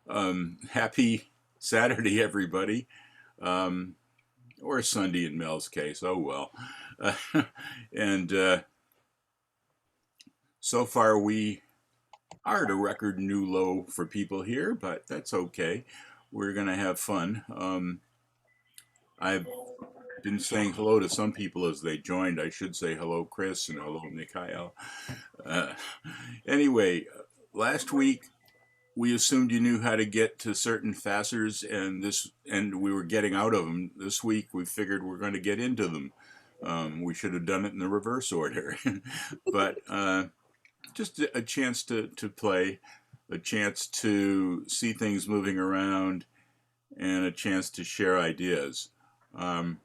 Happy Saturday, everybody. Um, or Sunday in Mel's case. Oh, well. And so far, we are at a record new low for people here, but that's okay. We're going to have fun. I've been saying hello to some people as they joined. I should say hello, Chris, and hello, Mikhail. Uh, anyway, last week we assumed you knew how to get to certain facers, and we were getting out of them. This week we figured we're going to get into them. We should have done it in the reverse order, but just a chance to play, a chance to see things moving around, and a chance to share ideas. Um,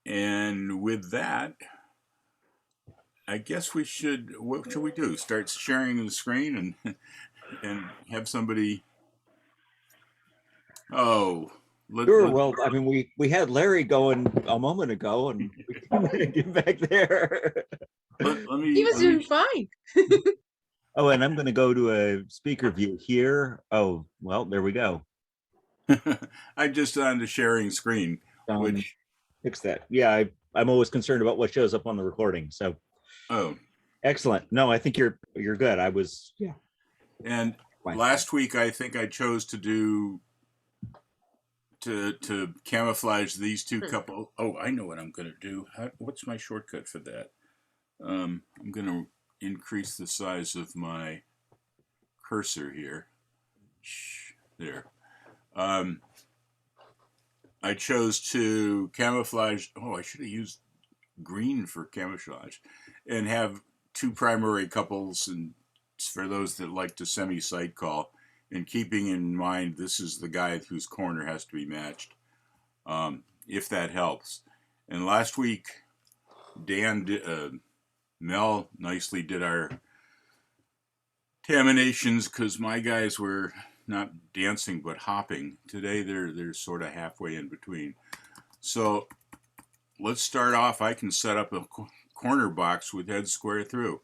and with that, I guess we should. What should we do? Start sharing the screen and have somebody. Oh, Sure. let Well, I mean, we had Larry going a moment ago, and we can get back there. me. He was doing fine. Oh, and I'm going to go to a speaker view here. Oh, well, there we go. I just on the sharing screen, which fix that. Yeah, I'm always concerned about what shows up on the recording. So, oh, excellent. No, I think you're good. I was and fine. Last week I think I chose to do to camouflage these two couple. Oh, I know what I'm going to do. What's my shortcut for that? I'm going to increase the size of my cursor here. There. I chose to camouflage. Oh, I should have used green for camouflage, and have two primary couples. And for those that like to semi-side call, and keeping in mind this is the guy whose corner has to be matched, if that helps. And last week, Mel nicely did our terminations because my guys were not dancing but hopping. Today they're sort of halfway in between. So let's start off. I can set up a corner box with heads square through.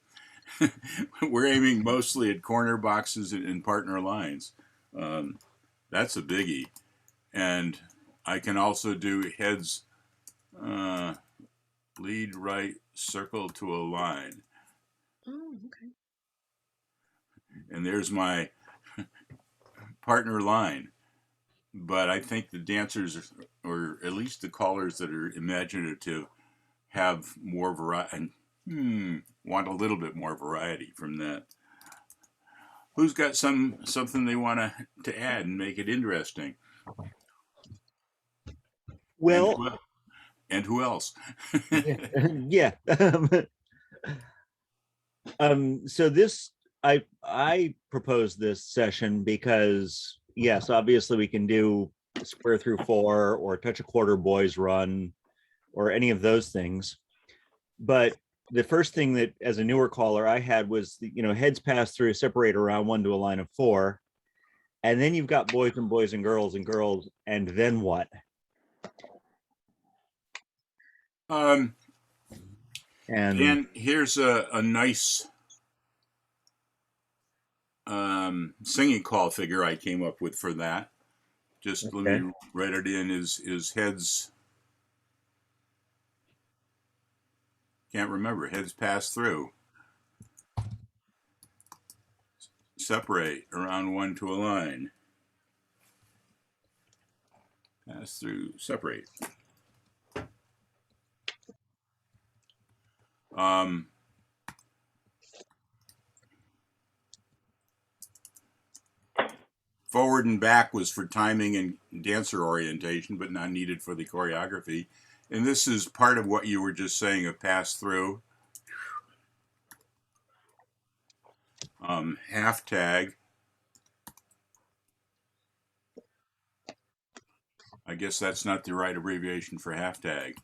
We're aiming mostly at corner boxes and partner lines. That's a biggie. And I can also do heads lead right circle to a line. Oh, okay. And there's my partner line. But I think the dancers, or at least the callers that are imaginative, have more variety. Want a little bit more variety from that. Who's got something they want to add and make it interesting? Well, and who else? yeah. So this I proposed this session because yes, obviously we can do square through four or touch a quarter boys run or any of those things. But the first thing that as a newer caller I had was heads pass through, separate around one to a line of four. And then you've got boys and boys and girls, and then what? And here's a nice singing call figure I came up with for that. Just okay. Let me write it in. Is heads, can't remember, heads pass through, separate around one to a line, pass through, separate. Forward and back was for timing and dancer orientation, but not needed for the choreography. And this is part of what you were just saying of pass through. Half tag. I guess that's not the right abbreviation for half tag.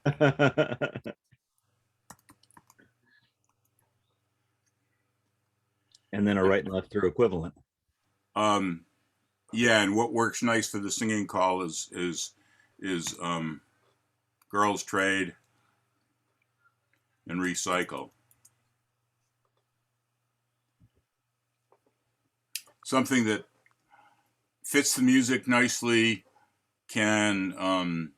And then a right and left through equivalent. Yeah, and what works nice for the singing call is girls trade and recycle. something that fits the music nicely, can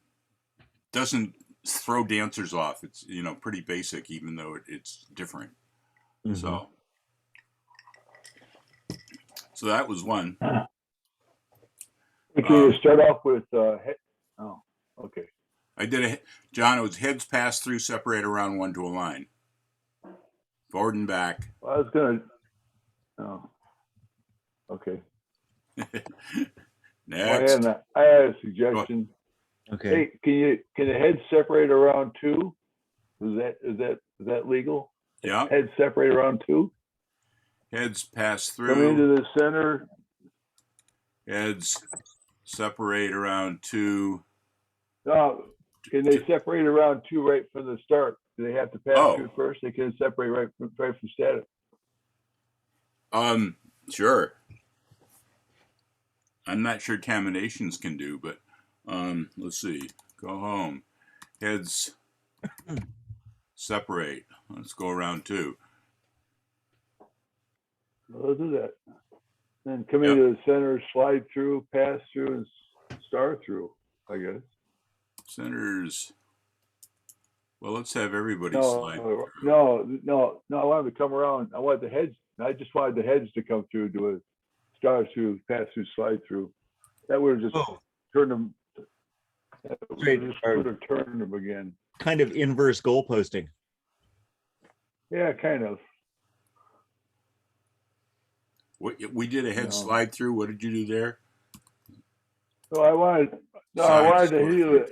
doesn't throw dancers off. It's pretty basic, even though it's different. Mhm. So that was one. Can you start off with oh, okay. I did John. It was heads pass through, separate around one to a line, forward and back. Well, I was gonna. Oh, okay. Next. Well, I had a suggestion. Okay. Hey, can the heads separate around two? Is that legal? Yeah. Heads separate around two. Heads pass Come through. into the center. Heads separate around two. No, can they separate around two right from the start? Do they have to pass through first? They can separate right from status. Sure. I'm not sure Caminations can do, but let's see. Go home. Heads separate. Let's go around two. Well, let's do that. Then come into the center, slide through, pass through, and star through, I guess. Centers. Well, let's have everybody No, slide. no. I wanted to come around. I just wanted the heads to come through, do a star through, pass through, slide through. That would have just turned them. Great. Would have turned them again. Kind of inverse goalposting. Yeah, kind of. We did a head slide through. What did you do there? So I wanted to heal it.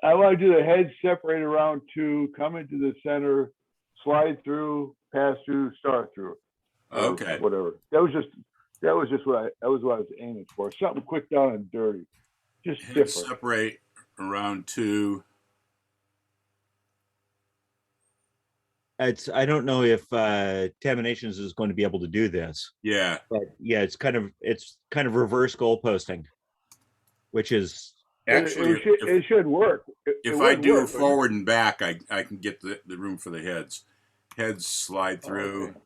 I want to do the head separate around two, come into the center, slide through, pass through, star through. Okay. Whatever. That was just what I was aiming for. Something quick, down and dirty. Just Head different. separate around two. I don't know if Taminations is going to be able to do this. Yeah. But yeah, it's kind of reverse goalposting, which is actually it should work. If I do forward and back, I can get the room for the heads. Heads slide through.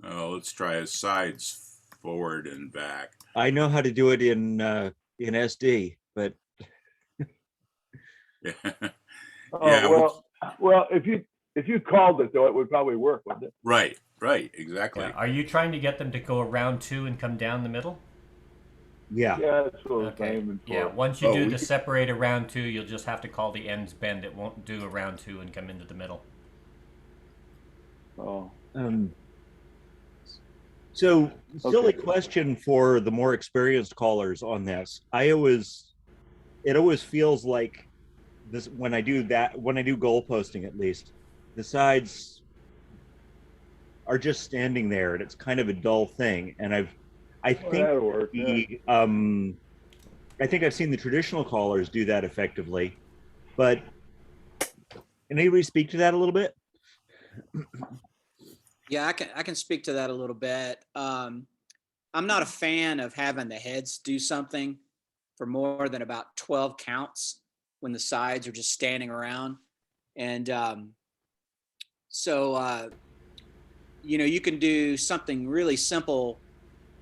Oh, let's try a sides forward and back. I know how to do it in SD, but Yeah. Well, if you called it though, it would probably work, wouldn't it? Right, exactly. Yeah. Are you trying to get them to go around two and come down the middle? Yeah, that's what I was aiming for. Yeah, once you do the separate around two, you'll just have to call the ends bend. It won't do around two and come into the middle. Oh. So, silly question for the more experienced callers on this. It always feels like this when I do goal posting, at least, the sides are just standing there, and it's kind of a dull thing. And I think I've seen the traditional callers do that effectively, but can anybody speak to that a little bit? Yeah, I can speak to that a little bit. I'm not a fan of having the heads do something for more than about 12 counts when the sides are just standing around. And you can do something really simple.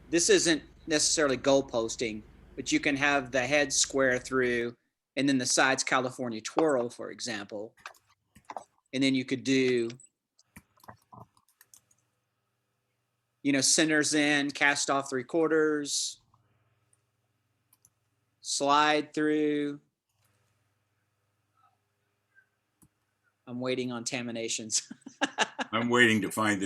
This isn't necessarily goal posting, but you can have the heads square through and then the sides California twirl, for example. And then you could do centers in, cast off 3/4, slide through. I'm waiting on Taminations. I'm waiting to find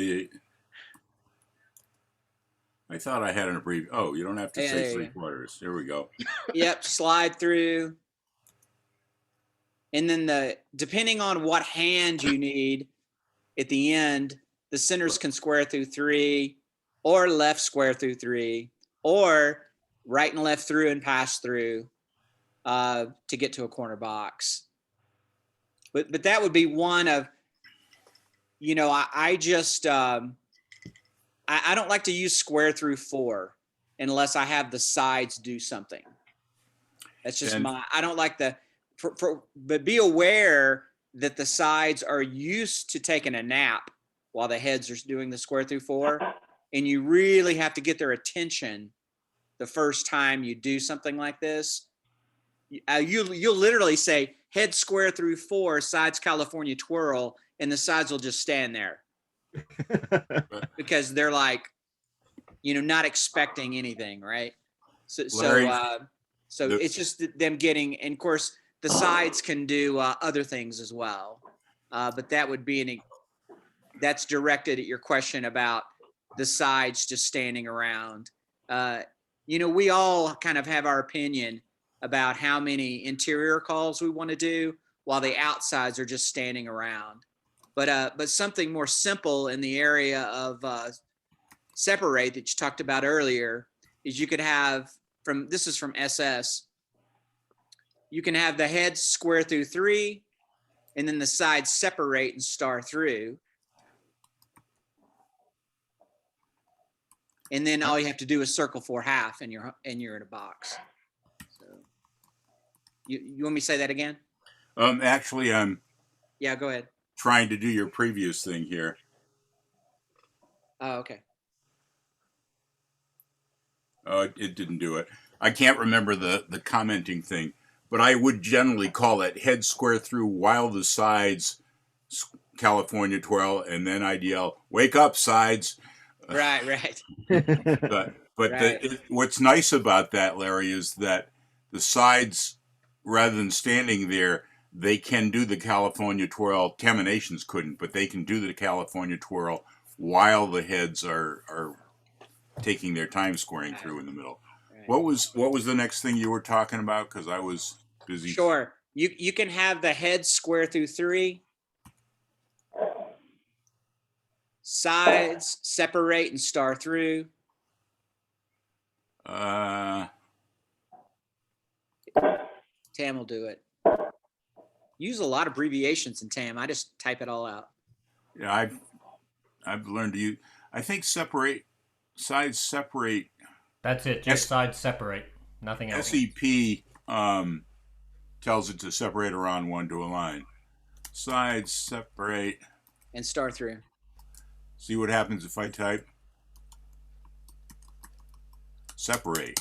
I thought I had an abbreviation. Oh, you don't have to say 3/4. Here we go. Yep, slide through. And then depending on what hand you need at the end, the centers can square through 3, or left square through 3, or right and left through and pass through to get to a corner box. But that would be one of, I just, I don't like to use square through 4 unless I have the sides do something. That's just I don't like but be aware that the sides are used to taking a nap while the heads are doing the square through 4. And you really have to get their attention the first time you do something like this. You'll literally say head square through 4, sides California twirl, and the sides will just stand there because they're like, not expecting anything, right? Larry, So it's just them getting, and of course the sides can do other things as well, but that would be that's directed at your question about the sides just standing around. We all kind of have our opinion about how many interior calls we want to do, while the outsides are just standing around. But something more simple in the area of separate that you talked about earlier is you could have this is from SS. You can have the heads square through 3, and then the sides separate and star through. And then all you have to do is circle 4 half, and you're in a box. So you want me to say that again? Actually, I'm go ahead. trying to do your previous thing here. Oh, okay. It didn't do it. I can't remember the commenting thing, but I would generally call it head square through while the sides California twirl, and then I'd yell, "Wake up, sides!" Right. But Right. What's nice about that, Larry, is that the sides, rather than standing there, they can do the California twirl. Terminations couldn't, but they can do the California twirl while the heads are taking their time squaring through in the middle. Right. What was the next thing you were talking about? Because I was busy. Sure. You can have the head square through 3, sides separate and star through. Uh, Tam will do it. Use a lot of abbreviations in Tam. I just type it all out. yeah, I've learned to use. I think sides separate. That's it. Just sides separate. Nothing else. SEP tells it to separate around 1 to a line. Sides separate. And star through. See what happens if I type separate.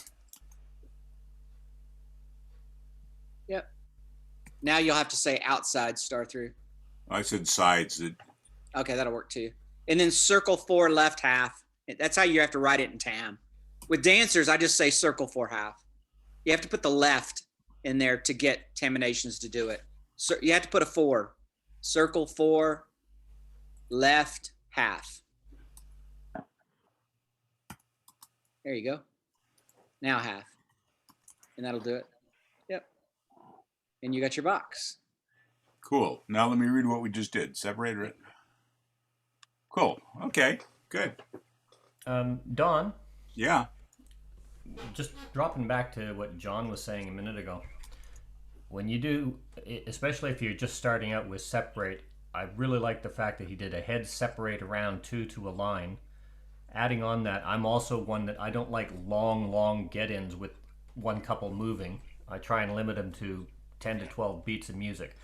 Yep. Now you'll have to say outside star through. I said sides. Okay, that'll work too. And then circle 4 left half. That's how you have to write it in Tam. With dancers, I just say circle 4 half. You have to put the left in there to get terminations to do it. So you have to put a 4. Circle 4 left half. There you go. Now half. And that'll do it. Yep. And you got your box. Cool. Now let me read what we just did. Separate it. Cool. Okay. Good. Don, Yeah. just dropping back to what John was saying a minute ago. When you do, especially if you're just starting out with separate, I really like the fact that he did a head separate around 2 to a line. Adding on that, I'm also one that I don't like long get-ins with one couple moving. I try and limit them to 10 to 12 beats of music.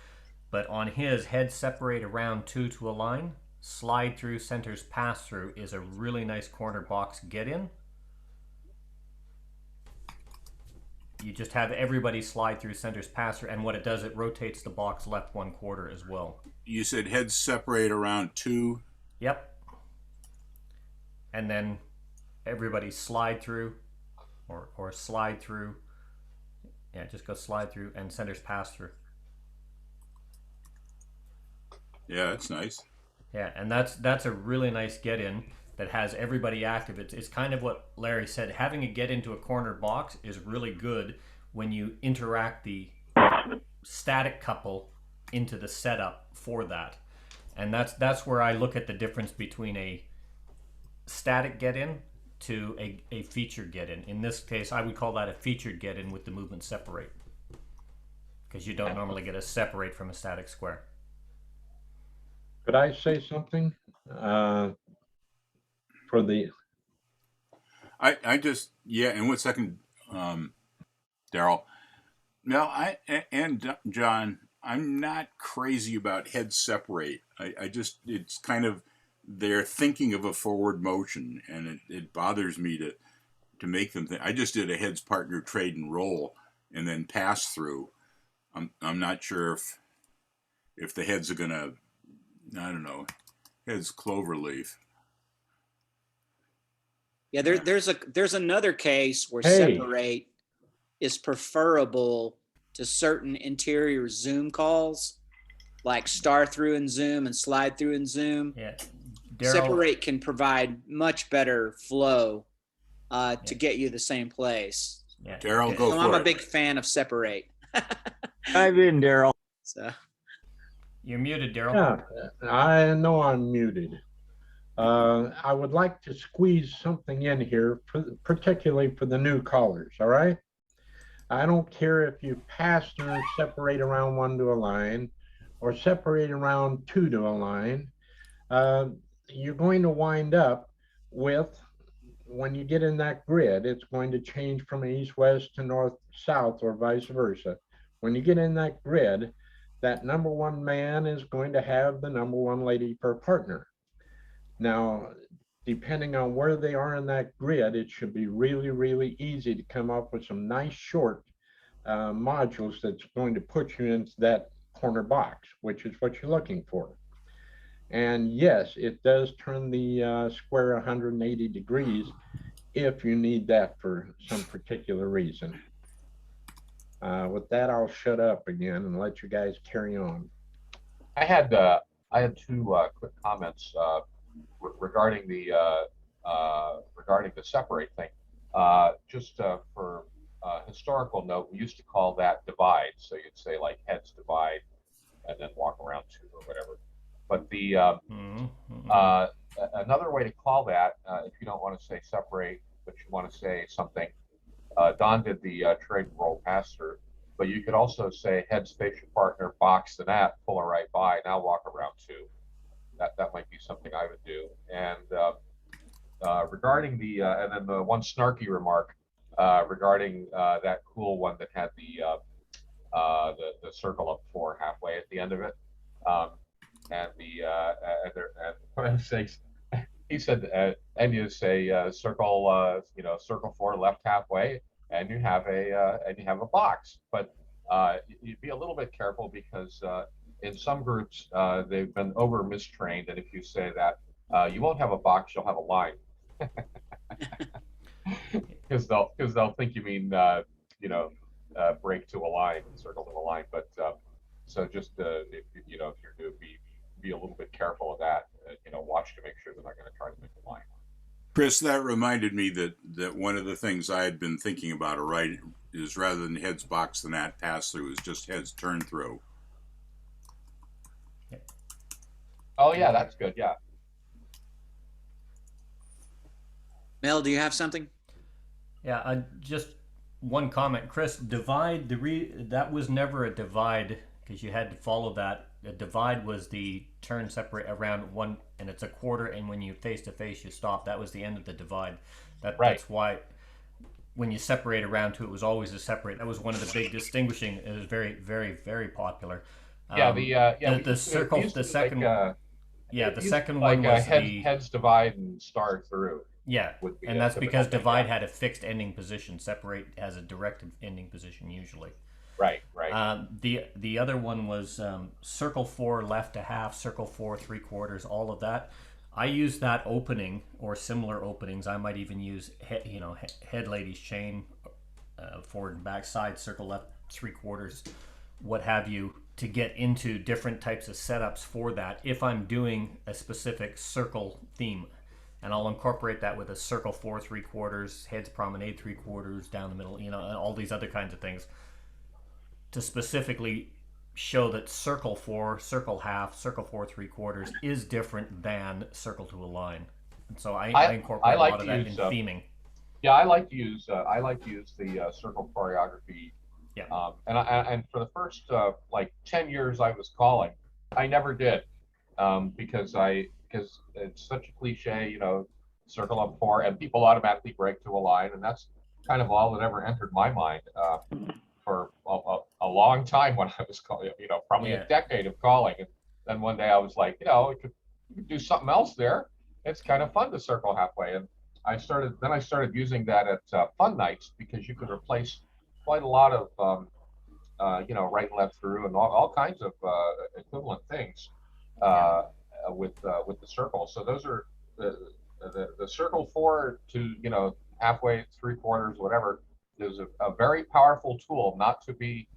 But on his head separate around 2 to a line, slide through, centers pass through is a really nice corner box get-in. You just have everybody slide through, centers pass through, and what it does, it rotates the box left 1/4 as well. You said heads separate around 2. Yep. And then everybody slide through or slide through. Yeah, just go slide through and centers pass through. Yeah, that's nice. Yeah, and that's a really nice get in that has everybody active. It's kind of what Larry said. Having a get into a corner box is really good when you interact the static couple into the setup for that. And that's where I look at the difference between a static get in to a featured get in. In this case, I would call that a featured get in with the movement separate, because you don't normally get a separate from a static square. Could I say something? For the I just, yeah, in 1 second, Daryl. No, John, I'm not crazy about head separate. I just, it's kind of they're thinking of a forward motion, and it bothers me to make them think. I just did a heads partner trade and roll and then pass through. I'm not sure if the heads are gonna, I don't know, heads cloverleaf. Yeah, there's another case where Hey. separate is preferable to certain interior zoom calls, like star through and zoom and slide through and zoom. Yeah. Daryl, Separate can provide much better flow to get you the same place. yeah. Daryl, go So for I'm a it. big fan of separate. Dive in, Daryl. So You're muted, Daryl. Yeah, I know I'm muted. I would like to squeeze something in here, particularly for the new callers, all right? I don't care if you pass through, separate around one to a line, or separate around two to a line. You're going to wind up with, when you get in that grid, it's going to change from east-west to north-south or vice versa. When you get in that grid, that number one man is going to have the number one lady per partner. Now, depending on where they are in that grid, it should be really, really easy to come up with some nice short modules that's going to put you into that corner box, which is what you're looking for. And yes, it does turn the square 180 degrees if you need that for some particular reason. With that, I'll shut up again and let you guys carry on. I had two quick comments regarding the separate thing. Just for historical note, we used to call that divide. So you'd say like heads divide, and then walk around two or whatever. But the another way to call that, if you don't want to say separate, but you want to say something, Don did the trade and roll pass through. But you could also say heads face your partner, box the net, pull a right by, now walk around two. That might be something I would do. And regarding the and then the one snarky remark regarding that cool one that had the circle up 4 halfway at the end of it, and what I say, he said, and you say circle, circle 4 left halfway, and you have a box. But you'd be a little bit careful because in some groups they've been over mistrained, and if you say that you won't have a box, you'll have a line, because they'll think you mean break to a line, circle to a line. But so just if you're new, be a little bit careful of that. Watch to make sure they're not going to try to make a line. Chris, that reminded me that one of the things I had been thinking about, right, is rather than heads box the net pass through, is just heads turn through. Oh yeah, that's good. Yeah. Mel, do you have something? Yeah, just one comment, Chris. Divide that was never a divide because you had to follow that. A divide was the turn separate around one, and it's a quarter. And when you face to face, you stop. That was the end of the divide. That's why when you separate around two, it was always a separate. That was one of the big distinguishing. It was very, very, very popular. The circle. The second one. Yeah, the second one was heads divide and star through. Yeah, and that's because divide had a fixed ending position. Separate has a directed ending position usually. Right. The other one was circle 4 left to half, circle 4 3/4, all of that. I use that opening or similar openings. I might even use head ladies chain, forward and back side, circle left 3/4, what have you, to get into different types of setups for that if I'm doing a specific circle theme. And I'll incorporate that with a circle 4 3/4, heads promenade 3/4, down the middle, and all these other kinds of things to specifically show that circle 4, circle half, circle 4 3/4 is different than circle to a line. And so I incorporate a lot of that in theming. Yeah, I like to use the circle choreography. Yeah. And for the first 10 years I was calling, I never did because it's such a cliche, circle up 4, and people automatically break to a line, and that's kind of all that ever entered my mind for a long time when I was calling, probably a decade of calling. And then one day I was like, You can do something else there. It's kind of fun to circle halfway. And I started using that at fun nights because you could replace quite a lot of right and left through and all kinds of equivalent things with the circle. So those are the circle 4 to halfway, 3/4, whatever, is a very powerful tool, not to be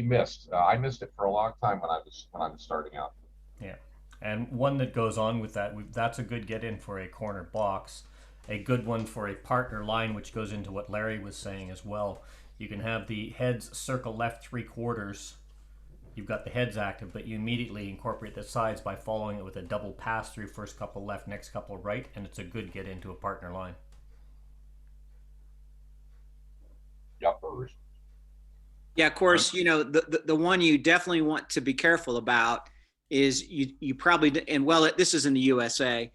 missed. I missed it for a long time when I was starting out. Yeah. And one that goes on with that, that's a good get in for a corner box. A good one for a partner line, which goes into what Larry was saying as well. You can have the heads circle left 3/4. You've got the heads active, but you immediately incorporate the sides by following it with a double pass through, first couple left, next couple right, and it's a good get into a partner line. Yuppers. Yeah, of course, the one you definitely want to be careful about is you probably, and well, this is in the USA,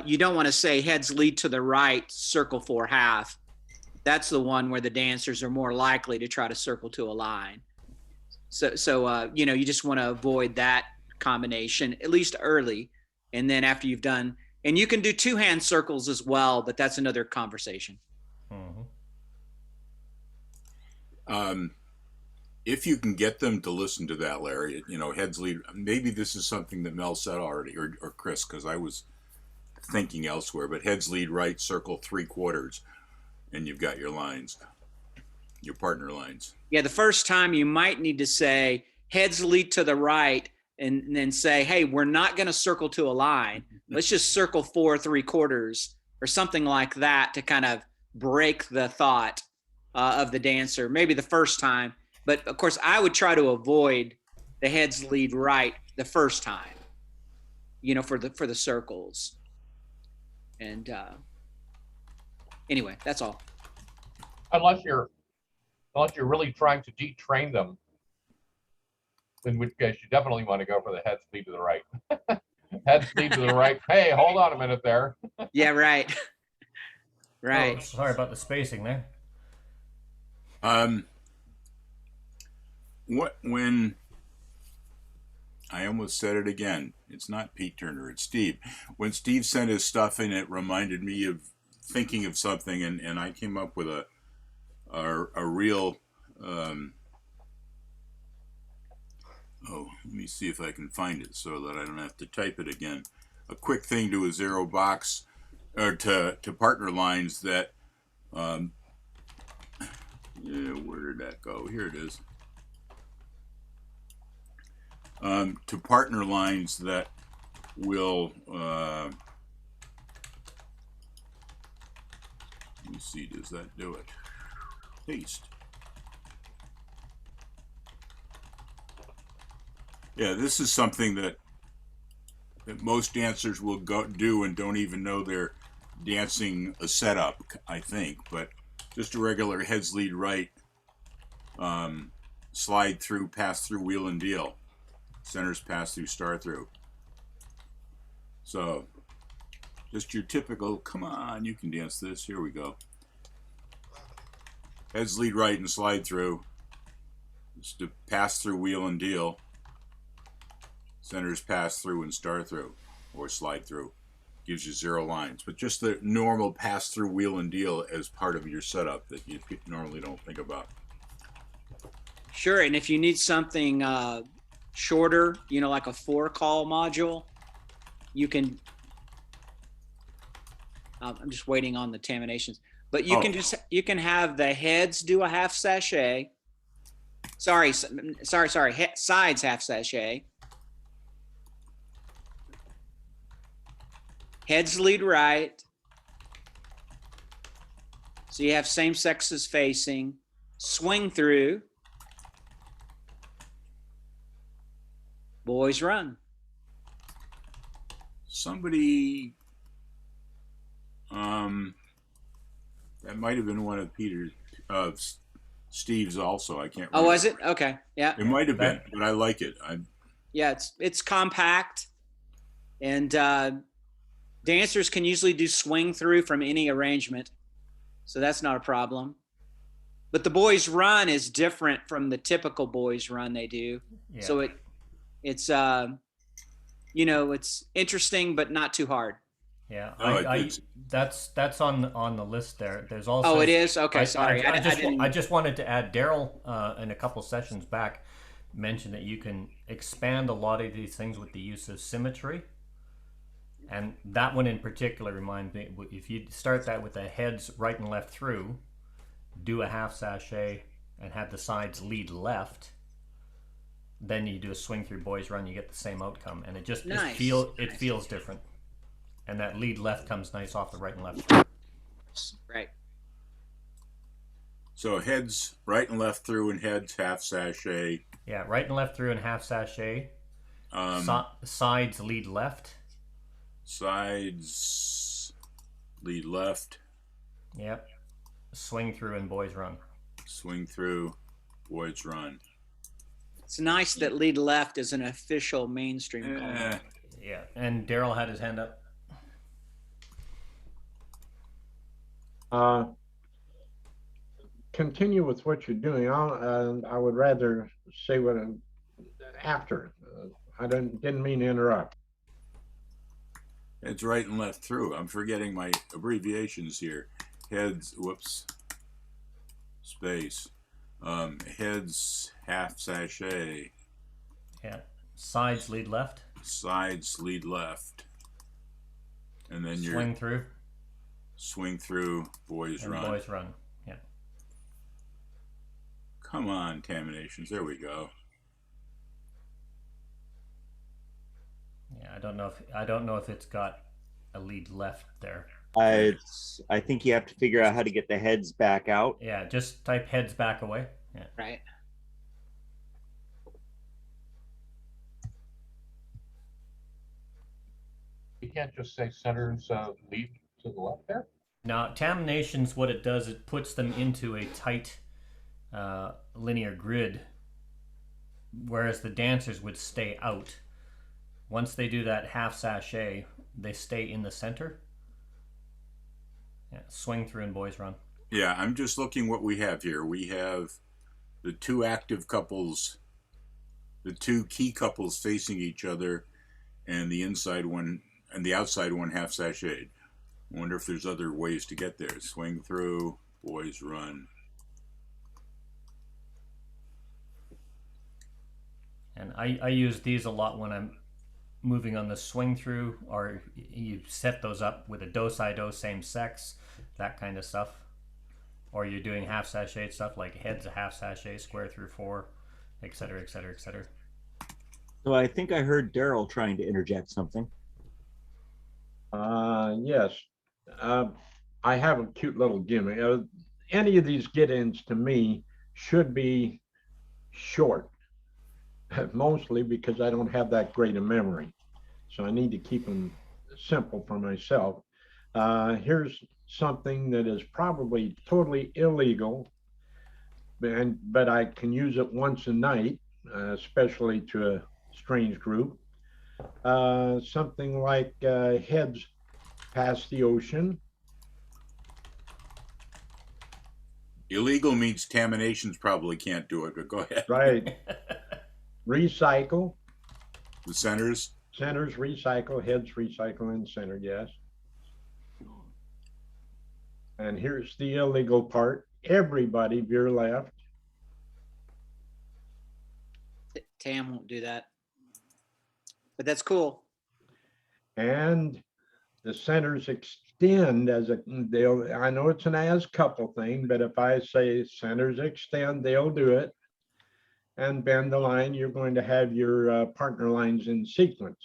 you don't want to say heads lead to the right, circle 4 half. That's the one where the dancers are more likely to try to circle to a line. So you just want to avoid that combination, at least early. And then after you've done, and you can do 2-hand circles as well, but that's another conversation. If you can get them to listen to that, Larry, heads lead, maybe this is something that Mel said already, or Chris, because I was thinking elsewhere, but heads lead right, circle 3/4, and you've got your lines, your partner lines. Yeah, the first time you might need to say heads lead to the right, and then say, hey, we're not going to circle to a line. Let's just circle 4 3/4 or something like that to kind of break the thought of the dancer, maybe the first time. But of course, I would try to avoid the heads lead right the first time, for the circles. And anyway, that's all. Unless you're really trying to detrain them, in which case you definitely want to go for the heads lead to the right. Heads lead to the right. Hey, hold on a minute there. Yeah, right. Right. Oh, sorry about the spacing there. When I almost said it again, it's not Pete Turner, it's Steve. When Steve sent his stuff in, it reminded me of thinking of something, and I came up with a real let me see if I can find it so that I don't have to type it again. A quick thing to a zero box, or to partner lines that where did that go? Here it is. To partner lines that will let me see, does that do it? Paste. Yeah, this is something that most dancers will do and don't even know they're dancing a setup, I think, but just a regular heads lead right, slide through, pass through, wheel and deal. Centers pass through, star through. So just your typical, come on, you can dance this. Here we go. Heads lead right and slide through. Just to pass through, wheel and deal. Centers pass through and star through, or slide through. Gives you 0 lines. But just the normal pass through, wheel and deal as part of your setup that you normally don't think about. Sure, and if you need something shorter, like a 4-call module, you can, I'm just waiting on the terminations, but you can have the heads do a half sachet. Sorry, sides half sachet. Heads lead right. So you have same sexes facing, swing through, boys run. Somebody, that might have been one of Steve's also. I can't remember. Oh, was it? Okay. Yeah. It might have been, but I like it. Yeah, it's compact, and dancers can usually do swing through from any arrangement, so that's not a problem. But the boys run is different from the typical boys run they do. Yeah. So it's it's interesting but not too hard. Yeah, Oh, it's- that's on the list there. There's also. Oh, it is? Okay, sorry. I I didn't. just wanted to add, Daryl in a couple sessions back mentioned that you can expand a lot of these things with the use of symmetry. And that one in particular reminds me, if you start that with the heads right and left through, do a half sachet and have the sides lead left, then you do a swing through boys run, you get the same outcome, and it Nice. feels different. And that lead left comes nice off the right and left. Right. So heads right and left through, and heads half sachet. Yeah, right and left through and half sachet. Sides lead left. Sides lead left. Yep. Swing through and boys run. Swing through, boys run. It's nice that lead left is an official mainstream call. Yeah, and Daryl had his hand up. Continue with what you're doing. I would rather say what after. I didn't mean to interrupt. It's right and left through. I'm forgetting my abbreviations here. Heads, whoops, space. Heads half sachet. Yeah. Sides lead left. Sides lead left. And then you're Swing through boys and run. boys run. Yeah. Come on, Taminations. There we go. Yeah, I don't know if it's got a lead left there. I think you have to figure out how to get the heads back out. Yeah, just type heads back away. Yeah. Right. You can't just say centers lead to the left there. Now, Taminations, what it does, it puts them into a tight linear grid, whereas the dancers would stay out. Once they do that half sachet, they stay in the center. Yeah, swing through and boys run. Yeah, I'm just looking what we have here. We have the two active couples, the two key couples facing each other, and the inside one and the outside one half sachet. I wonder if there's other ways to get there. Swing through, boys run. And I use these a lot when I'm moving on the swing through, or you set those up with a do-si-do, same sex, that kind of stuff. Or you're doing half sachet stuff like heads a half sachet, square through 4, etc., etc., etc. So I think I heard Daryl trying to interject something. Yes. I have a cute little gimmick. Any of these get-ins to me should be short, mostly because I don't have that great a memory. So I need to keep them simple for myself. Here's something that is probably totally illegal, but I can use it once a night, especially to a strange group. Something like heads past the ocean. Illegal means Taminations probably can't do it, but go ahead. Right. Recycle. The centers. Centers recycle, heads recycle, and center, yes. And here's the illegal part. Everybody veer left. Tam won't do that. But that's cool. And the centers extend as I know it's an as couple thing, but if I say centers extend, they'll do it. And bend the line, you're going to have your partner lines in sequence.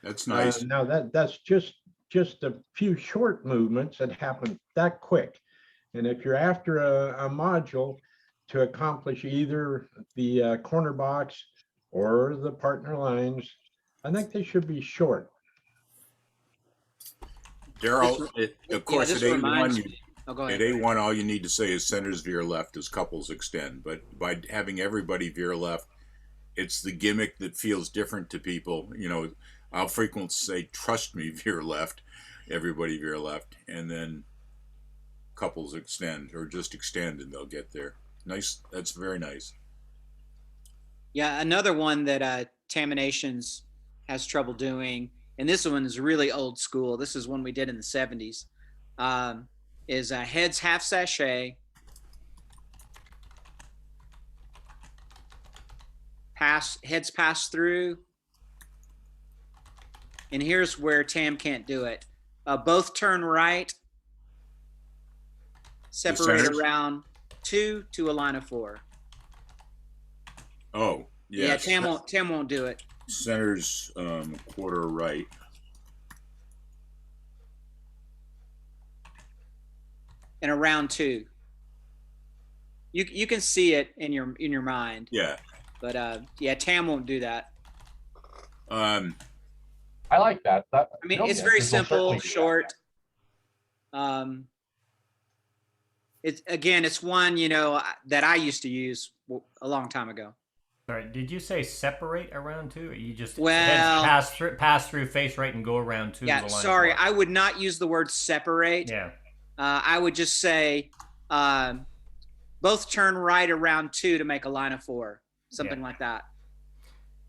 That's nice. Now that's just a few short movements that happen that quick. And if you're after a module to accomplish either the corner box or the partner lines, I think they should be short. Daryl, of course, at A1, go ahead. at A1, all you need to say is centers veer left as couples extend. But by having everybody veer left, it's the gimmick that feels different to people. You know, I'll frequently say, trust me, veer left, everybody veer left, and then couples extend, or just extend, and they'll get there. Nice. That's very nice. Yeah, another one that Taminations has trouble doing, and this one is really old school. This is one we did in the 70s. Is heads half sachet, heads pass through, and here's where Tam can't do it. Both turn right, separate centers? around 2 to a line of 4. Oh, yes. Yeah, Tam won't do it. Center's quarter right. And around 2. You can see it in your mind. Yeah. But yeah, Tam won't do that. I like that. I mean, it's very We'll certainly simple, do that. short. It's one that I used to use a long time ago. Sorry, did you say separate around 2, or you just Well- heads pass through, face right, and go around 2? Yeah, with a line sorry, of 4? I would not use the word separate. Yeah. I would just say both turn right around 2 to make a line of 4, something like that.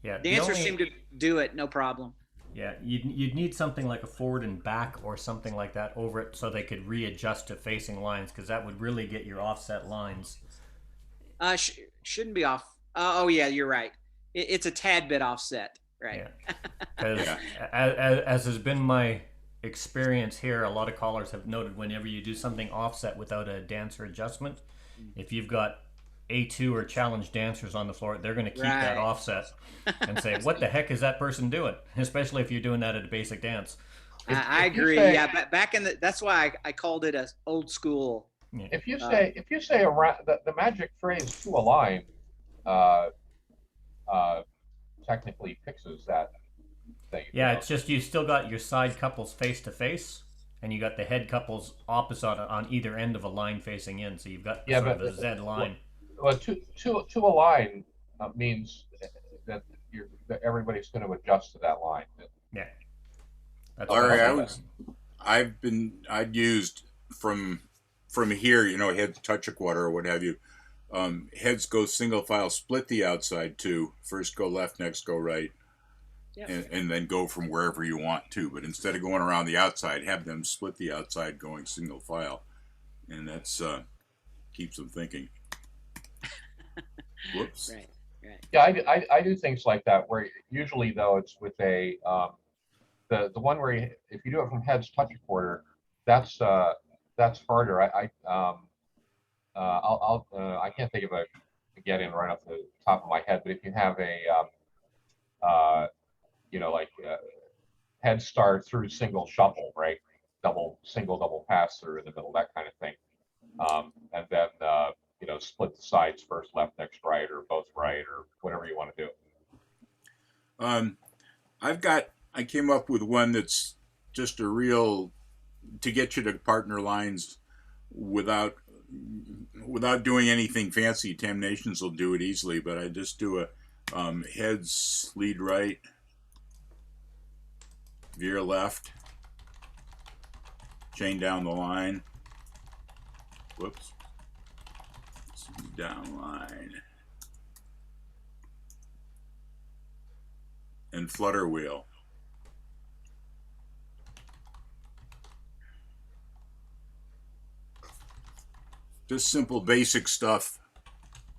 Yeah. Dancers seem to do it, no problem. Yeah, you'd need something like a forward and back or something like that over it so they could readjust to facing lines, because that would really get your offset lines. Shouldn't be off. Oh yeah, you're right. It's a tad bit offset, right? Yeah. Because as has been my experience here, a lot of callers have noted whenever you do something offset without a dancer adjustment, if you've got A2 or challenge dancers on the floor, they're going to keep that Right. offset and say, what the heck is that person doing? Especially if you're doing that at a basic dance. I if you agree. say- Yeah, back in that's why I called it a old school. Yeah. If you say around the magic phrase to a line, technically fixes that thing. Yeah, it's just you still got your side couples face to face, and you got the head couples opposite on either end of a line facing in. So you've got Yeah, sort but- of a Z line. Well, to a line means that that everybody's going to adjust to that line. Yeah. That's Larry, what I'd used from here, heads touch a quarter or what have you. Heads go single file, split the outside too. First go left, next go right. Yeah. And then go from wherever you want to. But instead of going around the outside, have them split the outside going single file. And that's keeps them thinking. Whoops. Right. Yeah, I do things like that where usually though it's with a the one where if you do it from heads touch a quarter, that's harder. I can't think of a get in right off the top of my head, but if you have a head start through single shuffle, right? Single double pass through in the middle, that kind of thing. And then split the sides first, left, next right, or both right, or whatever you want to do. I came up with one that's just a real to get you to partner lines without doing anything fancy. Tam Nations will do it easily, but I just do a heads lead right, veer left, chain down the line. Whoops. Down line. And flutter wheel. Just simple basic stuff,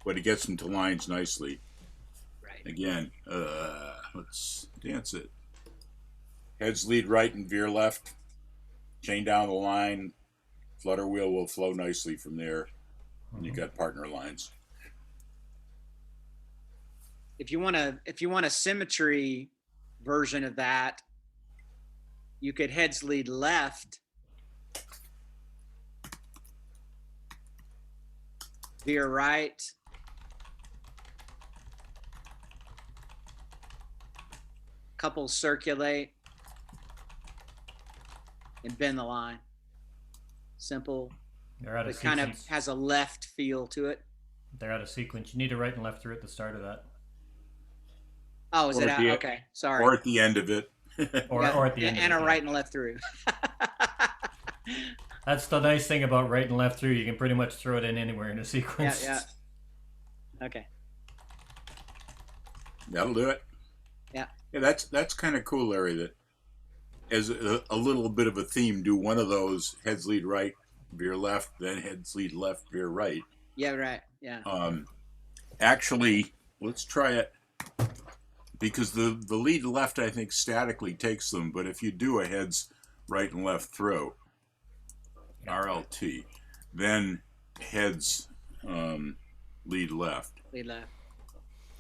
but it gets into lines nicely. Right. Again, let's dance it. Heads lead right and veer left. Chain down the line. Flutter wheel will flow nicely from there. And you got partner lines. If you want a symmetry version of that, you could heads lead left, veer right, couples circulate, and bend the line. Simple. They're out of It kind of sequence. has a left feel to it. They're out of sequence. You need a right and left through at the start of that, Oh, is Or it at out? the- Okay, sorry. Or at the end of it. or at the end. and of a it, right and left through. That's the nice thing about right and left through. You can pretty much throw it in anywhere in a Yeah, sequence. yeah. Okay. That'll do it. Yeah. Yeah, that's kind of cool, Larry. That as a little bit of a theme, do one of those heads lead right, veer left, then heads lead left, veer right. Yeah, right. Yeah. Actually, let's try it because the lead left I think statically takes them, but if you do a heads right and left throw, RLT, then heads lead left Lead left.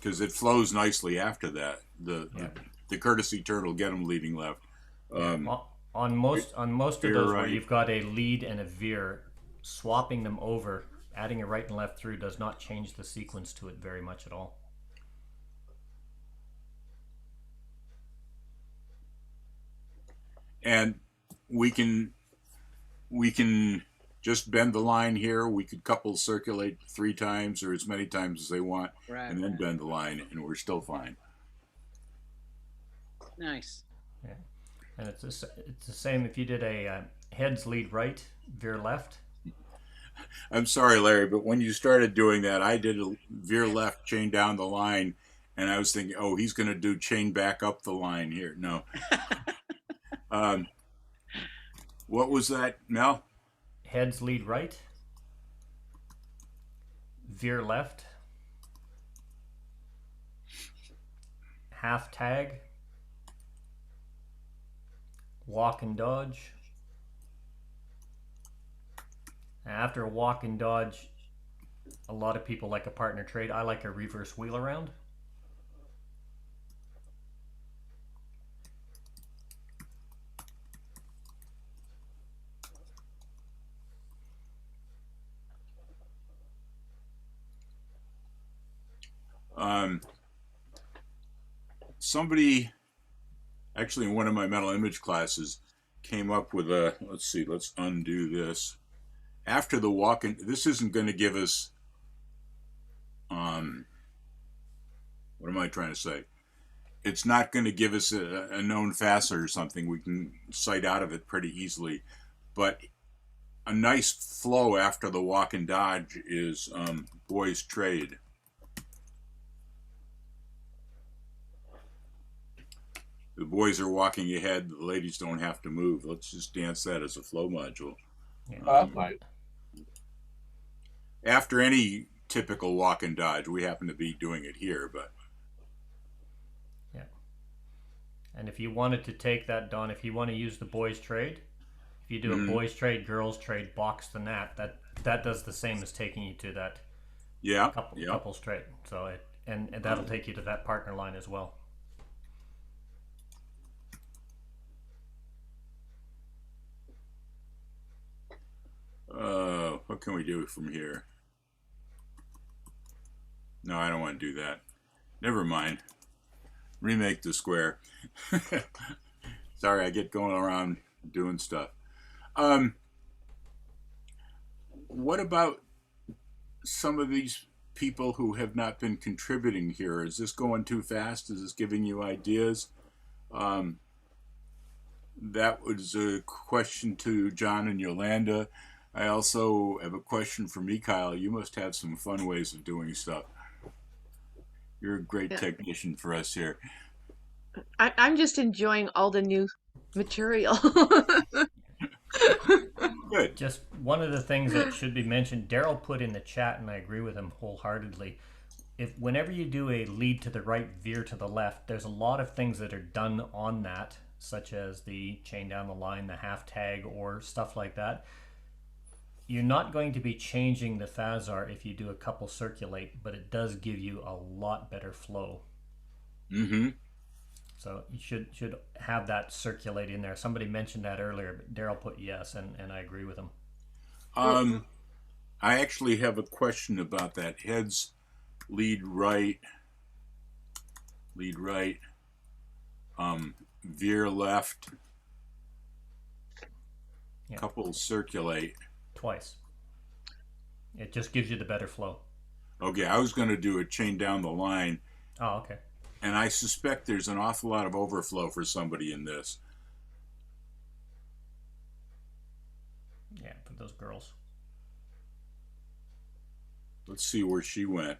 because it flows nicely after that. Yeah. The courtesy turn will get them leading left. On most of veer those where right. you've got a lead and a veer, swapping them over, adding a right and left through does not change the sequence to it very much at all. And we can just bend the line here. We could couple circulate 3 times or as many times as they want, Right. and then bend the line, and we're still fine. Nice. Yeah, and it's the same if you did a heads lead right, veer left. I'm sorry, Larry, but when you started doing that, I did a veer left, chain down the line, and I was thinking, oh, he's going to do chain back up the line here. No. What was that, Mel? Heads lead right, veer left, half tag, walk and dodge. After a walk and dodge, a lot of people like a partner trade. I like a reverse wheel around. Somebody, actually in one of my mental image classes, came up with a, let's see, let's undo this. After the walk in, this isn't going to give us, what am I trying to say? It's not going to give us a known facet or something. We can cite out of it pretty easily. But a nice flow after the walk and dodge is boys trade. The boys are walking ahead. The ladies don't have to move. Let's just dance that as a flow module. Might. After any typical walk and dodge, we happen to be doing it here, but yeah. And if you wanted to take that, Don, if you want to use the boys trade, if you do a boys trade, girls trade, box the nat, that does the same as taking you to that couples trade. So and that'll take you to that partner line as well. What can we do from here? No, I don't want to do that. Never mind. Remake the square. Sorry, I get going around doing stuff. What about some of these people who have not been contributing here? Is this going too fast? Is this giving you ideas? That was a question to John and Yolanda. I also have a question for Mikhail. You must have some fun ways of doing stuff. You're a great technician for us here. I'm just enjoying all the new material. Good. Just one of the things that should be mentioned, Daryl put in the chat, and I agree with him wholeheartedly. Whenever you do a lead to the right, veer to the left, there's a lot of things that are done on that, such as the chain down the line, the half tag, or stuff like that. You're not going to be changing the phasar if you do a couple circulate, but it does give you a lot better flow. Mm-hmm. So you should have that circulate in there. Somebody mentioned that earlier, but Daryl put yes, and I agree with him. I actually have a question about that. Heads lead right, veer left, couple circulate. Twice. It just gives you the better flow. Okay, I was going to do a chain down the line. Oh, okay. And I suspect there's an awful lot of overflow for somebody in this. Yeah, for those girls. Let's see where she went.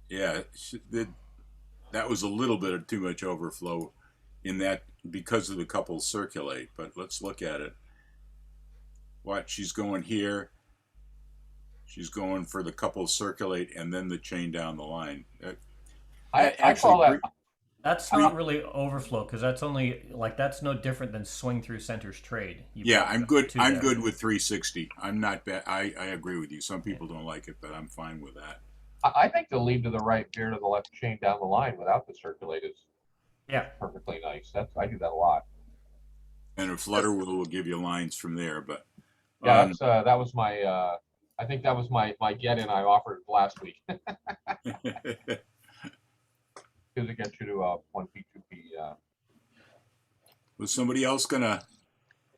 Yeah, that was a little bit of too much overflow in that because of the couples circulate. But let's look at it. What, she's going here. She's going for the couples circulate and then the chain down the line. I call that. That's not really overflow because that's only like that's no different than swing through center's trade. Yeah, I'm good. I'm good with 360. I'm not bad. I agree with you. Some people don't like it, but I'm fine with that. I think the lead to the right, veer to the left, chain down the line without the circulate is perfectly nice. I do that a lot. And a flutter will give you lines from there, but yeah, that was my. I think that was my get in I offered last week. Because it gets you to 1P, 2P. Was somebody else gonna?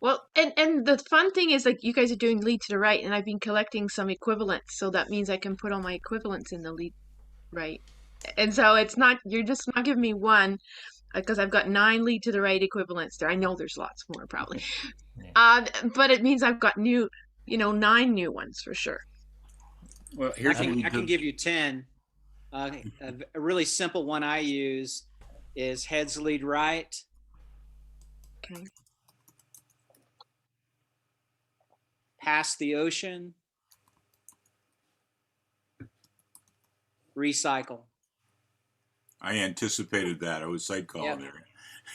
Well, and the fun thing is, like, you guys are doing lead to the right, and I've been collecting some equivalents, so that means I can put all my equivalents in the lead right. And so it's not, you're just not giving me one, because I've got 9 lead to the right equivalents there. I know there's lots more probably. But it means I've got 9 new ones for sure. Well, here's I can give you 10. A really simple one I use is heads lead right. Okay. Past the ocean. Recycle. I anticipated that. I was side calling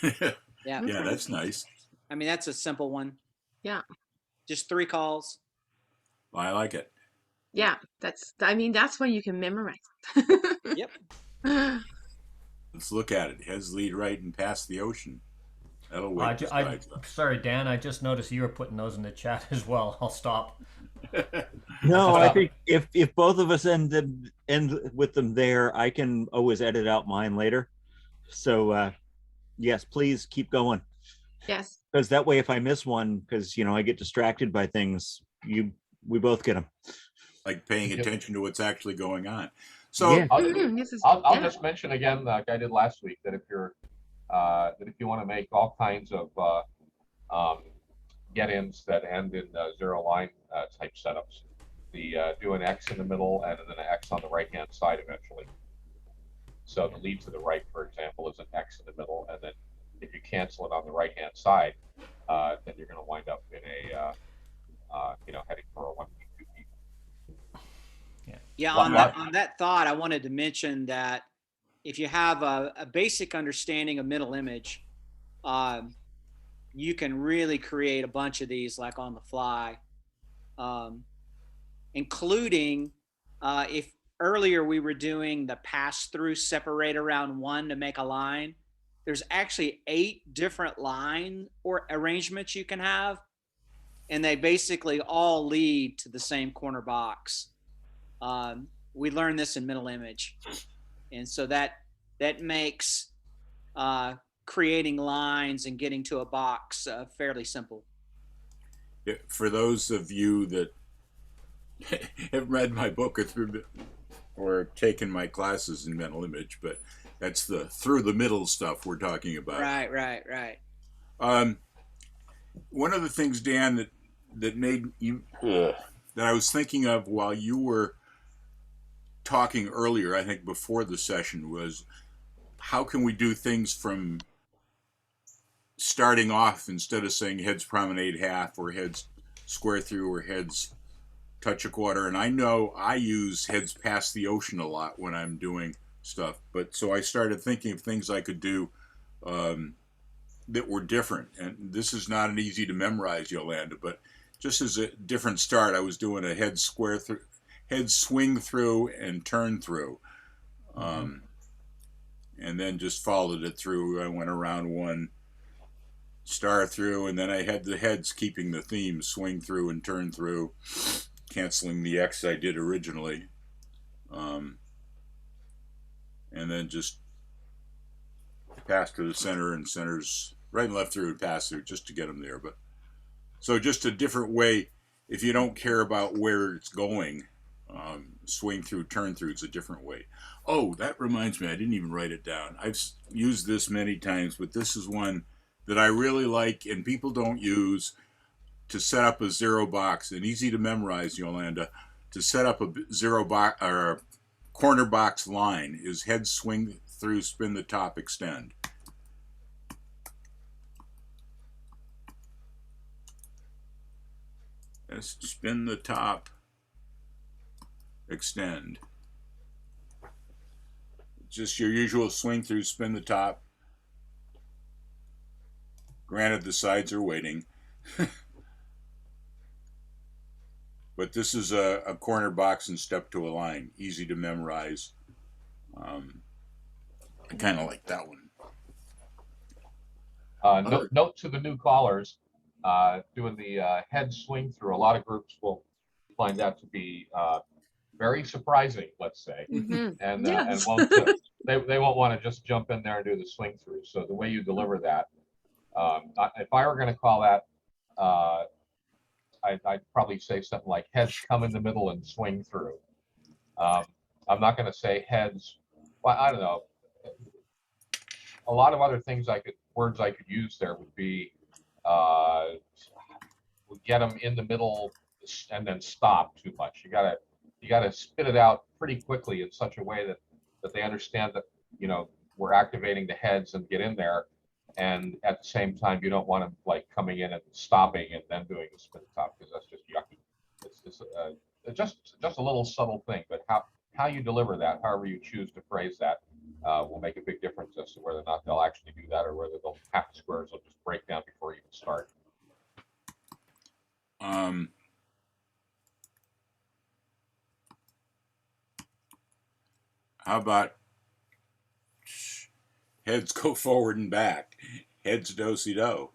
there. Yeah. Yeah, that's nice. I mean, that's a simple one. Yeah. Just 3 calls. I like it. Yeah, that's when you can memorize. Yep. Let's look at it. Heads lead right and past the ocean. That'll wait. Sorry, Dan. I just noticed you were putting those in the chat as well. I'll stop. No, I think if both of us end with them there, I can always edit out mine later. So yes, please keep going. Yes. Because that way, if I miss one, because I get distracted by things, we both get them. Like paying attention to what's actually going on. So yeah. I'll just mention again, like I did last week, that if you want to make all kinds of get-ins that end in 0 line type setups, do an X in the middle and then an X on the right-hand side eventually. So the lead to the right, for example, is an X in the middle, and then if you cancel it on the right-hand side, then you're going to wind up in a heading for a 1P, 2P. Yeah, on that thought, I wanted to mention that if you have a basic understanding of middle image, you can really create a bunch of these like on the fly, including if earlier we were doing the pass-through separate around 1 to make a line, there's actually 8 different line or arrangements you can have, and they basically all lead to the same corner box. We learned this in middle image, and so that makes creating lines and getting to a box fairly simple. For those of you that have read my book or taken my classes in mental image, but that's the through the middle stuff we're talking about. Right. One of the things, Dan, that made you that I was thinking of while you were talking earlier, I think before the session, was how can we do things from starting off instead of saying heads promenade half or heads square through or heads touch a quarter. And I know I use heads past the ocean a lot when I'm doing stuff, but so I started thinking of things I could do that were different. And this is not an easy to memorize, Yolanda, but just as a different start, I was doing a head square through, head swing through and turn through, and then just followed it through. I went around 1 star through, and then I had the heads keeping the theme, swing through and turn through, canceling the X I did originally, and then just pass to the center and centers right and left through and pass through just to get them there. But so just a different way. If you don't care about where it's going, swing through, turn through is a different way. Oh, that reminds me, I didn't even write it down. I've used this many times, but this is one that I really like and people don't use to set up a 0 box, and easy to memorize, Yolanda. To set up a 0 box or a corner box line is head swing through, spin the top, extend. Just spin the top, extend. Just your usual swing through, spin the top. Granted, the sides are waiting. But this is a corner box and step to a line. Easy to memorize. I kind of like that one. Note to the new callers, doing the head swing through. A lot of groups will find that to be very surprising, let's say, and Yes. won't they won't want to just jump in there and do the swing through. So the way you deliver that, if I were going to call that, I'd probably say something like heads come in the middle and swing through. I'm not going to say heads. Well, I don't know. A lot of other things words I could use there would be would get them in the middle and then stop too much. You gotta spit it out pretty quickly in such a way that they understand that we're activating the heads and get in there, and at the same time you don't want them like coming in and stopping and then doing the spin top, because that's just yucky. It's just a little subtle thing, but how you deliver that, however you choose to phrase that, will make a big difference as to whether or not they'll actually do that, or whether they'll half the squares will just break down before you even start. How about heads go forward and back? Heads do-si-do.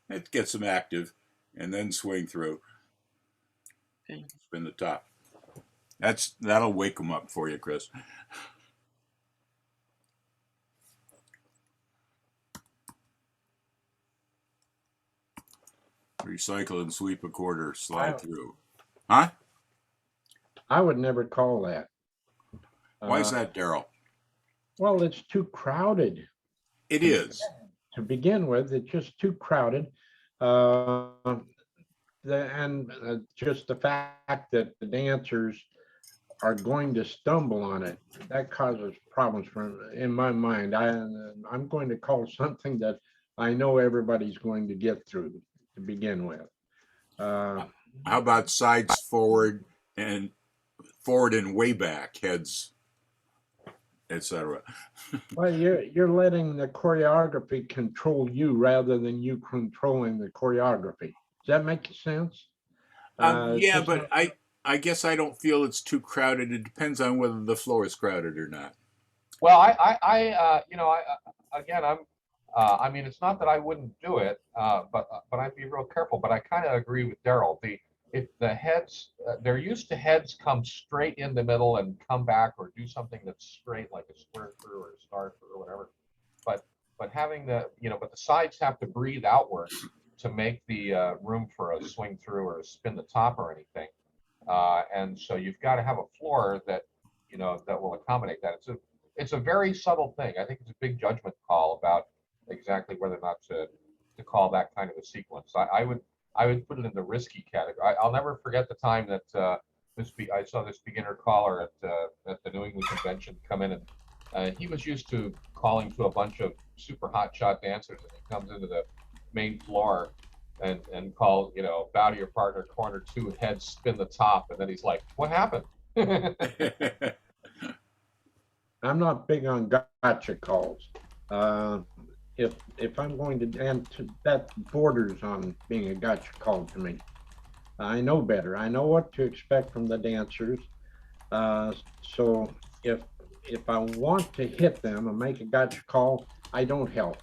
It gets them active, and then swing through. Okay. Spin the top. That'll wake them up for you, Chris. Recycle and sweep a quarter, slide through. Huh? I would never call that. Why is that, Daryl? Well, it's too crowded. It is. To begin with, it's just too crowded. And just the fact that the dancers are going to stumble on it, that causes problems in my mind. I'm going to call something that I know everybody's going to get through to begin with. How about sides forward and way back, heads, etc.? Well, you're letting the choreography control you rather than you controlling the choreography. Does that make sense? Yeah, but I guess I don't feel it's too crowded. It depends on whether the floor is crowded or not. Well, I mean, it's not that I wouldn't do it, but I'd be real careful. But I kind of agree with Daryl. If the heads, they're used to heads come straight in the middle and come back, or do something that's straight, like a square through or a star through or whatever. But having the sides have to breathe outward to make the room for a swing through or a spin the top or anything. And so you've got to have a floor that that will accommodate that. It's a very subtle thing. I think it's a big judgment call about exactly whether or not to call that kind of a sequence. I would put it in the risky category. I'll never forget the time that I saw this beginner caller at the New England convention come in, and he was used to calling to a bunch of super hot shot dancers, and he comes into the main floor and calls, bow to your partner, corner two, head, spin the top, and then he's like, "What happened?" I'm not big on gotcha calls. If I'm going to, and that borders on being a gotcha call to me. I know better. I know what to expect from the dancers. So if I want to hit them and make a gotcha call, I don't help.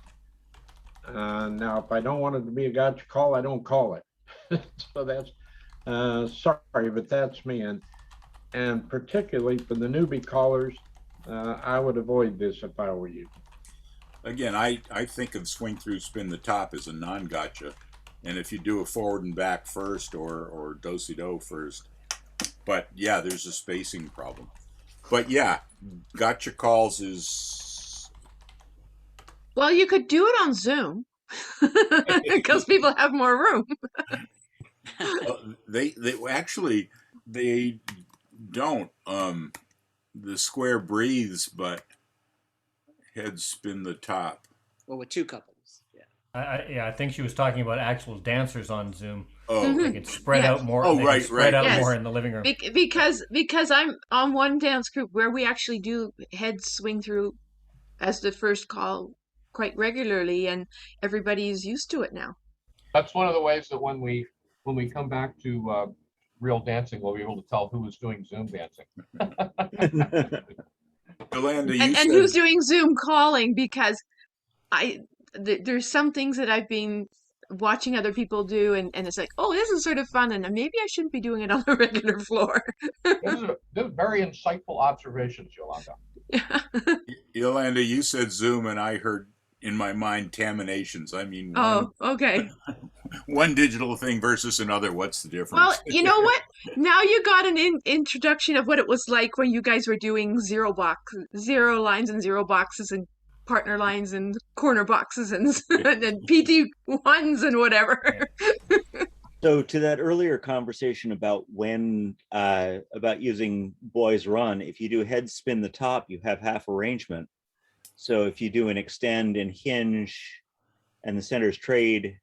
Now, if I don't want it to be a gotcha call, I don't call it. So that's sorry, but that's me. And particularly for the newbie callers, I would avoid this if I were you. Again, I think of swing through, spin the top as a non-gotcha, and if you do a forward and back first or do-si-do first, but yeah, there's a spacing problem. But yeah, gotcha calls is. Well, you could do it on Zoom because people have more room. They actually they don't. The square breathes, but heads spin the top. Well, with two couples. Yeah. I think she was talking about actual dancers on Zoom. Oh, They can spread Yes. out more. Oh, they right, can spread right. out Yes. more in the living room. Because I'm on one dance group where we actually do heads swing through as the first call quite regularly, and everybody's used to it now. That's one of the ways that when we come back to real dancing, we'll be able to tell who is doing Zoom dancing. Yolanda, you And said who's doing Zoom calling, because there's some things that I've been watching other people do, and it's like, oh, this is sort of fun, and maybe I shouldn't be doing it on the regular floor. Those are very insightful observations, Yolanda. Yolanda, you said Zoom, and I heard in my mind taminations. I mean, Oh, okay. one digital thing versus another. What's the difference? Well, you know what? Now you got an introduction of what it was like when you guys were doing zero lines and zero boxes and partner lines and corner boxes and and PT ones and whatever. So to that earlier conversation about when about using boys run, if you do head spin the top, you have half arrangement. So if you do an extend and hinge and the centers trade,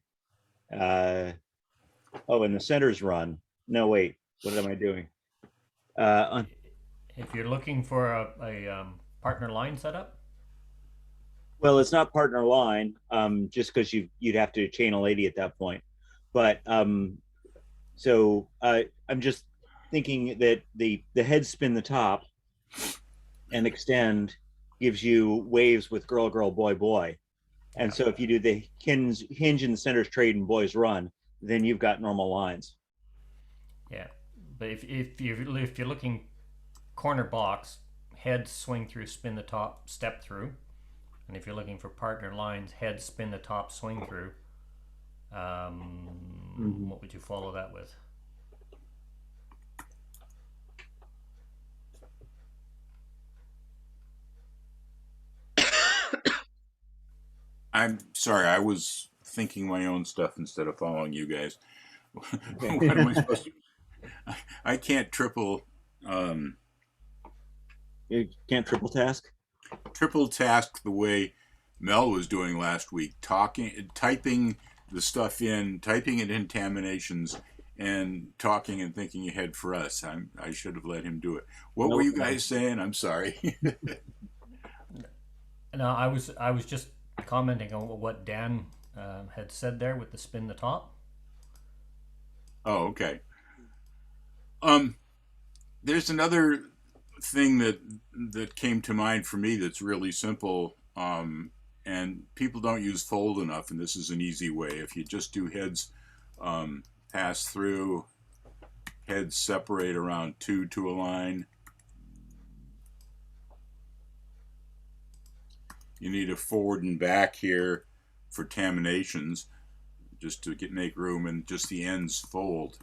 and the centers run. No, wait, what am I doing? If you're looking for a partner line setup, well, it's not partner line, just because you'd have to chain a lady at that point. But so I'm just thinking that the head spin the top and extend gives you waves with girl, girl, boy, boy. And so if you do the hinge in the centers trade and boys run, then you've got normal lines. Yeah, but if you're looking corner box, head swing through, spin the top, step through, and if you're looking for partner lines, head spin the top, swing through. What would you follow that with? I'm sorry, I was thinking my own stuff instead of following you guys. What am I supposed to? I can't triple. You can't triple task. Triple task the way Mel was doing last week, typing the stuff in, typing it in taminations, and talking and thinking ahead for us. I should have let him do it. What were you guys saying? I'm sorry. No, I was just commenting on what Dan had said there with the spin the top. Oh, okay. There's another thing that came to mind for me that's really simple, and people don't use fold enough, and this is an easy way. If you just do heads pass through, heads separate around 2 to a line. You need a forward and back here for taminations, just to make room, and just the ends fold.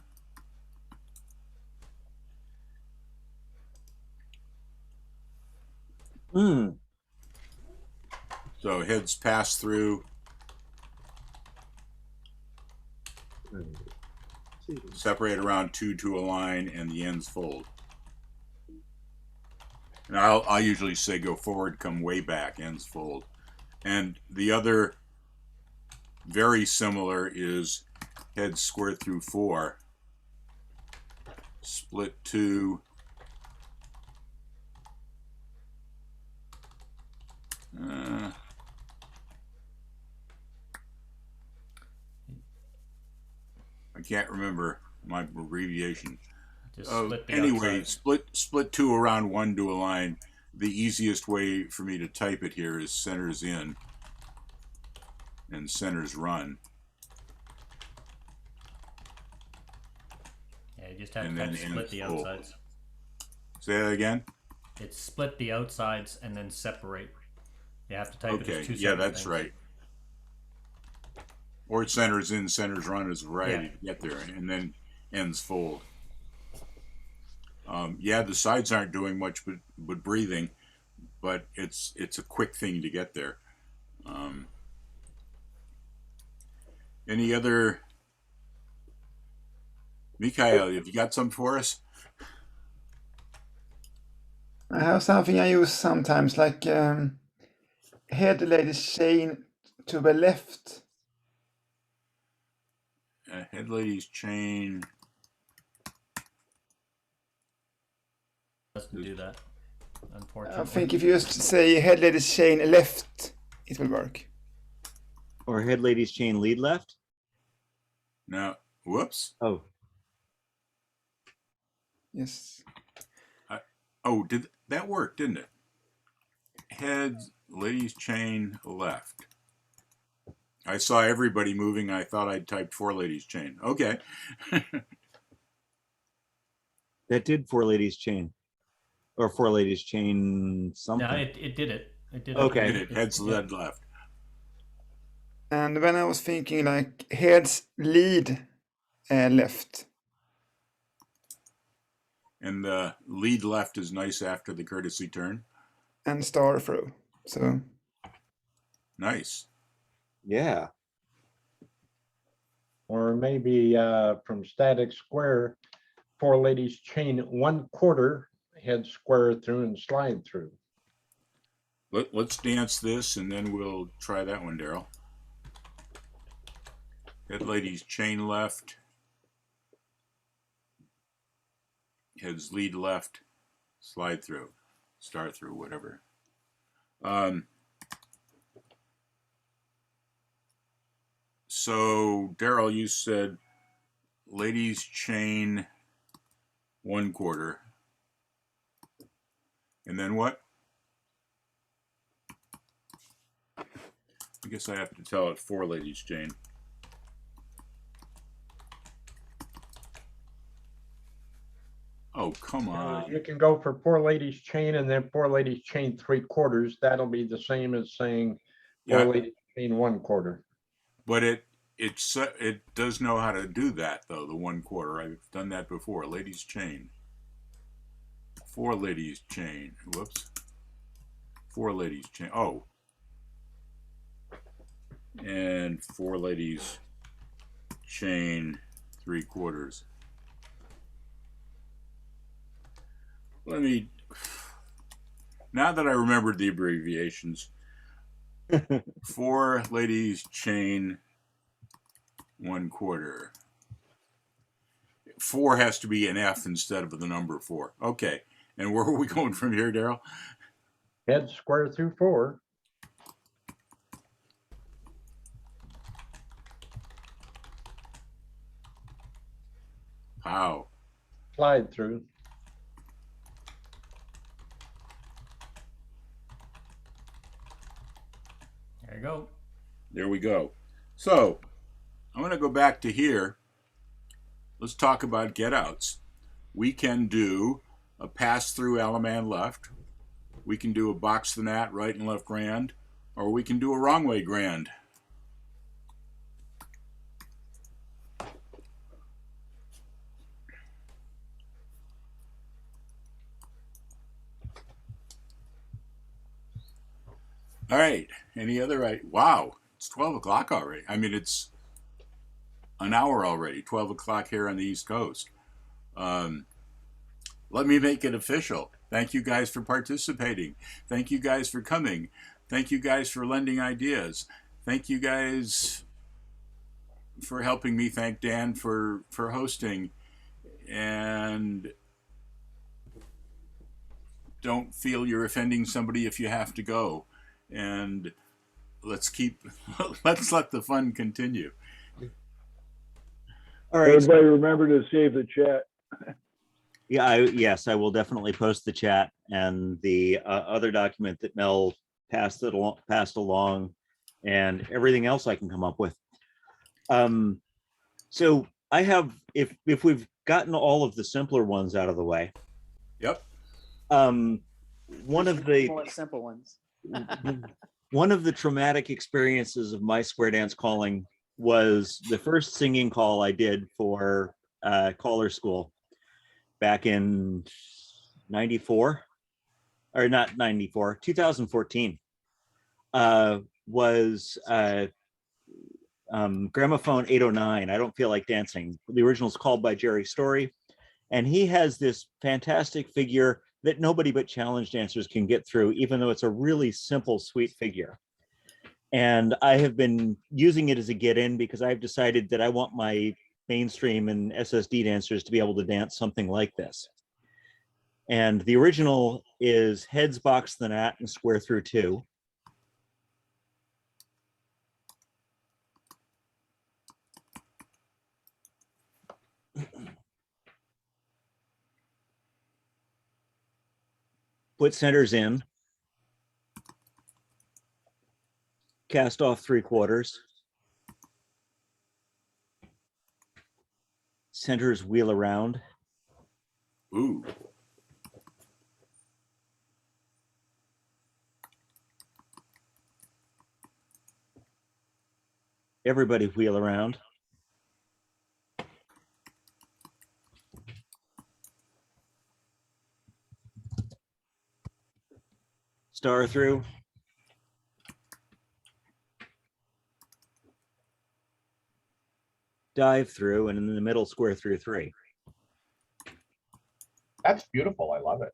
So heads pass through, separate around 2 to a line, and the ends fold. And I'll usually say go forward, come way back, ends fold. And the other very similar is heads square through 4, split 2, I can't remember my abbreviation. Just split the Anyway, outside. split 2 around 1 to a line. The easiest way for me to type it here is centers in and centers run. Yeah, you just have And to then split the ends fold. outsides. Say that again? It's split the outsides and then separate. You have to type it as Okay, two yeah, separate that's things. right. Or centers in, centers run is a variety Yeah. to get there, and then ends fold. Yeah, the sides aren't doing much but breathing, but it's a quick thing to get there. Any other? Mikhail, have you got some for us? I have something I use sometimes, like head ladies chain to the left. Head ladies chain. Doesn't do that, I unfortunately. think if you just say head ladies chain left, it will work. Or head ladies chain lead left. Now, whoops. Oh, Yes. Oh, did that work, didn't it? Heads, ladies chain left. I saw everybody moving. I thought I'd typed 4 ladies chain. Okay. that did 4 ladies chain. Or 4 ladies chain something. No, it did it. It did Okay. Did it. Heads led left. And then I was thinking like heads lead left. And the lead left is nice after the courtesy turn. And star through. So Nice. Yeah. Or maybe from static square, 4 ladies chain 1/4, head square through and slide through. Let's dance this and then we'll try that one, Daryl. Head ladies chain left. Heads lead left. Slide through. Start through, whatever. So, Daryl, you said ladies chain 1/4. And then what? I guess I have to tell it 4 ladies chain. Oh, come on. You can go for 4 ladies chain and then 4 ladies chain 3/4. That'll be the same as saying 4 Yeah, ladies chain 1/4. but it does know how to do that though. The 1/4. I've done that before. Ladies chain. 4 ladies chain. Whoops. 4 ladies chain. Oh. And 4 ladies chain 3/4. Let me. Now that I remembered the abbreviations, 4 ladies chain 1/4. 4 has to be an F instead of the number 4. Okay. And where are we going from here, Daryl? Head square through 4. How? Slide through. There you go. There we go. So I'm going to go back to here. Let's talk about get outs. We can do a pass through Alaman left. We can do a box the nat right and left grand, or we can do a wrong way grand. All right. Any other? Wow. It's 12 o'clock already. I mean, it's an hour already. 12 o'clock here on the East Coast. Let me make it official. Thank you guys for participating. Thank you guys for coming. Thank you guys for lending ideas. Thank you guys for helping me. Thank Dan for hosting. And don't feel you're offending somebody if you have to go. And let's let the fun continue. All right. Everybody remember to save the chat. Yeah, yes, I will definitely post the chat and the other document that Mel passed along, and everything else I can come up with. So I have, if we've gotten all of the simpler ones out of the way. Yep. One of the More simple ones. one of the traumatic experiences of my square dance calling was the first singing call I did for caller school back in 94, or not 94, 2014, was Gramophone 809, I Don't Feel Like Dancing. The original is called by Jerry Story, and he has this fantastic figure that nobody but challenge dancers can get through, even though it's a really simple, sweet figure. And I have been using it as a get-in because I've decided that I want my mainstream and SSD dancers to be able to dance something like this. And the original is heads, box the gnat, and square through 2. Put centers in. Cast off 3/4. Centers wheel around. Ooh. Everybody wheel around. Star through. Dive through, and in the middle, square through 3. That's beautiful. I love it.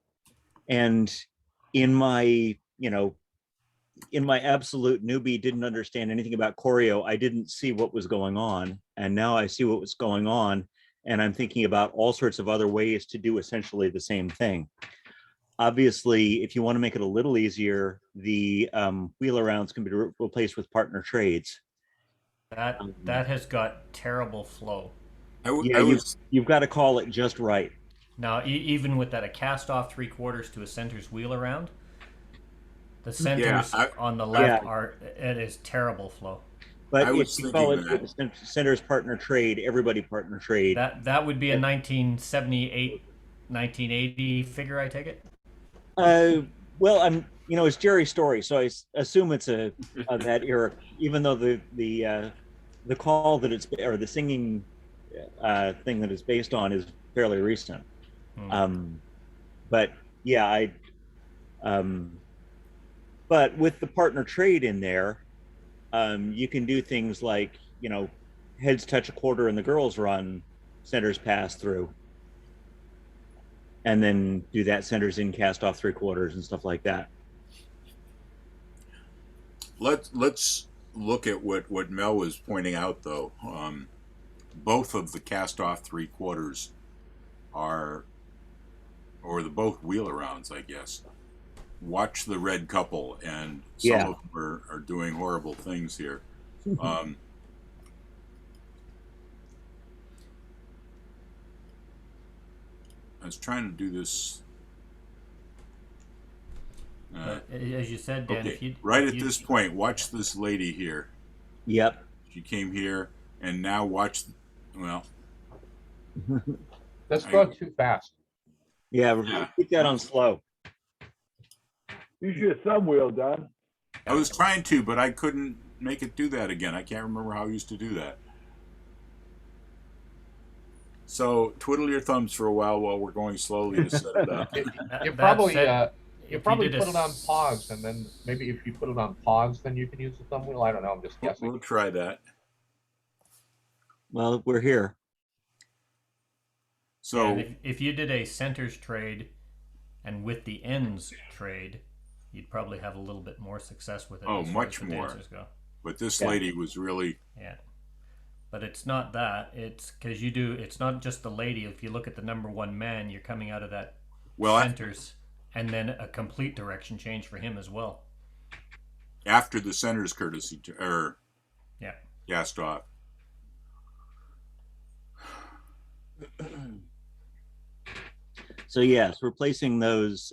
And in my, in my absolute newbie, didn't understand anything about choreo, I didn't see what was going on. And now I see what was going on. And I'm thinking about all sorts of other ways to do essentially the same thing. Obviously, if you want to make it a little easier, the wheel arounds can be replaced with partner trades. That has got terrible flow. You've got to call it just right. Now, even with that, a cast off 3/4 to a center's wheel around, the centers on the left it is terrible flow. But if you call it center's partner trade, everybody partner trade. That would be a 1978, 1980 figure, I take it. Well, it's Jerry's story, so I assume it's a that era. Even though the call that it's, or the singing thing that it's based on is fairly recent. But yeah, but with the partner trade in there, you can do things like, heads touch a quarter in the girls run, centers pass through, and then do that centers in, cast off 3/4 and stuff like that. Let's look at what Mel was pointing out, though. Both of the cast off 3/4 are, or the both wheel arounds, I guess. Watch the red couple, and some of them are doing horrible things here. I was trying to do this. As you said, Dan, okay. At this point, watch this lady here. Yep. She came here, and now watch. Well, let's go too fast. Yeah, keep that on slow. You should have thumb wheel, Don. I was trying to, but I couldn't make it do that again. I can't remember how I used to do that. So twiddle your thumbs for a while we're going slowly to set it up. You probably put it on pause, and then maybe if you put it on pause, then you can use the thumb wheel. I don't know. I'm just guessing. We'll try that. Well, we're here. So if you did a centers trade and with the ends trade, you'd probably have a little bit more success with it. Oh, much more. Go. But this lady was really... Yeah. But it's not that. It's because it's not just the lady. If you look at the number one man, you're coming out of that centers, and then a complete direction change for him as well. After the centers courtesy, cast off. So yes, replacing those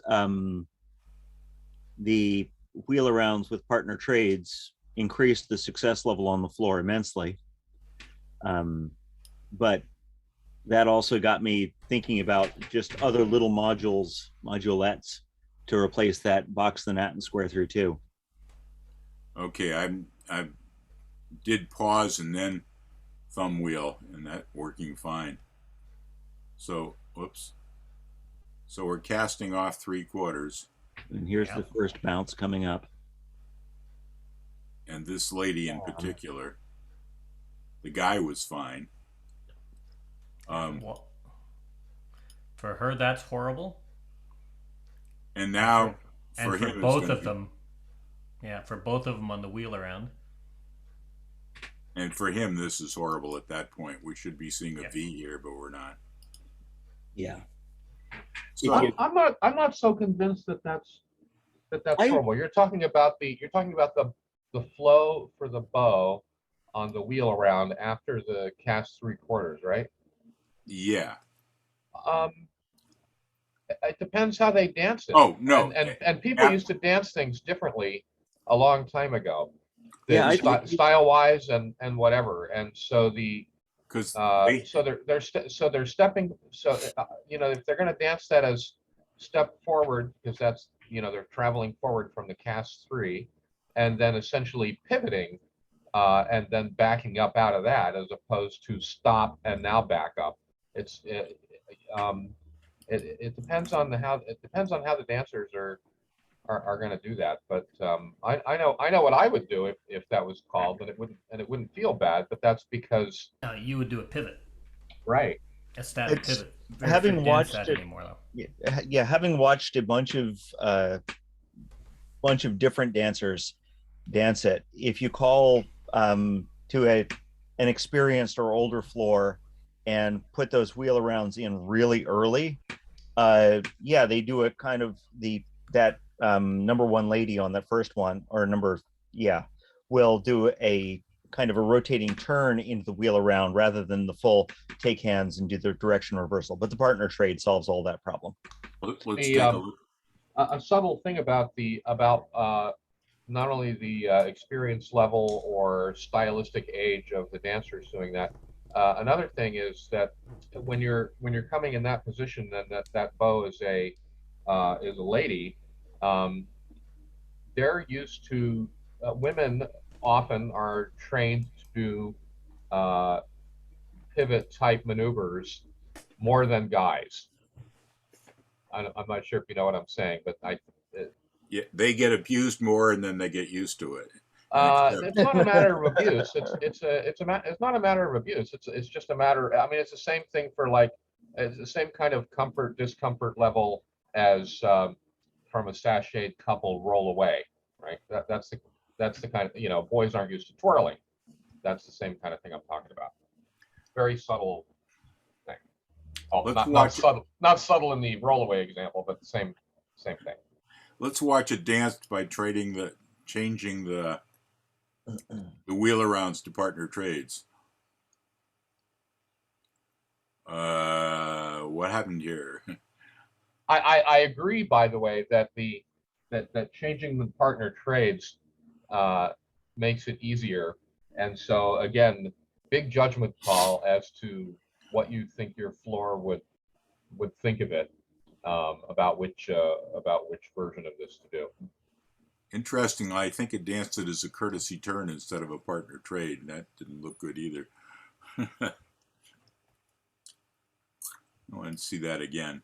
the wheel arounds with partner trades increased the success level on the floor immensely. But that also got me thinking about just other little modulettes to replace that box the gnat and square through 2. Okay, I did pause and then thumb wheel, and that working fine. So, whoops. So we're casting off 3/4. And here's the first bounce coming up. And this lady in particular, the guy was fine. For her, that's horrible. And now and for for him, it's both gonna of be, them, yeah, for both of them on the wheel around. and for him, this is horrible at that point. We should be seeing a Yeah. V here, but we're not. Yeah. So I'm not so convinced that that's I- horrible. You're talking about the flow for the bow on the wheel around after the cast 3/4, right? yeah. It depends how they dance it. Oh no. And people used to dance things differently a long time ago. Yeah, Style wise and whatever. And so Because they're stepping. So if they're going to dance that as step forward, because that's they're traveling forward from the cast 3, and then essentially pivoting, and then backing up out of that, as opposed to stop and now back up. It depends on how the dancers are going to do that. But I know what I would do if that was called, and it wouldn't feel bad. But that's because You would do a pivot, right. a static It's- pivot. having few dance watched that it- anymore though. yeah, having watched a bunch of different dancers dance it, if you call to an experienced or older floor and put those wheel arounds in really early, yeah, they do it kind of that number one lady on that first one, or will do a kind of a rotating turn into the wheel around rather than the full take hands and do the direction reversal. But the partner trade solves all that problem. let's take a look. A subtle thing about not only the experience level or stylistic age of the dancers doing that. Another thing is that when you're coming in that position, then that bow is a lady. They're used to women often are trained to do pivot type maneuvers more than guys. I'm not sure if you know what I'm saying, but Yeah, they get abused more, and then they get used to it. it's not a matter of abuse. It's not a matter of abuse. It's just a matter. I mean, it's the same thing for it's the same kind of discomfort level as from a sashayed couple roll away, right? That's the kind of boys aren't used to twirling. That's the same kind of thing I'm talking about. Very subtle thing. Oh, not subtle in the roll away example, but the same thing. Let's watch it danced by changing the wheel arounds to partner trades. What happened here? I agree, by the way, that that changing the partner trades makes it easier. And so again, big judgment call as to what you think your floor would think of it, about which version of this to do. Interesting. I think it danced it as a courtesy turn instead of a partner trade, and that didn't look good either. I want to see that again.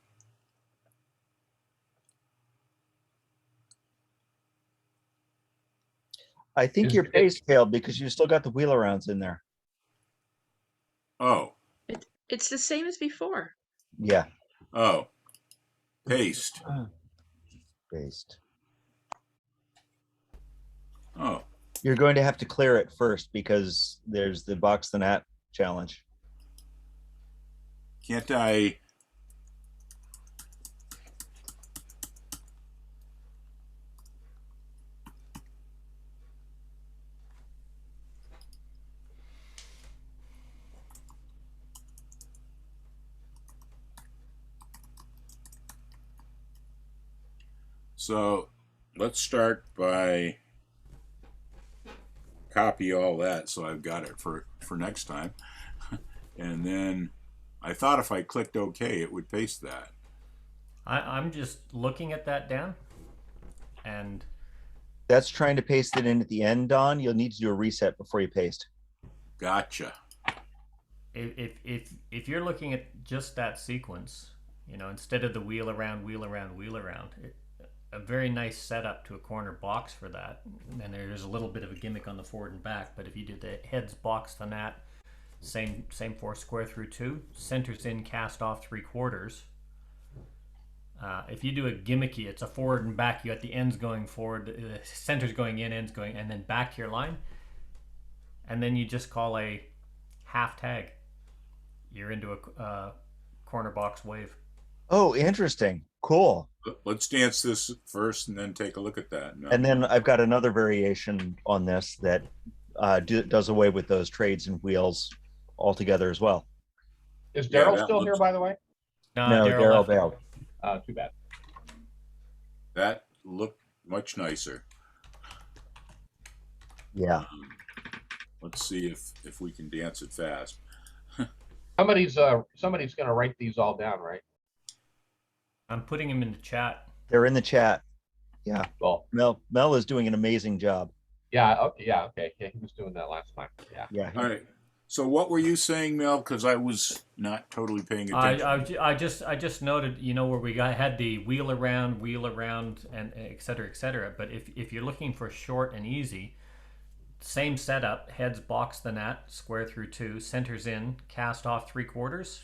I think you're pace failed because you still got the wheel arounds in there. Oh. It's the same as before. Yeah. Oh. Paste. Paste. Oh. You're going to have to clear it first because there's the box the nat challenge. Can't I? So let's start by copy all that so I've got it for next time. And then I thought if I clicked OK, it would paste that. I'm just looking at that, Dan, and That's trying to paste it in at the end, Don. You'll need to do a reset before you paste. Gotcha. if you're looking at just that sequence, instead of the wheel around, a very nice setup to a corner box for that. And there's a little bit of a gimmick on the forward and back, but if you do the heads box the nat, same 4 square through 2, centers in, cast off 3/4, If you do a gimmicky, it's a forward and back. You got the ends going forward, the center's going in, ends going, and then back to your line. And then you just call a half tag. You're into a corner box wave. Oh, interesting. Cool. Let's dance this first and then take a look at that. No. And then I've got another variation on this that does away with those trades and wheels altogether as well. Is Yeah, Daryl that still here, looks- by the way? No, Daryl left. bailed. Too bad. That looked much nicer. Yeah. Let's see if we can dance it fast. Somebody's going to write these all down, right? I'm putting him in the chat. They're in the chat. Yeah. Well, Mel is doing an amazing job. yeah, okay, yeah, he was doing that last time. Yeah. Yeah. All right. So what were you saying, Mel? Because I was not totally paying attention. I just noted, where we had the wheel around, and et cetera. But if you're looking for short and easy, same setup: heads box the net, square through 2, centers in, cast off 3/4.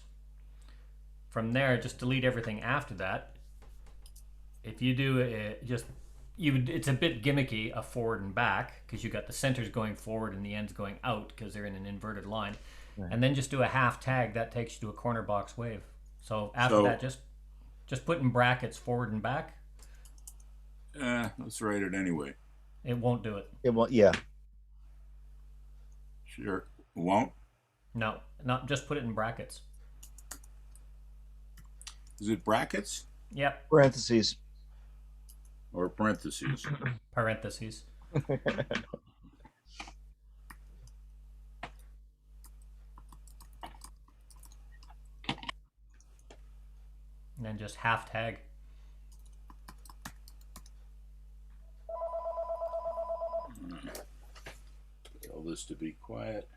From there, just delete everything after that. If you do it's a bit gimmicky, a forward and back, because you got the centers going forward and the ends going out because they're in an inverted line. Right. And then just do a half tag. That takes you to a corner box wave. So after that, just put in brackets forward and back. Let's write it anyway. It won't do it. It won't. Yeah. Sure. Won't? No, not just put it in brackets. Is it brackets? Yep. Parentheses. Or parentheses? Parentheses. And then just half tag. Tell this to be quiet.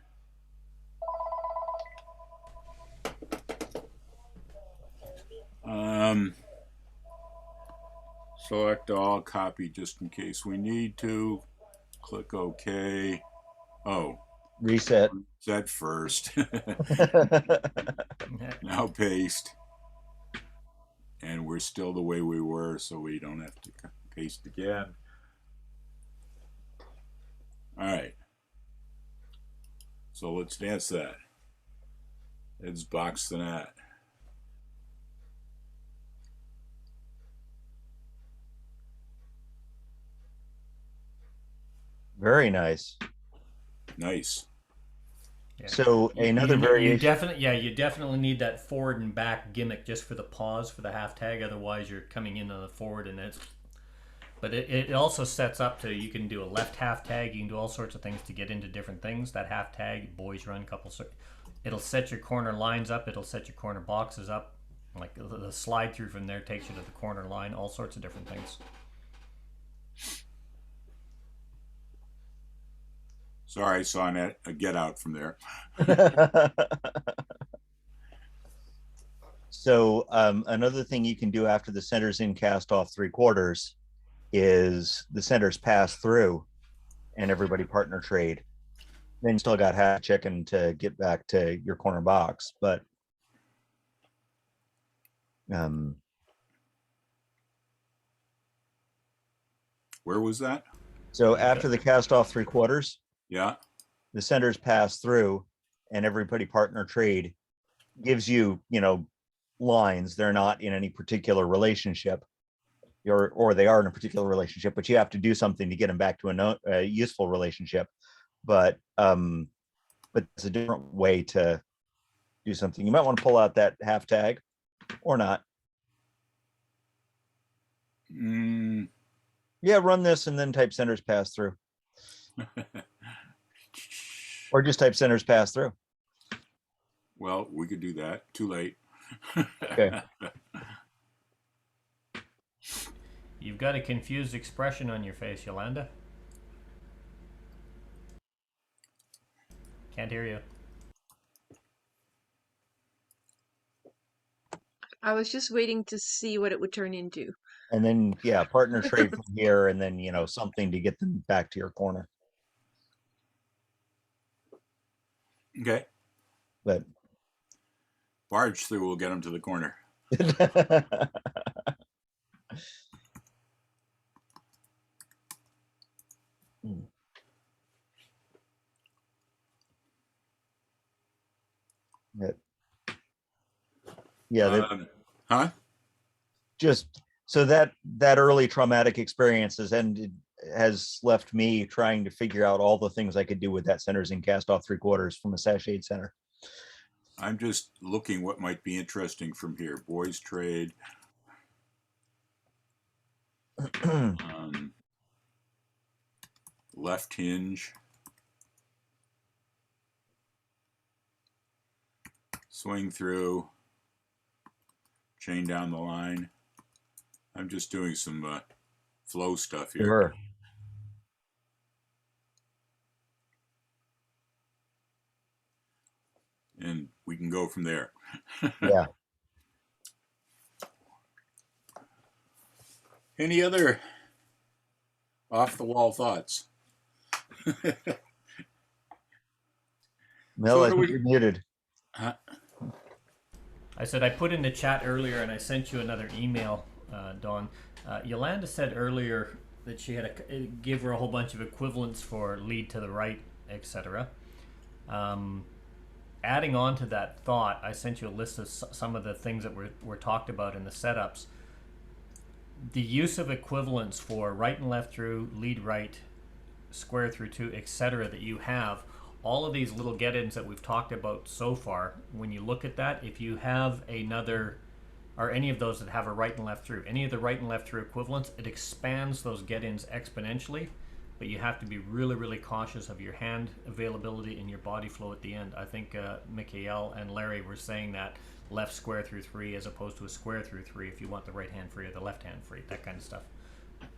Select all, copy just in case we need to. Click OK. Oh. Reset. Reset first. Now paste. And we're still the way we were, so we don't have to paste again. All right. So let's dance that. Heads box the net. Very nice. Nice. Yeah. So another variation. You definitely need that forward and back gimmick just for the pause for the half tag. Otherwise, you're coming in on the forward and it's. But it also sets up to you can do a left half tag. You can do all sorts of things to get into different things. That half tag, boys run couple. It'll set your corner lines up. It'll set your corner boxes up. Like the slide through from there takes you to the corner line. All sorts of different things. Sorry, I saw a get out from there. So another thing you can do after the center's in, cast off 3/4 is the centers pass through and everybody partner trade. Then you still got half chicken to get back to your corner box, but where was that? So after the cast off 3/4, yeah, the centers pass through and everybody partner trade gives you, lines. They're not in any particular relationship, or they are in a particular relationship, but you have to do something to get them back to a useful relationship. But it's a different way to do something. You might want to pull out that half tag or not. Yeah, run this and then type centers pass through. Or just type centers pass through. Well, we could do that. Too late. Okay. You've got a confused expression on your face, Yolanda. Can't hear you. I was just waiting to see what it would turn into. And then, yeah, partner trade from here and then, something to get them back to your corner. Okay. But barge through will get them to the corner. Yeah, Huh? just so that early traumatic experience has left me trying to figure out all the things I could do with that centers and cast off 3/4 from a sashayed center. I'm just looking what might be interesting from here. Boys trade. Left hinge. Swing through. Chain down the line. I'm just doing some flow stuff here. Sure. And we can go from there. Yeah. Any other off the wall thoughts? Mel, I think you're muted. I said I put in the chat earlier, and I sent you another email, Dawn. Yolanda said earlier that she had give her a whole bunch of equivalents for lead to the right, etc. Adding on to that thought, I sent you a list of some of the things that were talked about in the setups. The use of equivalents for right and left through, lead right, square through 2, etc. that you have, all of these little get-ins that we've talked about so far, when you look at that, if you have another, or any of those that have a right and left through, any of the right and left through equivalents, it expands those get-ins exponentially, but you have to be really, really cautious of your hand availability and your body flow at the end. I think Mikhail and Larry were saying that left square through 3 as opposed to a square through 3 if you want the right hand free or the left hand free, that kind of stuff.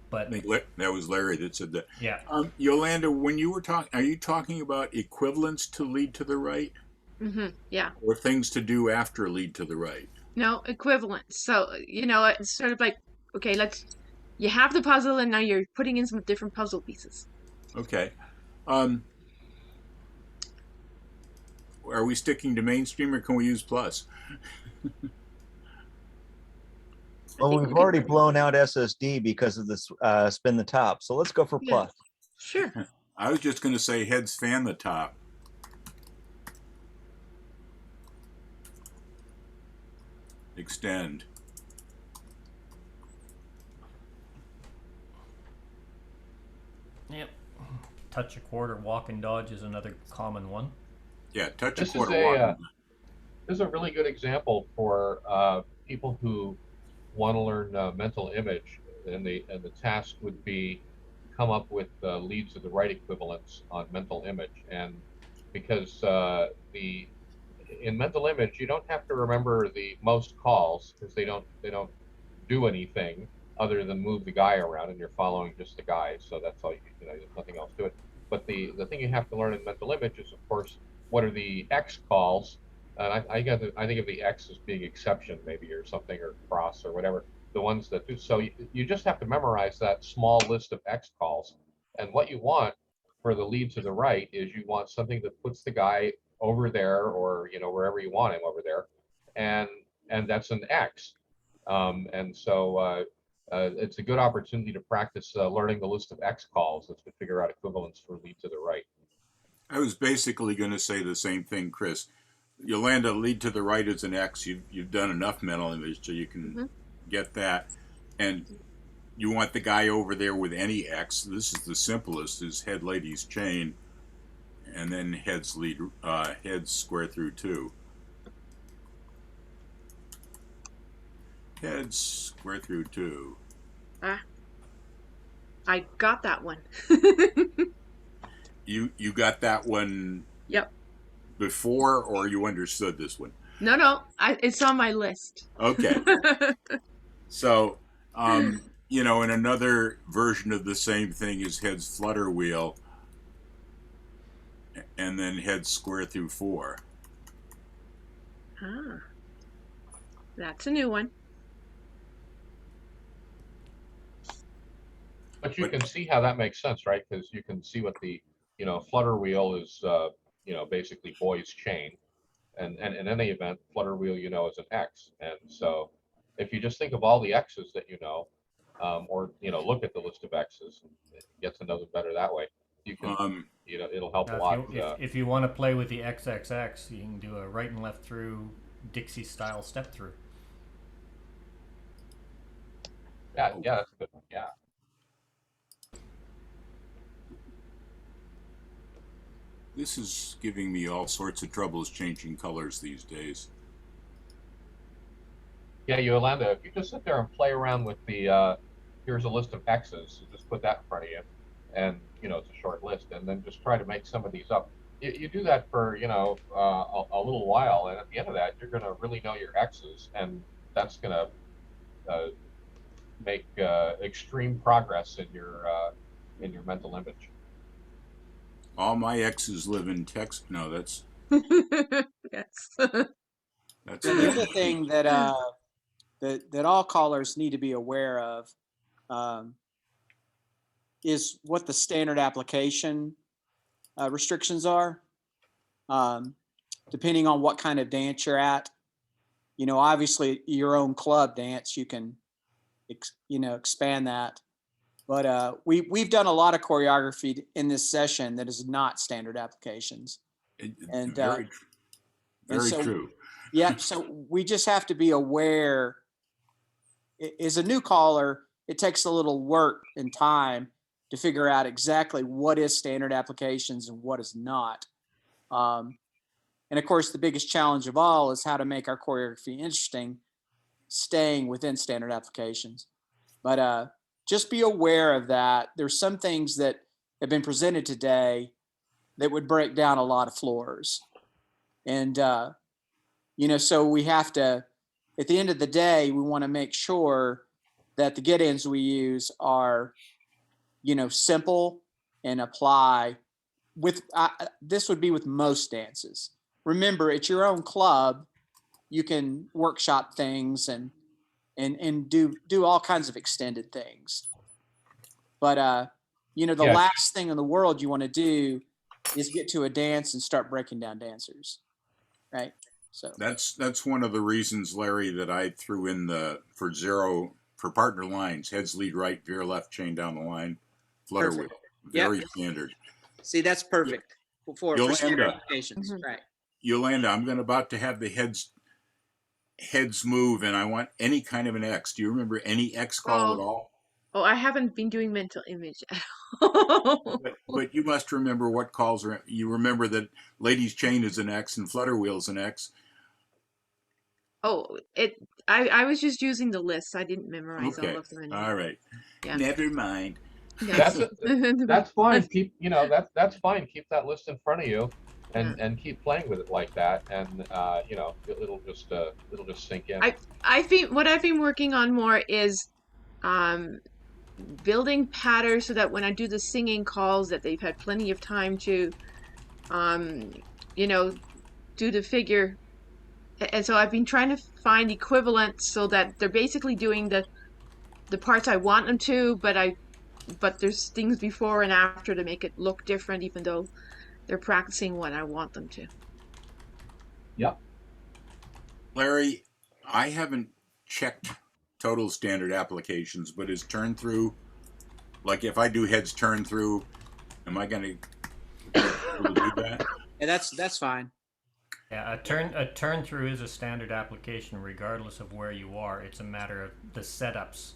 But I think that was Larry that said that. Yeah. Yolanda, when you were talking, are you talking about equivalents to lead to the right? Mm-hmm. Yeah. Or things to do after lead to the right? No, equivalents. So, it's sort of like, okay, you have the puzzle and now you're putting in some different puzzle pieces. Okay. Are we sticking to mainstream or can we use plus? Well, we've already blown out SSD because of this spin the top. So let's go for plus. Sure. I was just going to say heads fan the top. Extend. Yep. Touch a quarter, walk and dodge is another common one. Yeah, touch This a quarter, is walk. This is a really good example for people who want to learn mental image, and the task would be come up with leads to the right equivalents on mental image. And because in mental image you don't have to remember the most calls because they don't do anything other than move the guy around, and you're following just the guy, so that's all there's nothing else to it. But the thing you have to learn in mental image is, of course, what are the X calls. And I think of the X as being exception, maybe, or something, or cross, or whatever. The ones that do. So you just have to memorize that small list of X calls. And what you want for the lead to the right is you want something that puts the guy over there, or wherever you want him over there, and that's an X. And so it's a good opportunity to practice learning the list of X calls, as to figure out equivalents for lead to the right. I was basically going to say the same thing, Chris. Yolanda, lead to the right is an X. You've done enough mental image so you can get that. And you want the guy over there with any X. This is the simplest, is head ladies chain, and then heads square through 2. Heads square through 2. I got that one. You got that one. Yep. Before, or you understood this one? No, it's on my list. Okay. So, and another version of the same thing is heads flutter wheel, and then heads square through 4. That's a new one. But you can see how that makes sense, right? Because you can see what the flutter wheel is. Basically boys chain, and in any event, flutter wheel is an X. And so if you just think of all the X's that or look at the list of X's and get to know them better that way, you can it'll help a lot. If you want to play with the XXX, you can do a right and left through Dixie style step through. Yeah, yeah, that's a good one. Yeah. This is giving me all sorts of troubles changing colors these days. Yeah, Yolanda, if you just sit there and play around with the here's a list of X's, so just put that in front of you, and it's a short list, and then just try to make some of these up. You do that for a little while, and at the end of that, you're going to really know your X's, and that's going to make extreme progress in your mental image. All my exes live in Texas. No, that's Yes. that's And the other thing that that all callers need to be aware of is what the standard application restrictions are. Depending on what kind of dance you're at, obviously your own club dance, you can, expand that. But we've done a lot of choreography in this session that is not standard applications. And very so, true. Yeah, so we just have to be aware. As a new caller, it takes a little work and time to figure out exactly what is standard applications and what is not. And of course, the biggest challenge of all is how to make our choreography interesting, staying within standard applications. But just be aware of that. There's some things that have been presented today that would break down a lot of floors. And, so we have to, at the end of the day, we want to make sure that the get-ins we use are, simple and apply with, this would be with most dances. Remember, it's your own club. You can workshop things and do all kinds of extended things. But the last thing in the world you want to do is get to a dance and start breaking down dancers, right? So that's one of the reasons, Larry, that I threw in for zero for partner lines: heads lead right, veer left, chain down the line, flutter wheel. Very standard. See, that's perfect for standard applications, right? Yolanda, I'm about to have the heads move, and I want any kind of an X. Do you remember any X call at all? Oh, I haven't been doing mental image at all. But you must remember what calls are. You remember that ladies' chain is an X and flutter wheel is an X. Oh, I was just using the list. I didn't memorize all of them anymore. All right. Yeah. Never mind. That's fine. Keep that's fine. Keep that list in front of you, and keep playing with it like that, and it'll just sink in. What I've been working on more is building patterns so that when I do the singing calls, that they've had plenty of time to do the figure. And so I've been trying to find equivalents so that they're basically doing the parts I want them to, but there's things before and after to make it look different, even though they're practicing what I want them to. Yep. Larry, I haven't checked total standard applications, but is turn through, like if I do heads turn through, am I going to do that? Yeah, that's fine. Yeah, a turn through is a standard application regardless of where you are. It's a matter of the setups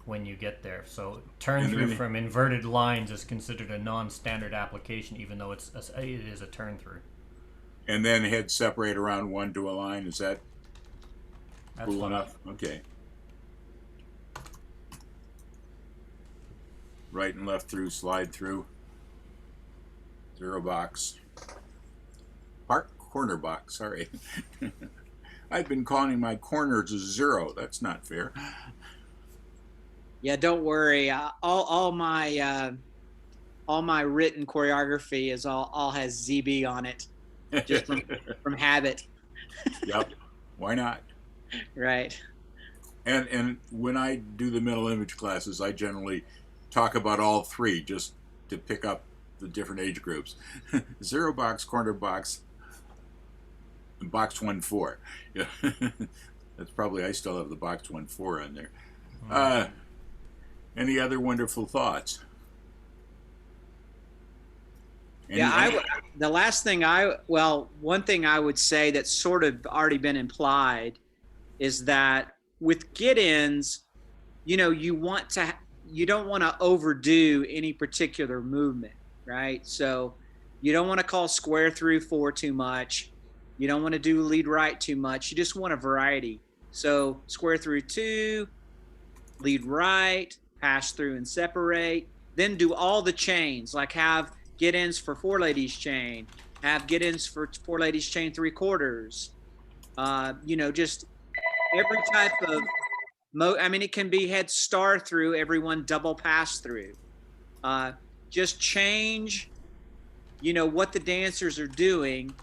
when you get there. So turn through from inverted lines is considered a non-standard application, even though it is a turn through. And then head separate around one to a line. Is that That's cool fine. enough? Okay. Right and left through, slide through. Zero box. Corner box, sorry. I've been calling my corners a zero. That's not fair. Yeah, don't worry. All my written choreography is all has ZB on it, just from habit. Yep. Why not? Right. And when I do the mental image classes, I generally talk about all three just to pick up the different age groups. Zero box, corner box, box 1-4. Yeah. That's probably, I still have the box 1-4 on there. Any other wonderful thoughts? The last thing one thing I would say that's sort of already been implied is that with get-ins, you don't want to overdo any particular movement, right? So you don't want to call square through 4 too much. You don't want to do lead right too much. You just want a variety. So square through 2, lead right, pass through and separate, then do all the chains, like have get ins for 4 ladies chain, have get ins for 4 ladies chain 3/4. Just every type of it can be head star through, everyone double pass through. Just change, what the dancers are doing,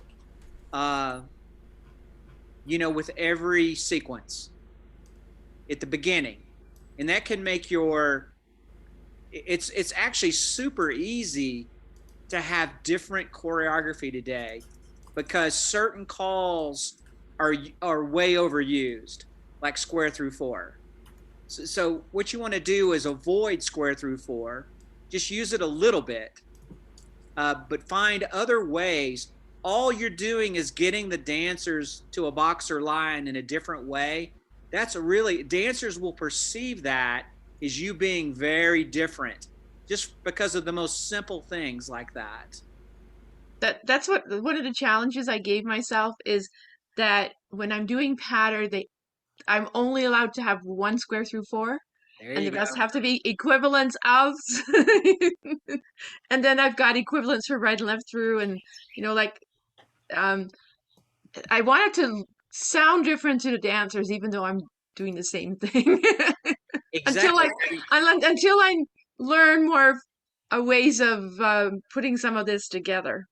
with every sequence at the beginning. And that can make it's actually super easy to have different choreography today, because certain calls are way overused, like square through 4. So what you want to do is avoid square through 4, just use it a little bit, but find other ways. All you're doing is getting the dancers to a boxer line in a different way. Dancers will perceive that as you being very different, just because of the most simple things like that. That's one of the challenges I gave myself, is that when I'm doing pattern, I'm only allowed to have 1 square through 4, and the rest have to be equivalents of. And then I've got equivalents for right and left through, and I want it to sound different to the dancers, even though I'm doing the same thing. Exactly. until I learn more ways of putting some of this together.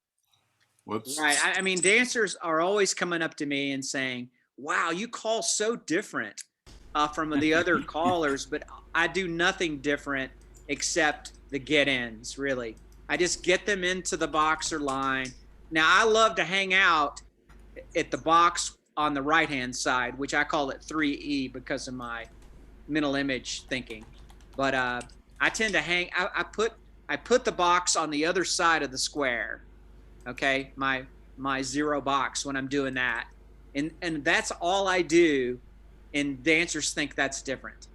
Whoops. Right. Dancers are always coming up to me and saying, "Wow, you call so different from the other callers," but I do nothing different except the get-ins, really. I just get them into the boxer line. Now, I love to hang out at the box on the right-hand side, which I call it 3E because of my mental image thinking. But I tend to I put the box on the other side of the square. Okay, my 0 box when I'm doing that, and that's all I do, and dancers think that's different.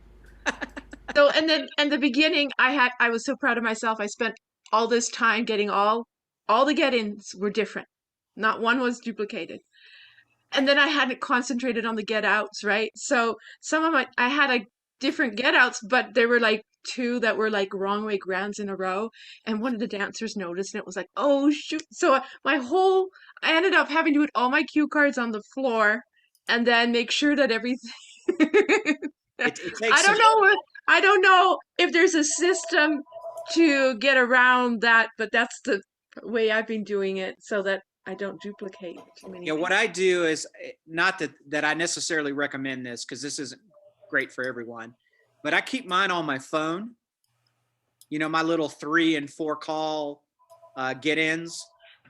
So and then in the beginning, I was so proud of myself. I spent all this time getting all the get-ins were different, not one was duplicated. And then I hadn't concentrated on the get-outs, right? So some of I had like different get-outs, but there were like 2 that were like wrong way grounds in a row, and one of the dancers noticed, and it was like, oh shoot. So I ended up having to put all my cue cards on the floor and then make sure that everything. It takes I don't know if there's a system to get around that, but that's the way I've been doing it, so that I don't duplicate too many things. What I do is, not that I necessarily recommend this, because this isn't great for everyone, but I keep mine on my phone. My little 3 and 4 call get-ins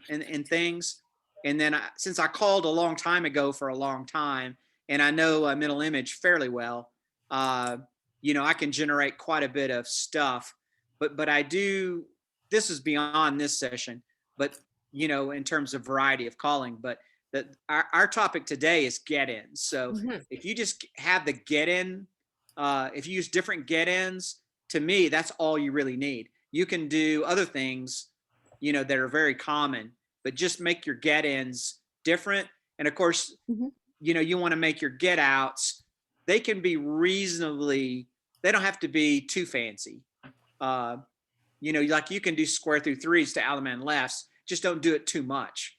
and things. And then since I called a long time ago for a long time, and I know mental image fairly well, I can generate quite a bit of stuff. But I do. This is beyond this session, but in terms of variety of calling. But our topic today is get-ins. So if you just have the get-in, if you use different get-ins, to me, that's all you really need. You can do other things, that are very common, but just make your get-ins different. And of course, you want to make your get-outs. They can be they don't have to be too fancy. Like you can do square through 3s to Allemande lefts. Just don't do it too much.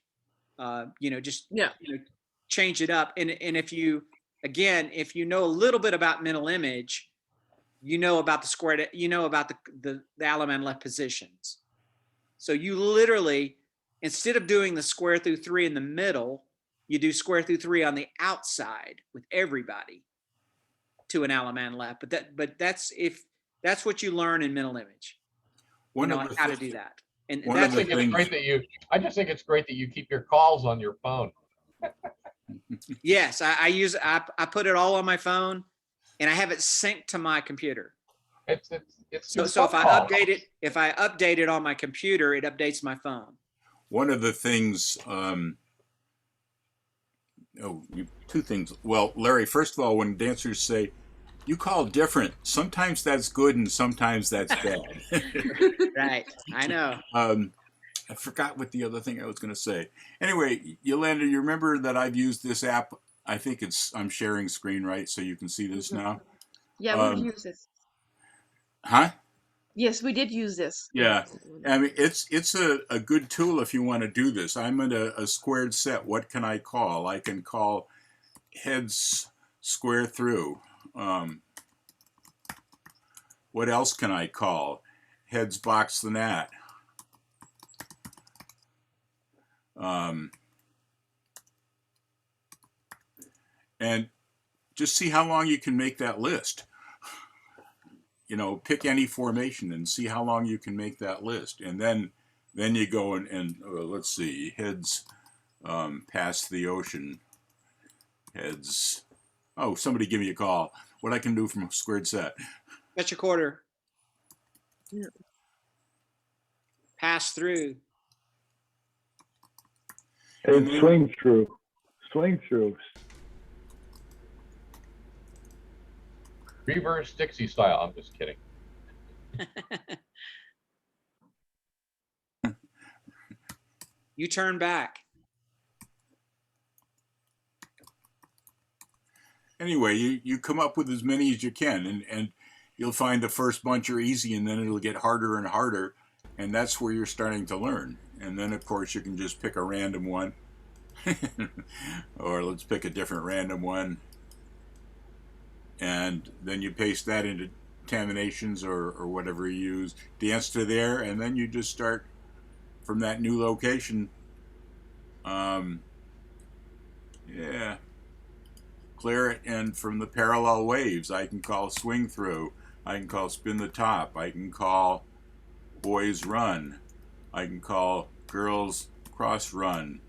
Change it up. And if you know a little bit about mental image, about the square, about the Allemande left positions. So you literally, instead of doing the square through 3 in the middle, you do square through 3 on the outside with everybody to an Allemande left. But that's what you learn in mental image. How to do that. And I just think it's great that you keep your calls on your phone. Yes, I put it all on my phone, and I have it synced to my computer. So if I update it on my computer, it updates my phone. One of the things, 2 things. Well, Larry, first of all, when dancers say, You call different. Sometimes that's good and sometimes that's bad. Right. I know. I forgot what the other thing I was going to say. Anyway, Yolanda, you remember that I've used this app? I think I'm sharing screen, right? So you can see this now. Yeah, we've used this. Huh? Yes, we did use this. Yeah. I mean, it's a good tool if you want to do this. I'm in a squared set. What can I call? I can call heads square through. What else can I call? Heads box the gnat. And just see how long you can make that list. You know, pick any formation and see how long you can make that list. And then you go and let's see, heads past the ocean. Heads. Oh, somebody give me a call. What I can do from a squared set. Fetch a quarter. Yeah. Pass through. And swing through. Swing through. Reverse Dixie style. I'm just kidding. You turn back. Anyway, you come up with as many as you can, and you'll find the first bunch are easy, and then it'll get harder and harder, and that's where you're starting to learn. And then, of course, you can just pick a random one, or let's pick a different random one, and then you paste that into terminations or whatever you use, dance to there, and then you just start from that new location. Yeah. Clear it, and from the parallel waves, I can call swing through, I can call spin the top, I can call boys run, I can call girls cross run,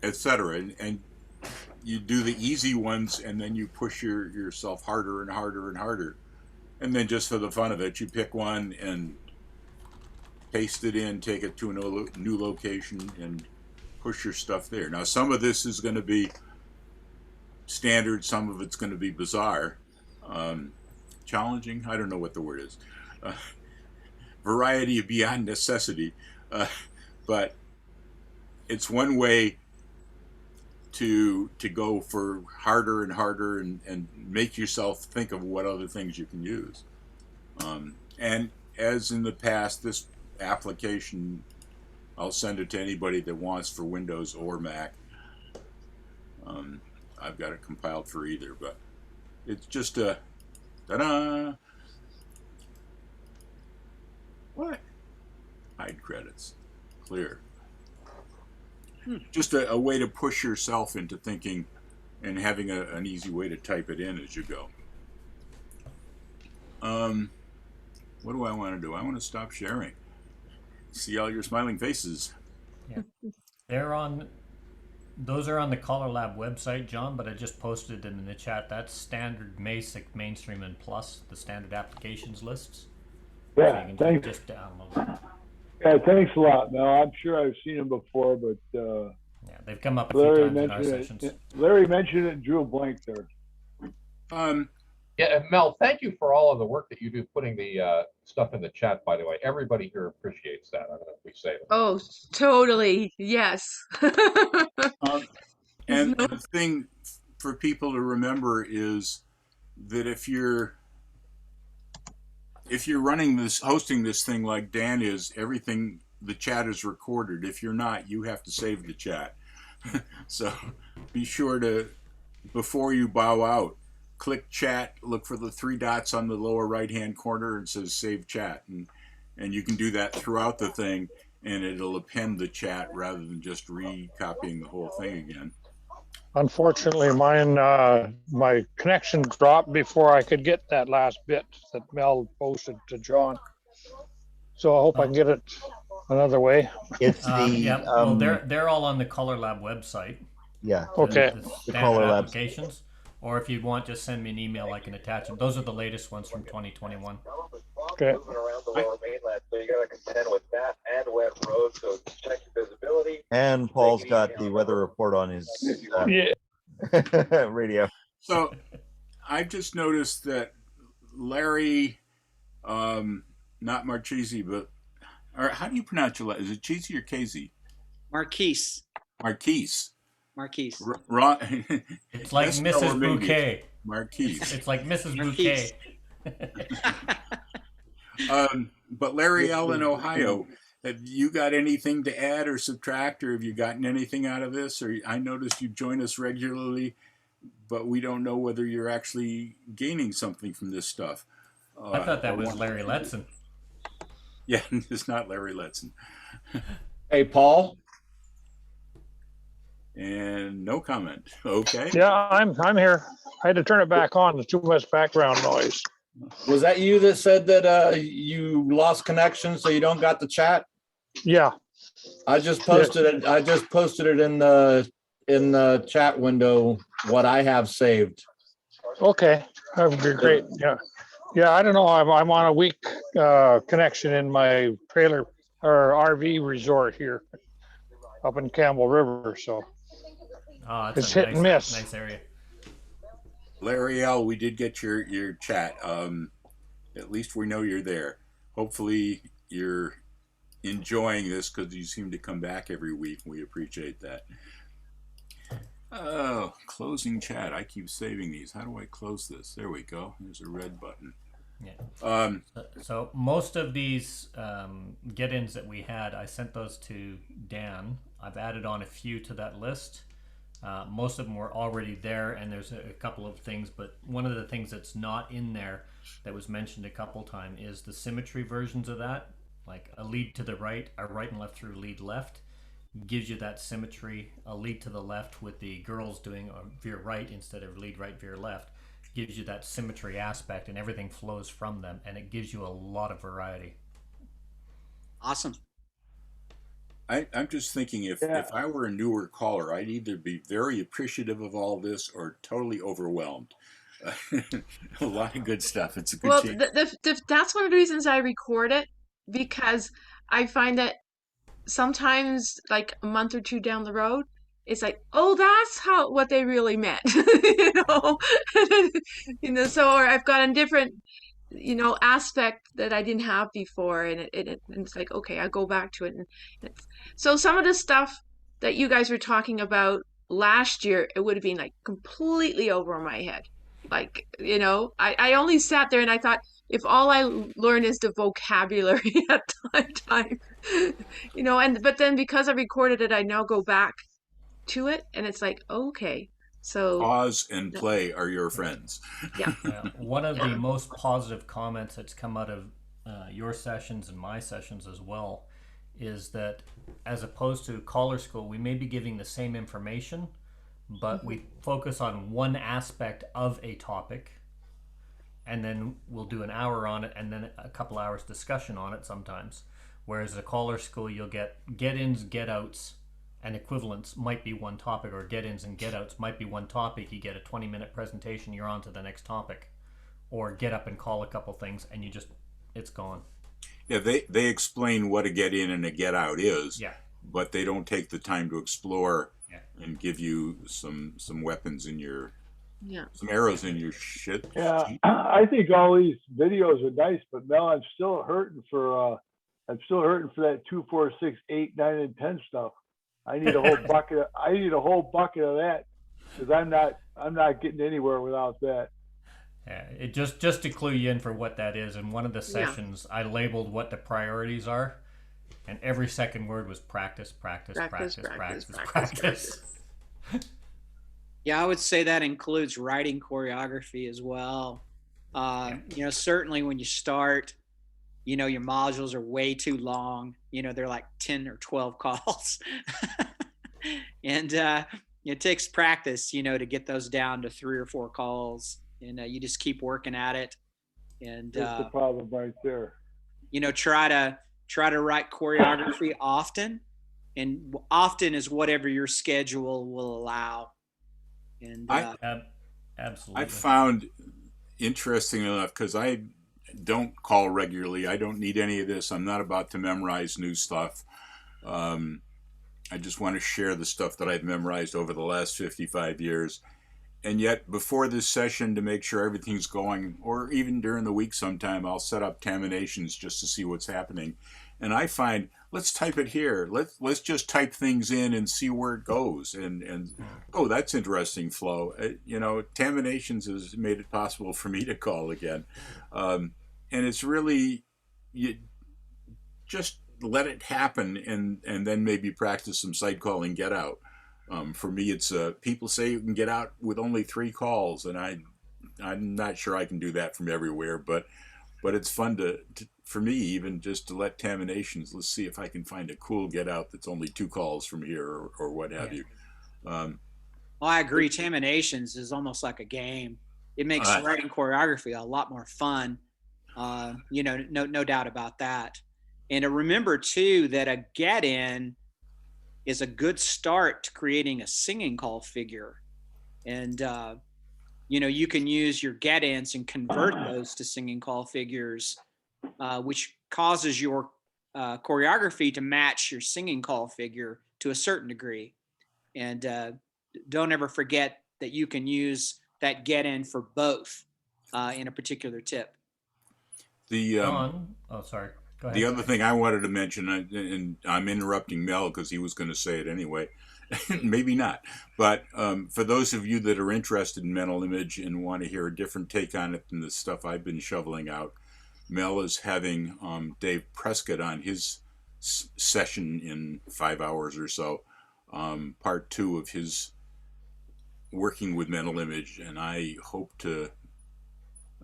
etc. And you do the easy ones, and then you push yourself harder and harder and harder. And then just for the fun of it, you pick one and paste it in, take it to a new location, and push your stuff there. Now, some of this is going to be standard, some of it's going to be bizarre, challenging, I don't know what the word is, variety beyond necessity, but it's one way to go for harder and harder and make yourself think of what other things you can use. And as in the past, this application, I'll send it to anybody that wants for Windows or Mac. I've got it compiled for either, but it's just a ta-da! What? Hide credits. Clear. Just a way to push yourself into thinking and having an easy way to type it in as you go. What do I want to do? I want to stop sharing. See all your smiling faces. Yeah. Those are on the Color Lab website, John, but I just posted them in the chat. That's standard basic, mainstream, and plus, the standard applications lists. Yeah, so you can thanks. just download them. Yeah, thanks a lot. Now, I'm sure I've seen them before, but yeah, they've come up a few times in our sessions. Larry mentioned it and drew a blank there. Yeah, and Mel, thank you for all of the work that you do putting the stuff in the chat, by the way. Everybody here appreciates that. I don't know if we say that. Oh, totally. Yes. And the thing for people to remember is that if you're running this, hosting this thing like Dan is, everything, the chat is recorded. If you're not, you have to save the chat. So be sure to, before you bow out, click chat, look for the 3 dots on the lower right hand corner, and it says save chat, and you can do that throughout the thing, and it'll append the chat rather than just recopying the whole thing again. Unfortunately, my connection dropped before I could get that last bit that Mel posted to John. So I hope I can get it another way. It's the yeah, well, they're all on the Color Lab website. Yeah. Okay. The The standard Color Lab. applications. Or if you want, just send me an email. I can attach them. Those are the latest ones from 2021. Okay. Around the lower mainland, so you got to contend with that and wet roads. So check your visibility. And Paul's got the weather report on his Yeah. radio. So I've just noticed that Larry, not Marchese, but or how do you pronounce your last? Is it Cheesy or Casey? Marquise. Marquise. Marquise. Wrong. It's like Yes, no, or Mrs. maybe Bouquet. Marquise. It's like Mrs. Marquise. Bouquet. But Larry L. in Ohio, have you got anything to add or subtract, or have you gotten anything out of this? Or I noticed you join us regularly, but we don't know whether you're actually gaining something from this stuff. I thought that was Larry Letson. Yeah, it's not Larry Letson. Hey, Paul. And no comment. Okay. Yeah, I'm here. I had to turn it back on. There's too much background noise. Was that you that said that you lost connection, so you don't got the chat? Yeah. I just posted it. I just posted it in the chat window what I have saved. Okay, that would be great. Yeah. Yeah, I don't know. I'm on a weak connection in my trailer or RV resort here up in Campbell River. So it's hit and miss. Nice area. Larry L., we did get your chat. At least we know you're there. Hopefully you're enjoying this because you seem to come back every week. We appreciate that. Oh, closing chat. I keep saving these. How do I close this? There we go. There's a red button. Yeah. So most of these get-ins that we had, I sent those to Dan. I've added on a few to that list. Most of them were already there, and there's a couple of things, but one of the things that's not in there that was mentioned a couple times is the symmetry versions of that, like a lead to the right, a right and left through lead left, gives you that symmetry. A lead to the left with the girls doing a veer right instead of lead right, veer left, gives you that symmetry aspect, and everything flows from them, and it gives you a lot of variety. Awesome. I'm just thinking if I were a newer caller, I'd either be very appreciative of all this or totally overwhelmed. A lot of good stuff. It's a good change. That's one of the reasons I record it, because I find that sometimes, like a month or two down the road, it's like, oh, that's what they really meant, So, or I've got a different, aspect that I didn't have before, and it's like, okay, I go back to it, and so some of the stuff that you guys were talking about last year, it would have been like completely over my head, like, I only sat there and I thought, if all I learn is the vocabulary at time, but then because I recorded it, I now go back to it, and it's like, okay, so pause and play are your friends. Yeah. One of the most positive comments that's come out of your sessions and my sessions as well is that, as opposed to caller school, we may be giving the same information, but we focus on one aspect of a topic, and then we'll do an hour on it and then a couple hours discussion on it sometimes. Whereas a caller school, you'll get get-ins, get-outs, and equivalents might be one topic, or get-ins and get-outs might be one topic. You get a 20-minute presentation, you're on to the next topic. Or get up and call a couple things, and it's gone. Yeah, they explain what a get-in and a get-out is, yeah, but they don't take the time to explore and give you some weapons in your, some arrows in your shit. Yeah, I think all these videos are nice, but Mel, I'm still hurting for that 2, 4, 6, 8, 9, and 10 stuff. I need a whole bucket. I need a whole bucket of that, because I'm not getting anywhere without that. Yeah, it just to clue you in for what that is. In one of the sessions, I labeled what the priorities are, and every second word was practice. Yeah, I would say that includes writing choreography as well. Certainly when you start, your modules are way too long. They're like 10 or 12 calls. And it takes practice, to get those down to 3 or 4 calls. And you just keep working at it. And that's the problem right there. Try to write choreography often. And often is whatever your schedule will allow. And absolutely. I found interesting enough, because I don't call regularly. I don't need any of this. I'm not about to memorize new stuff. I just want to share the stuff that I've memorized over the last 55 years. and yet before this session, to make sure everything's going, or even during the week sometime, I'll set up terminations just to see what's happening. And I find, let's type it here. Let's just type things in and see where it goes. And oh, that's interesting, Flo. You know, terminations has made it possible for me to call again. And it's really, you just let it happen, and then maybe practice some site calling get out. For me, it's people say you can get out with only 3 calls, and I'm not sure I can do that from everywhere, but it's fun to for me, even just to let terminations. Let's see if I can find a cool get out that's only 2 calls from here, or what have you. Well, I agree. Terminations is almost like a game. It makes writing choreography a lot more fun. You know, no doubt about that. And to remember too that a get in is a good start to creating a singing call figure. And you know, you can use your get ins and convert those to singing call figures, which causes your choreography to match your singing call figure to a certain degree. And don't ever forget that you can use that get in for both in a particular tip. The oh, sorry. Go ahead. The other thing I wanted to mention, and I'm interrupting Mel because he was going to say it anyway, maybe not, but for those of you that are interested in mental image and want to hear a different take on it than the stuff I've been shoveling out, Mel is having Dave Prescott on his session in 5 hours or so, part 2 of his working with mental image, and I hope to.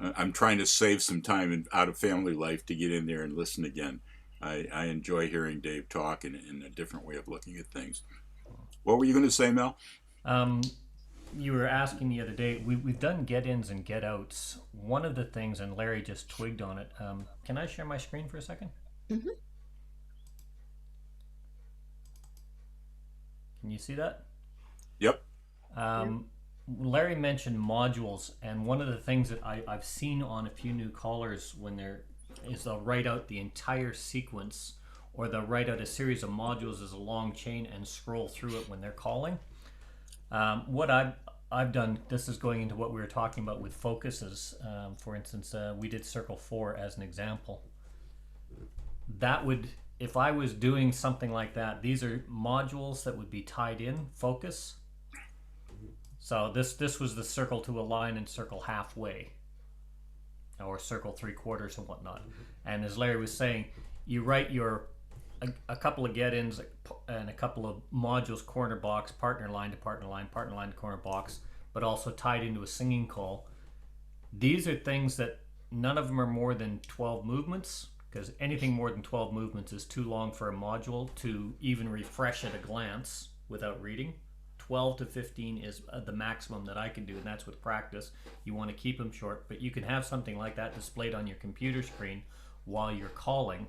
I'm trying to save some time out of family life to get in there and listen again. I enjoy hearing Dave talk in a different way of looking at things. What were you going to say, Mel? You were asking the other day, we've done get-ins and get-outs. One of the things, and Larry just twigged on it. Can I share my screen for a second? Mm-hmm. Can you see that? Yep. Larry mentioned modules, and one of the things that I've seen on a few new callers when they'll write out the entire sequence, or they'll write out a series of modules as a long chain and scroll through it when they're calling. What I've done, this is going into what we were talking about with focuses. For instance, we did circle 4 as an example. That would, if I was doing something like that, these are modules that would be tied in focus. So this was the circle to a line and circle halfway, or circle 3/4 and whatnot. And as Larry was saying, you write a couple of get-ins and a couple of modules, corner box, partner line to partner line, partner line to corner box, but also tied into a singing call. These are things that none of them are more than 12 movements, because anything more than 12 movements is too long for a module to even refresh at a glance without reading. 12 to 15 is the maximum that I can do, and that's with practice. You want to keep them short, but you can have something like that displayed on your computer screen while you're calling.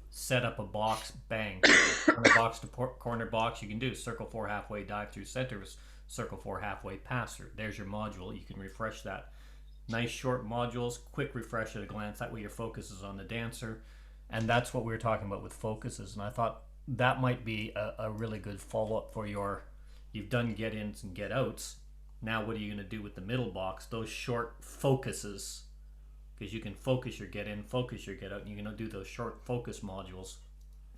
Set up a box, bang, corner box to corner box. You can do circle 4 halfway, dive through center, circle 4 halfway, pass through. There's your module. You can refresh that. Nice short modules, quick refresh at a glance. That way your focus is on the dancer, and that's what we were talking about with focuses. And I thought that might be a really good follow-up for your. You've done get-ins and get-outs. Now what are you going to do with the middle box? Those short focuses, because you can focus your get-in, focus your get-out, and you're going to do those short focus modules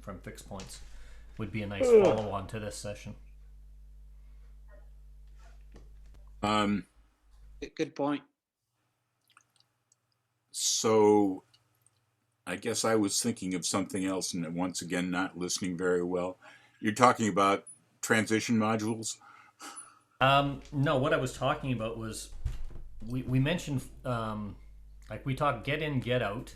from fixed points. Would be a nice follow-on to this session. Good point. So I guess I was thinking of something else, and once again, not listening very well. You're talking about transition modules? No, what I was talking about was we mentioned like we talked get in, get out.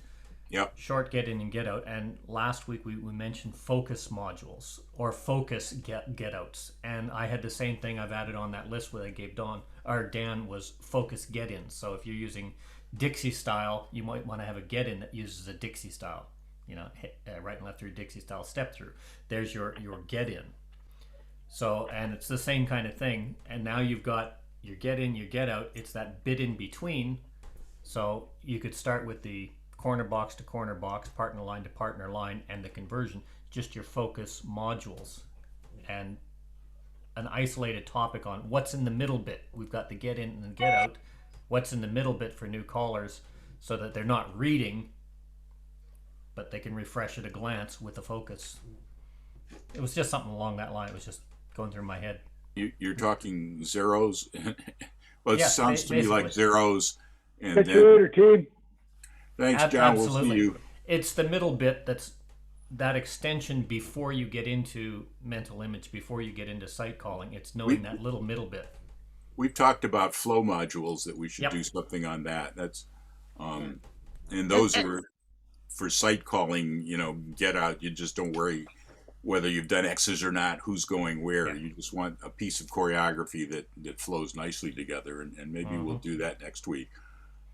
Yep. Short get in and get out, and last week we mentioned focus modules or focus get outs, and I had the same thing I've added on that list where I gave Dan was focus get in. So if you're using Dixie style, you might want to have a get in that uses a Dixie style, right and left through Dixie style step through. There's your get in. So, and it's the same kind of thing. And now you've got your get in, your get out. It's that bit in between. So you could start with the corner box to corner box, partner line to partner line, and the conversion, just your focus modules. And an isolated topic on what's in the middle bit. We've got the get in and the get out. What's in the middle bit for new callers, so that they're not reading, but they can refresh at a glance with a focus. It was just something along that line. It was just going through my head. You're talking zeros. Well, it Yeah, sounds to me like basically. zeros. And Catch you then, later, team. thanks, John. We'll see Absolutely. you. It's the middle bit that's that extension before you get into mental image, before you get into sight calling. It's knowing that little middle bit. We've talked about flow modules that we should Yep. do something on that. That's and those are for sight calling. Get out. You just don't worry whether you've done X's or not, who's going where. Yeah. You just want a piece of choreography that flows nicely together, and maybe we'll do that next week.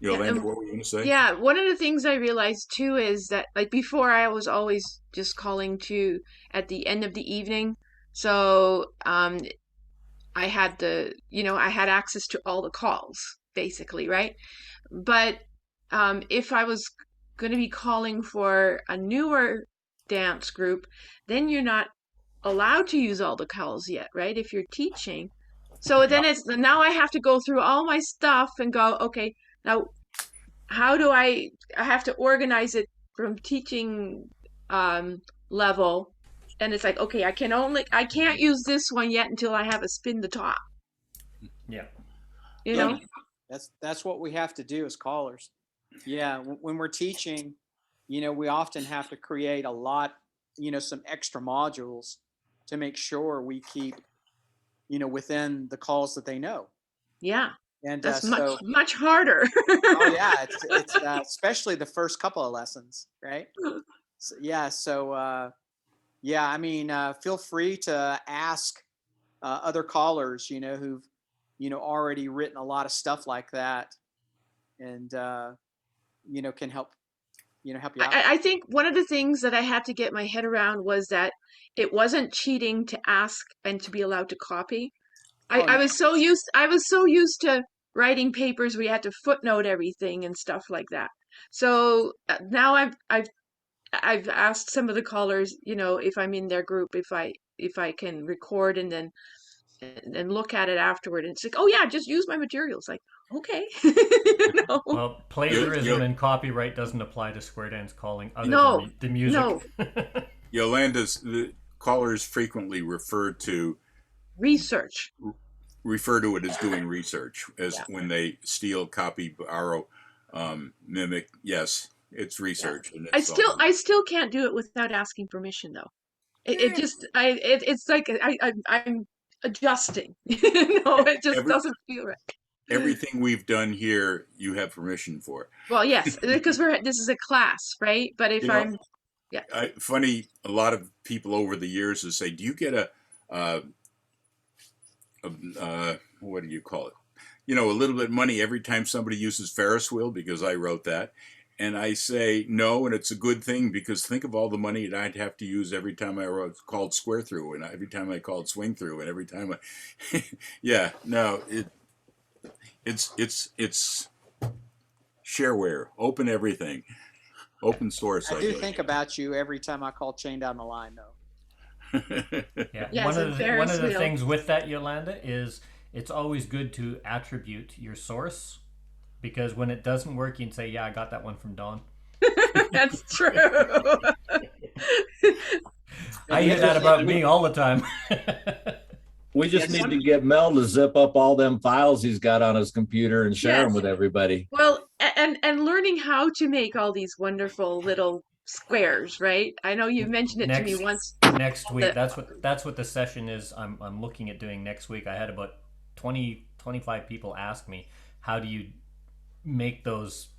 Yolanda, what were you going to say? Yeah, one of the things I realized too is that, like, before I was always just calling to at the end of the evening. So I had I had access to all the calls basically, right? But if I was going to be calling for a newer dance group, then you're not allowed to use all the calls yet, right? If you're teaching. So then now I have to go through all my stuff and go, okay, now how do I have to organize it from teaching level, and it's like, okay, I can't use this one yet until I have a spin the top. Yeah. You know? That's what we have to do as callers. Yeah, when we're teaching, we often have to create a lot, some extra modules to make sure we keep, within the calls that they know. Yeah. And that's so, much harder. oh yeah, it's especially the first couple of lessons, right? So, yeah. I mean, feel free to ask other callers, who've already written a lot of stuff like that, and can help help you out. I think one of the things that I had to get my head around was that it wasn't cheating to ask and to be allowed to copy. I was so used to writing papers where you had to footnote everything and stuff like that. So now I've asked some of the callers, if I'm in their group, if I can record and then look at it afterward. And it's like, oh yeah, just use my materials. Like, okay. Well, plagiarism and copyright doesn't apply to square dance calling other No, than the music. no. Yolanda's the callers frequently refer to it as doing research, as when they steal, copy, borrow, mimic. Yes, it's research. Yeah. And I still can't do it without asking permission though. It's like I'm adjusting. It just doesn't feel right. Everything we've done here, you have permission for. Well, yes, because this is a class, right? But if funny, a lot of people over the years will say, "Do you get a what do you call it? A little bit of money every time somebody uses Ferris wheel?" Because I wrote that. And I say no, and it's a good thing, because think of all the money that I'd have to use every time I called square through, and every time I called swing through, and every time it's shareware, open everything, open source. I do think about you every time I call chain down the line, though. Yeah. Yes, one of the things with that, Yolanda, is it's always good to attribute your source. Because when it doesn't work, you can say, yeah, I got that one from Dawn. That's true. I hear that about me all the time. We just need to get Mel to zip up all them files he's got on his computer and share them with everybody. Well, and learning how to make all these wonderful little squares, right? I know you mentioned it to me once. Next week, that's what the session is. I'm looking at doing next week. I had about 25 people ask me, how do you make those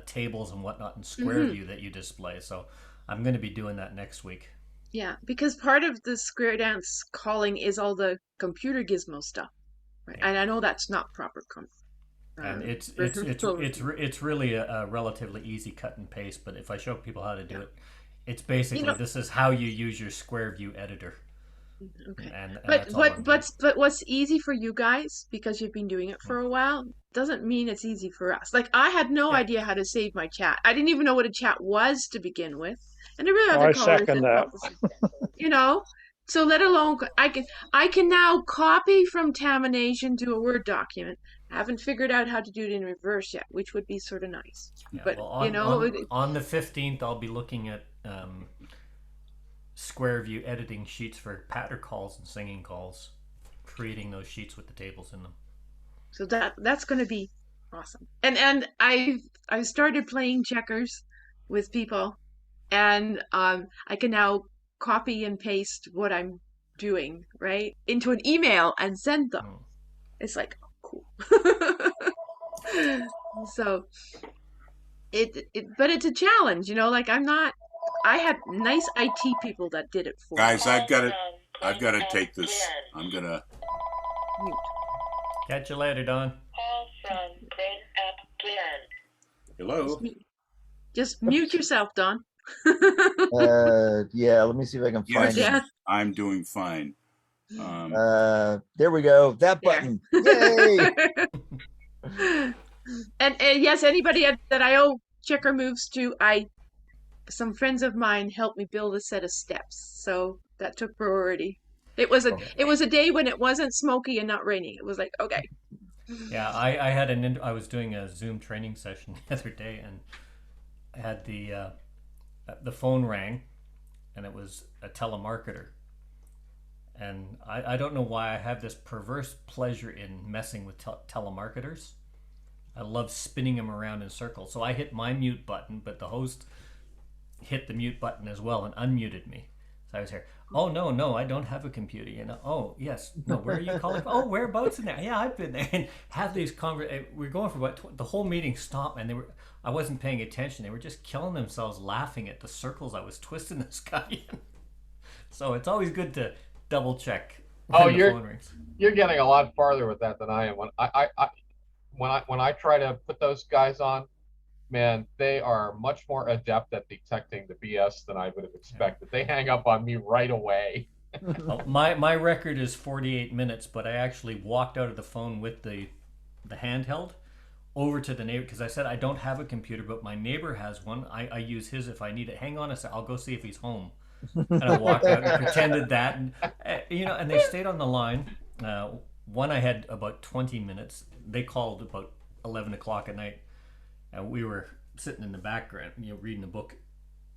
tables and whatnot in square view that you display. So I'm going to be doing that next week. Yeah, because part of the square dance calling is all the computer gizmo stuff, right? And I know that's not proper. And it's really a relatively easy cut and paste. But if I show people how to do it, it's basically this is how you use your square view editor. Okay. And but what's easy for you guys, because you've been doing it for a while, doesn't mean it's easy for us. Like, I had no idea how to save my chat. I didn't even know what a chat was to begin with. And there were other callers second that. So let alone I can now copy from Tamination to a Word document. I haven't figured out how to do it in reverse yet, which would be sort of nice. Yeah, But well, you know, on the 15th, I'll be looking at Square View editing sheets for patter calls and singing calls, creating those sheets with the tables in them. so that's going to be awesome. And I started playing checkers with people, and I can now copy and paste what I'm doing right into an email and send them. It's like, oh, cool. So but it's a challenge, you know, like I had nice IT people that did it for Guys, me. I've got to take this. I'm gonna Catch you later, Don. Call from Brain App Plan. Hello. Just mute yourself, Don. Yeah, let me see if I can find Yes. it. I'm doing fine. There we go. That button. Yay! And yes, anybody that I owe checker moves to, some friends of mine helped me build a set of steps, so that took priority. It was a day when it wasn't smoky and not raining. It was like, okay. Yeah, I was doing a Zoom training session the other day, and I had the phone rang, and it was a telemarketer. And I don't know why I have this perverse pleasure in messing with telemarketers. I love spinning them around in circles. So I hit my mute button, but the host hit the mute button as well and unmuted me. So I was here. Oh, no, I don't have a computer. You know. Oh, yes. No, where are you calling? Oh, whereabouts in there? Yeah, I've been there. And have these we're going for what? The whole meeting stopped, and I wasn't paying attention. They were just killing themselves laughing at the circles I was twisting this guy in. So it's always good to double check. Oh, you're getting a lot farther with that than I am. When I try to put those guys on, man, they are much more adept at detecting the BS than I would have expected. They hang up on me right away. My record is 48 minutes, but I actually walked out of the phone with the handheld over to the neighbor, because I said I don't have a computer, but my neighbor has one. I use his if I need it. Hang on a sec, I'll go see if he's home. And I walked out and pretended that, and and they stayed on the line. One I had about 20 minutes. They called about 11 o'clock at night, and we were sitting in the background, reading a book,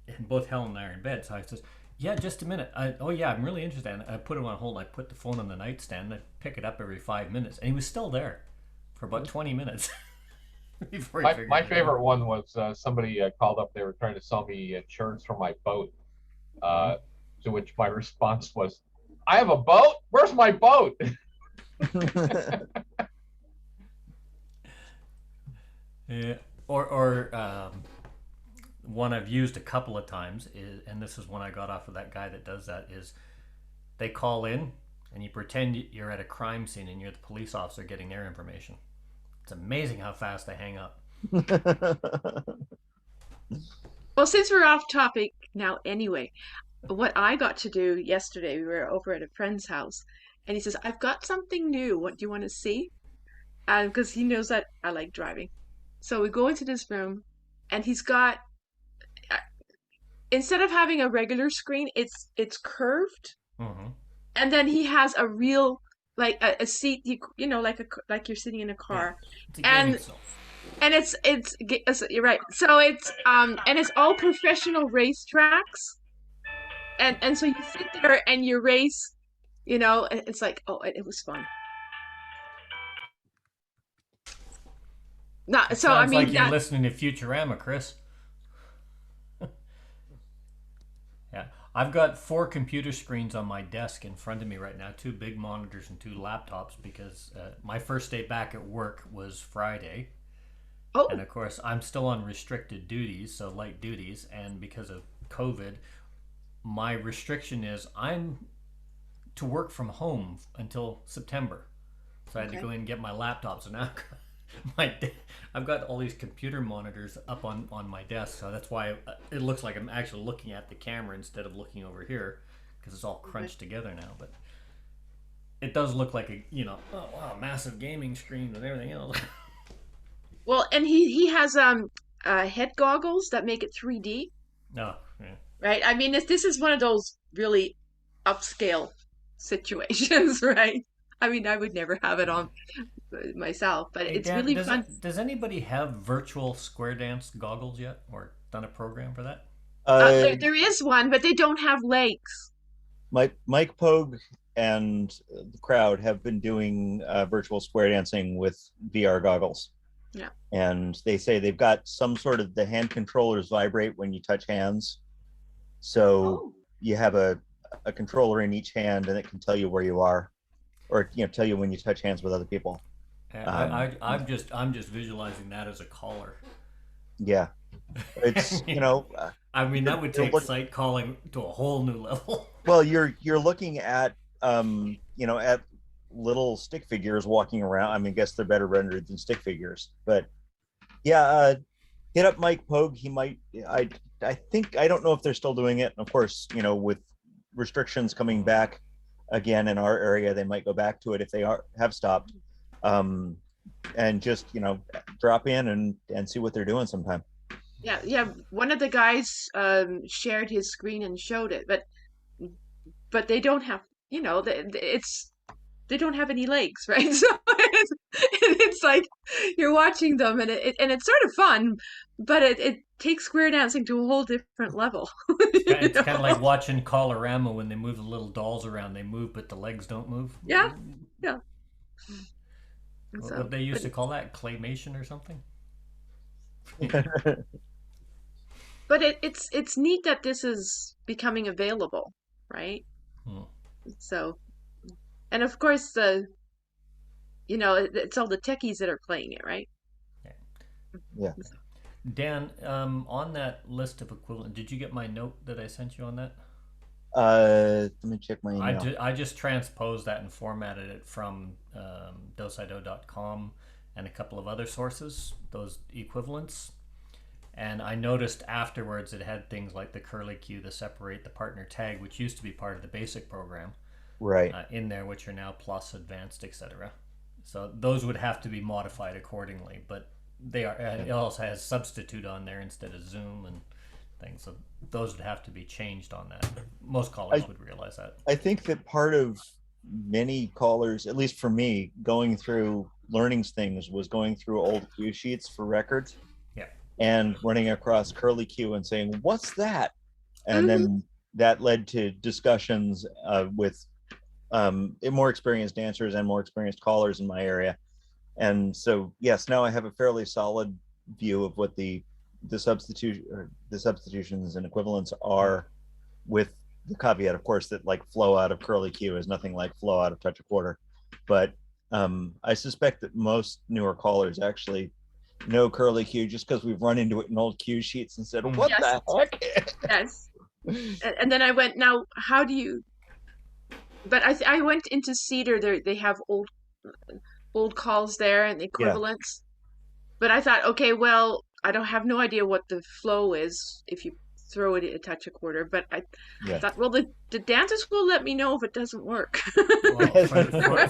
and both Helen and I are in bed. So I says, "Yeah, just a minute. I'm really interested." And I put him on hold. I put the phone on the nightstand. I pick it up every 5 minutes, and he was still there for about 20 minutes. My favorite one was somebody called up. They were trying to sell me insurance for my boat. To which my response was, "I have a boat? Where's my boat?" Yeah. Or one I've used a couple of times is, and this is one I got off of that guy that does that, is they call in and you pretend you're at a crime scene and you're the police officer getting their information. It's amazing how fast they hang up. Well, since we're off topic now anyway, what I got to do yesterday, we were over at a friend's house, and he says, "I've got something new. What do you want to see?" And because he knows that I like driving. So we go into this room, and he's got, instead of having a regular screen, it's curved. Mm-hmm. And then he has a real, like a seat, like you're sitting in a car. Yeah. And it's you're right. So it's and it's all professional race tracks. And so you sit there and you race, and it's like, oh, it was fun. No, so I Sounds mean, like you're listening to Futurama, Chris. Yeah, I've got 4 computer screens on my desk in front of me right now, 2 big monitors and 2 laptops, because my first day back at work was Friday. Oh. And of course, I'm still on restricted duties, so light duties, and because of COVID, my restriction is I'm to work from home until September. So I had to go in and get my laptop. So now I've got all these computer monitors up on my desk, so that's why it looks like I'm actually looking at the camera instead of looking over here, because it's all crunched together now. But it does look like a massive gaming screen and everything else. Well, and he has head goggles that make it 3D. No, yeah. Right? I mean, this is one of those really upscale situations, right? I mean, I would never have it on myself, but Hey it's Dan, really fun. does anybody have virtual square dance goggles yet, or done a program for that? There is one, but they don't have legs. Mike Pogue and the crowd have been doing virtual square dancing with VR goggles. Yeah. And they say they've got some sort of the hand controllers vibrate when you touch hands. So you have a controller in each hand and it can tell you where you are, or tell you when you touch hands with other people. I'm just visualizing that as a collar. Yeah. It's I mean, that would take look, sight calling to a whole new level. well, you're looking at at little stick figures walking around. I mean, I guess they're better rendered than stick figures, but yeah, hit up Mike Pogue. He might. I think I don't know if they're still doing it. Of course, with restrictions coming back again in our area, they might go back to it if they have stopped. And just drop in and see what they're doing sometime. Yeah. One of the guys shared his screen and showed it, but they don't have they don't have any legs, right? So it's like you're watching them, and it's sort of fun, but it takes square dancing to a whole different level. It's kind of like watching Colorama when they move the little dolls around. They move, but the legs don't move. Yeah. What they used to call that, claymation or something. But it's neat that this is becoming available, right? So, and of course it's all the techies that are playing it, right? Yeah. Dan, on that list of equivalent, did you get my note that I sent you on that? Let me check my email. I just transposed that and formatted it from dosido.com and a couple of other sources, those equivalents. And I noticed afterwards it had things like the curly Q, the separate, the partner tag, which used to be part of the basic program, right, in there, which are now plus, advanced, etc. So those would have to be modified accordingly, but they are. It also has substitute on there instead of Zoom and things. So those would have to be changed on that. Most callers would realize that. I think that part of many callers, at least for me, going through learning things was going through old cue sheets for records. Yeah. And running across curly Q and saying, "What's that?" And then that led to discussions with more experienced dancers and more experienced callers in my area. And so, yes, now I have a fairly solid view of what the substitutions and equivalents are, with the caveat, of course, that like flow out of curly Q is nothing like flow out of touch a quarter. But I suspect that most newer callers actually know curly Q just because we've run into it in old Q sheets and said, "What the heck?" Yes. And then I went, now how do you? But I went into Cedar. They have old calls there and the equivalents. But I thought, okay, well, I don't have no idea what the flow is if you throw it a touch a quarter. But I thought, well, the dancers will let me know if it doesn't work. Well,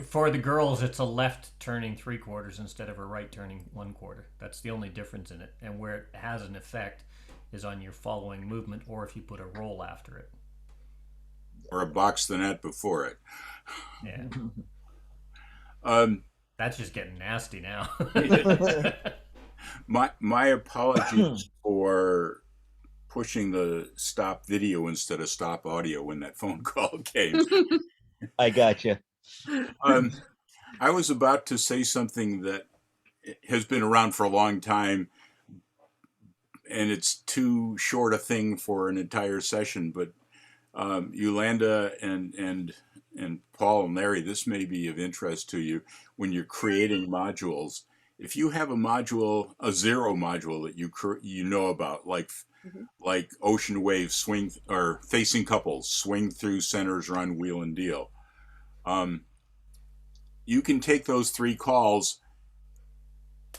for the girls, it's a left turning 3/4 instead of a right turning 1/4. That's the only difference in it. And where it has an effect is on your following movement, or if you put a roll after it, or a box the net before it. Yeah. That's just getting nasty now. My apologies for pushing the stop video instead of stop audio when that phone call came. I gotcha. I was about to say something that has been around for a long time, and it's too short a thing for an entire session, but Yolanda and Paul and Larry, this may be of interest to you when you're creating modules. If you have a zero module that you know about, like ocean waves, swing, or facing couples, swing through, centers, run, wheel, and deal, you can take those 3 calls.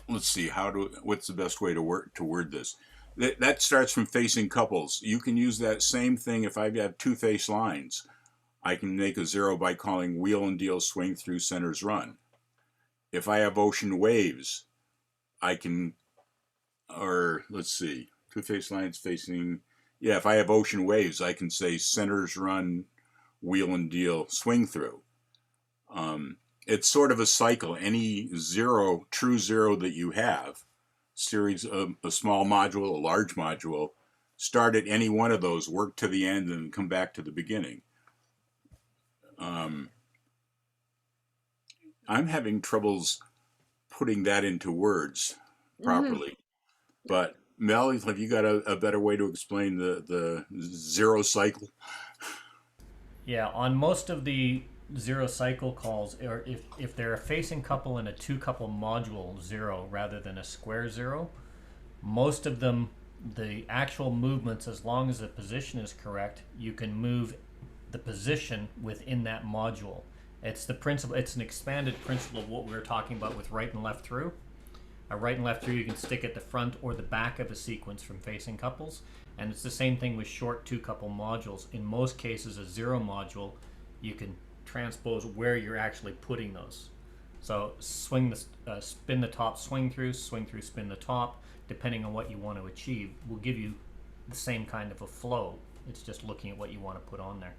Let's see, what's the best way to word this? That starts from facing couples. You can use that same thing if I have 2 face lines. I can make a 0 by calling wheel and deal, swing through, centers, run. If I have ocean waves, I can, or let's see, 2 face lines facing, if I have ocean waves, I can say centers, run, wheel and deal, swing through. It's sort of a cycle. Any zero, true zero that you have, series of a small module, a large module, start at any one of those, work to the end, and come back to the beginning. I'm having troubles putting that into words properly. But Mel, have you got a better way to explain the zero cycle? Yeah, on most of the zero cycle calls, or if they're a facing couple and a two couple module zero rather than a square zero, most of them, the actual movements, as long as the position is correct, you can move the position within that module. It's the principle. It's an expanded principle of what we were talking about with right and left through. A right and left through you can stick at the front or the back of a sequence from facing couples, and it's the same thing with short two couple modules. In most cases, a zero module, you can transpose where you're actually putting those. So spin the top, swing through, spin the top, depending on what you want to achieve, will give you the same kind of a flow. It's just looking at what you want to put on there.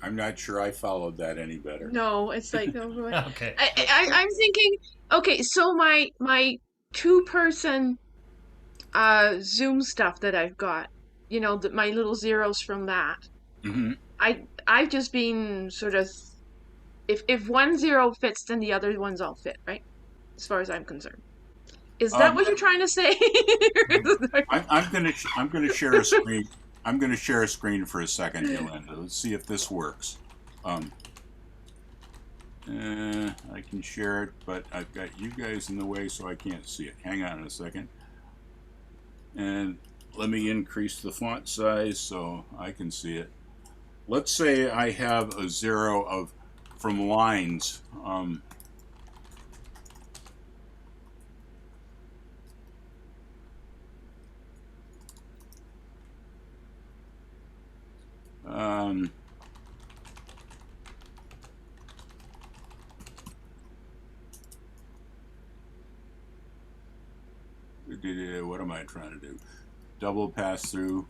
I'm not sure I followed that any better. No, it's like Okay. I'm thinking, okay, so my 2-person Zoom stuff that I've got, my little zeros from that. Mm-hmm. I've just been sort of, if one zero fits, then the other ones all fit, right? As far as I'm concerned. Is that what you're trying to say? I'm gonna share a screen. I'm gonna share a screen for a second, Yolanda. Let's see if this works. I can share it, but I've got you guys in the way, so I can't see it. Hang on a second. And let me increase the font size so I can see it. Let's say I have a zero from lines. What am I trying to do? Double pass through.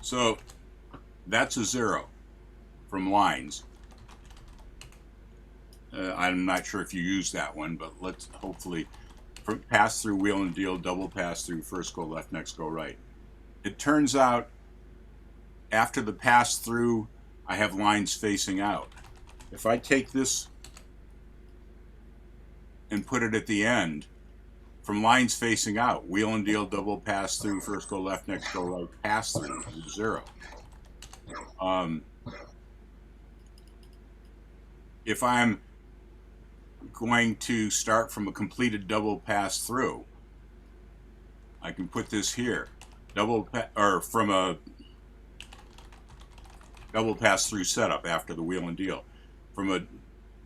So that's a zero from lines. I'm not sure if you use that one, but let's hopefully pass through, wheel and deal, double pass through, first go left, next go right. It turns out after the pass through, I have lines facing out. If I take this and put it at the end, from lines facing out, wheel and deal, double pass through, first go left, next go right, pass through, zero. If I'm going to start from a completed double pass through, I can put this here, from a double pass through setup after the wheel and deal, from a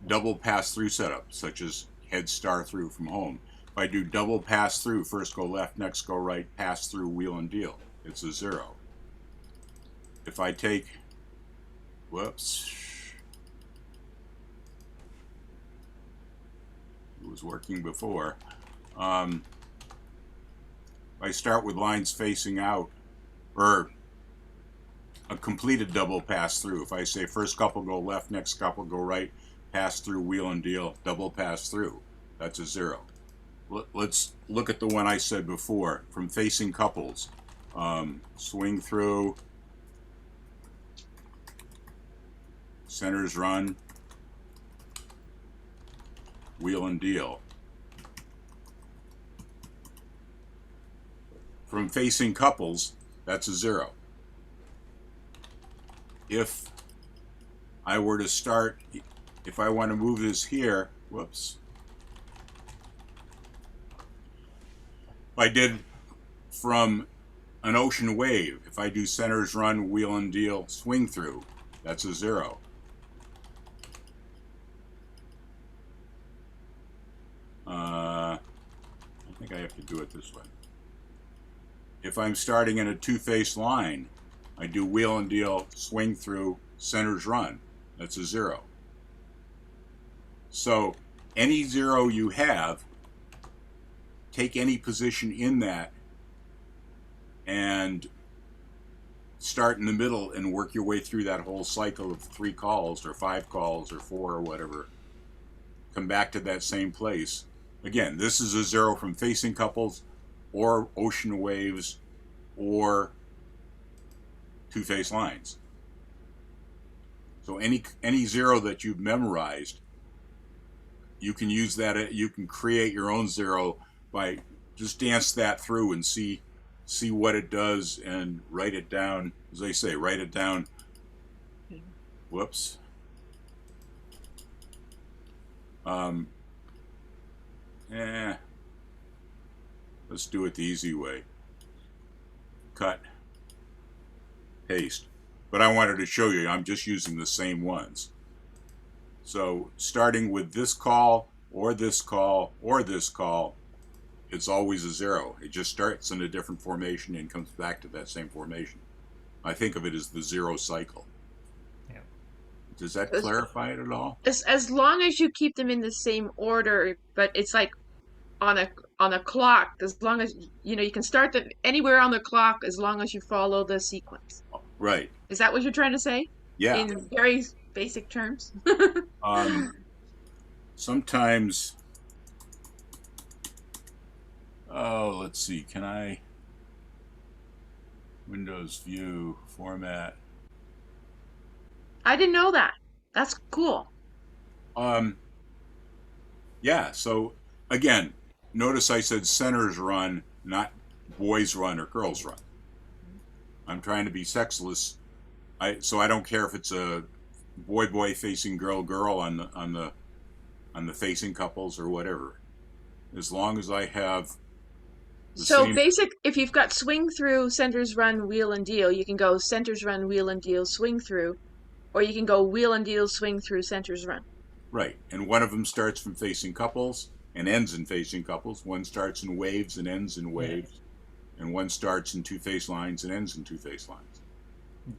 double pass through setup such as head star through from home. If I do double pass through, first go left, next go right, pass through, wheel and deal, it's a zero. If I take, whoops, it was working before. I start with lines facing out, or a completed double pass through. If I say first couple go left, next couple go right, pass through, wheel and deal, double pass through, that's a zero. Let's look at the one I said before, from facing couples. Swing through, centers run, wheel and deal. From facing couples, that's a zero. If I were to start, if I want to move this here, whoops. If I did from an ocean wave, if I do centers run, wheel and deal, swing through, that's a zero. I think I have to do it this way. If I'm starting in a two-face line, I do wheel and deal, swing through, centers run. That's a 0. So any 0 you have, take any position in that and start in the middle and work your way through that whole cycle of 3 calls or 5 calls or 4 or whatever. Come back to that same place. Again, this is a 0 from facing couples or ocean waves or two-face lines. So any 0 that you've memorized, you can use that. You can create your own 0 by just dance that through and see what it does and write it down. As they say, write it down. Whoops. Let's do it the easy way. Cut, paste. But I wanted to show you, I'm just using the same ones. So starting with this call or this call or this call, it's always a 0. It just starts in a different formation and comes back to that same formation. I think of it as the 0 cycle. Yeah. Does that clarify it at all? As long as you keep them in the same order, but it's like on a clock, as long as you can start them anywhere on the clock as long as you follow the sequence. Right. Is that what you're trying to say? Yeah. In very basic terms. Sometimes, let's see, can I Windows View Format? I didn't know that. That's cool. Yeah, so again, notice I said centers run, not boys run or girls run. I'm trying to be sexless. So I don't care if it's a boy facing girl on the facing couples or whatever. As long as I have so basic, if you've got swing through, centers run, wheel and deal, you can go centers run, wheel and deal, swing through, or you can go wheel and deal, swing through, centers run. Right, and one of them starts from facing couples and ends in facing couples. One starts in waves and ends in waves, and one starts in two-face lines and ends in two-face lines.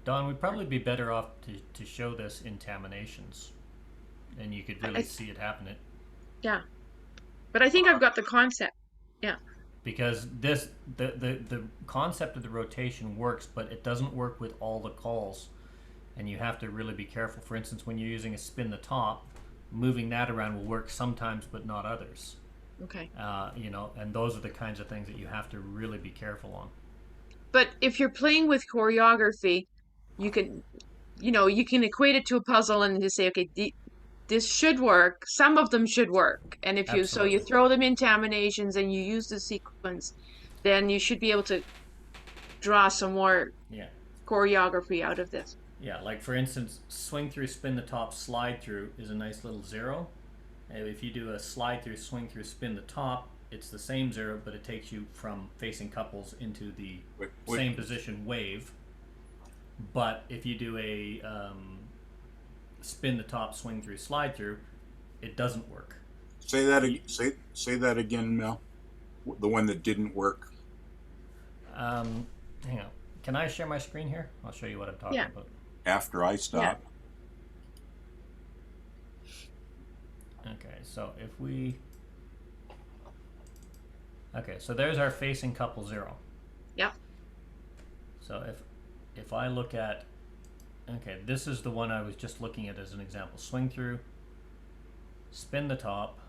Don, we'd probably be better off to show this in Taminations, and you could really see it happening. Yeah, but I think I've got the concept. Yeah. Because the concept of the rotation works, but it doesn't work with all the calls, and you have to really be careful. For instance, when you're using a spin the top, moving that around will work sometimes, but not others. Okay. And those are the kinds of things that you have to really be careful on. But if you're playing with choreography, you can equate it to a puzzle and just say, okay, this should work. Some of them should work. And if you throw them in Taminations and you use the sequence, then you should be able to draw some more choreography out of this. Yeah, like for instance, swing through, spin the top, slide through is a nice little 0. And if you do a slide through, swing through, spin the top, it's the same 0, but it takes you from facing couples into the same position wave. But if you do a spin the top, swing through, slide through, it doesn't work. Say that again, Mel. The one that didn't work. Hang on. Can I share my screen here? I'll show you what I'm talking about. After I stop. Yeah. Okay, so if we... Okay, so there's our facing couple 0. Yep. So if I look at... Okay, this is the one I was just looking at as an example. Swing through, spin the top,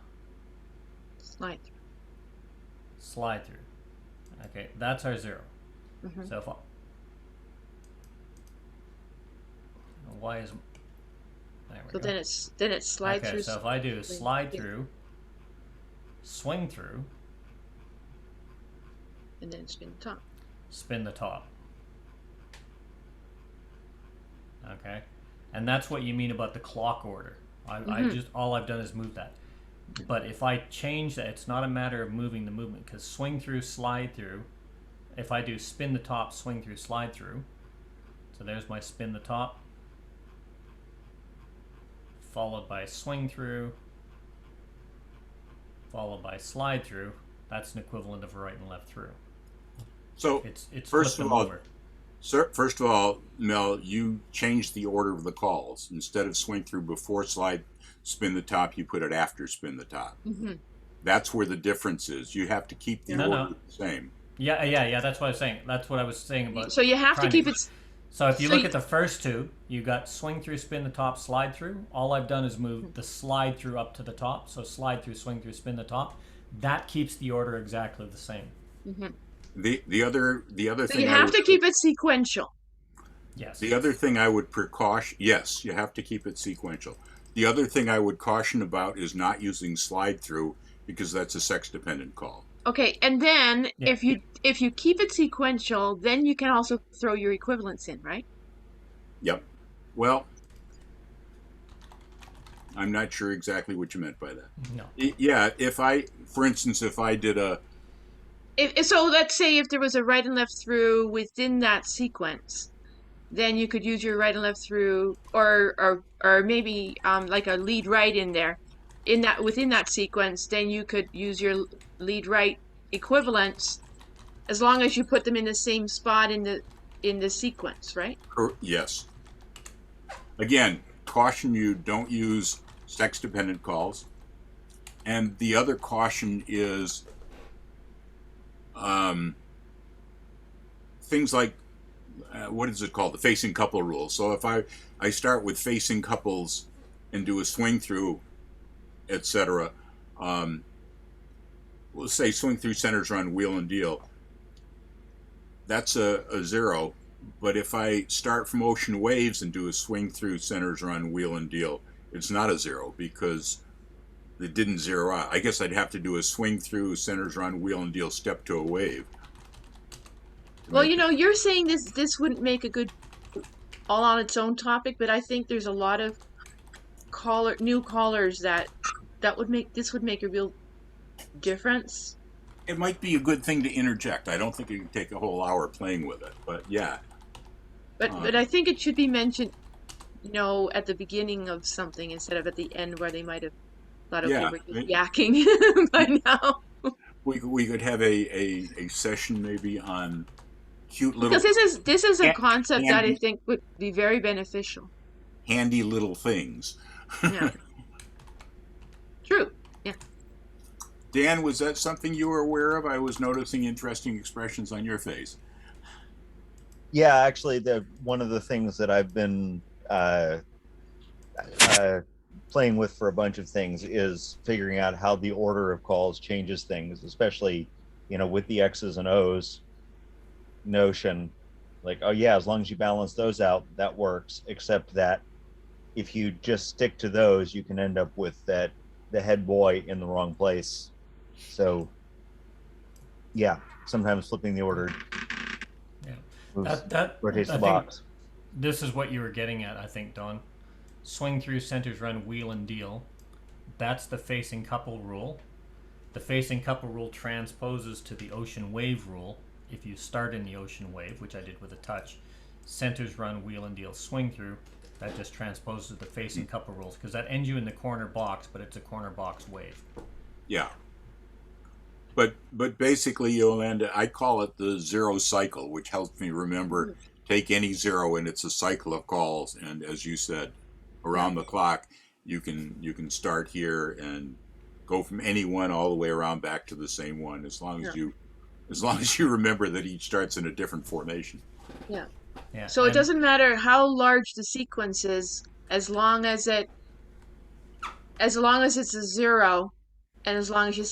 slide through. Slide through. Okay, that's our 0. Mm-hmm. So if I... Why is... There we go. Then it's slide through. Okay, so if I do slide through, swing through, and then spin the top. Spin the top. Okay, and that's what you mean about the clock order. I just all I've done is move that. But if I change that, it's not a matter of moving the movement, because swing through, slide through. If I do spin the top, swing through, slide through. So there's my spin the top, followed by swing through, followed by slide through. That's an equivalent of a right and left through. So it's first of all, Sir, first of all, Mel, you changed the order of the calls. Instead of swing through before slide, spin the top, you put it after spin the top. Mm-hmm. That's where the difference is. You have to keep the No, order no. the same. Yeah. That's what I was saying. That's what I was saying about. So you have to keep it. So if you so look you- at the first two, you got swing through, spin the top, slide through. All I've done is move the slide through up to the top. So slide through, swing through, spin the top. That keeps the order exactly the same. Mm-hmm. The other So thing you I have would, to keep it sequential. Yes. the other thing I would precaution, yes, you have to keep it sequential. The other thing I would caution about is not using slide through because that's a sex dependent call. Okay, and then Yeah. if you keep it sequential, then you can also throw your equivalents in, right? Yep. Well, I'm not sure exactly what you meant by that. No. Yeah, for instance, if I did a, So let's say if there was a right and left through within that sequence, then you could use your right and left through, or maybe like a lead right in there, in that within that sequence. Then you could use your lead right equivalents as long as you put them in the same spot in the sequence, right? yes. Again, caution you don't use sex dependent calls. And the other caution is things like, what is it called? The facing couple rule. So if I start with facing couples and do a swing through, etc., let's say swing through, centers, run, wheel, and deal. That's a 0. But if I start from ocean waves and do a swing through, centers, run, wheel, and deal, it's not a 0 because it didn't zero out. I guess I'd have to do a swing through, centers, run, wheel, and deal, step to a wave. Well, you're saying this wouldn't make a good all on its own topic, but I think there's a lot of new callers that would make a real difference. It might be a good thing to interject. I don't think you can take a whole hour playing with it, but yeah. But I think it should be mentioned, at the beginning of something instead of at the end where they might have thought, okay, Yeah, we're just yakking by now. We could have a session maybe on cute little, Because this is a Han- concept that I handy- think would be very beneficial. handy little things. Yeah. True. Yeah. Dan, was that something you were aware of? I was noticing interesting expressions on your face. Yeah, actually, one of the things that I've been playing with for a bunch of things is figuring out how the order of calls changes things, especially, with the X's and O's notion. Like, oh yeah, as long as you balance those out, that works. Except that if you just stick to those, you can end up with the head boy in the wrong place. So, yeah, sometimes flipping the order. Yeah, rotates I the think box. This is what you were getting at, I think, Don. Swing through, centers, run, wheel, and deal. That's the facing couple rule. The facing couple rule transposes to the ocean wave rule. If you start in the ocean wave, which I did with a touch, centers, run, wheel, and deal, swing through. That just transposes the facing couple rules because that ends you in the corner box, but it's a corner box wave. Yeah. But basically, Yolanda, I call it the 0 cycle, which helps me remember take any 0 and it's a cycle of calls. And as you said, around the clock, you can start here and go from any one all the way around back to the same one, as long as you remember that each starts in a different formation. Yeah. Yeah. So it doesn't matter how large the sequence is, as long as it's a 0, and as long as you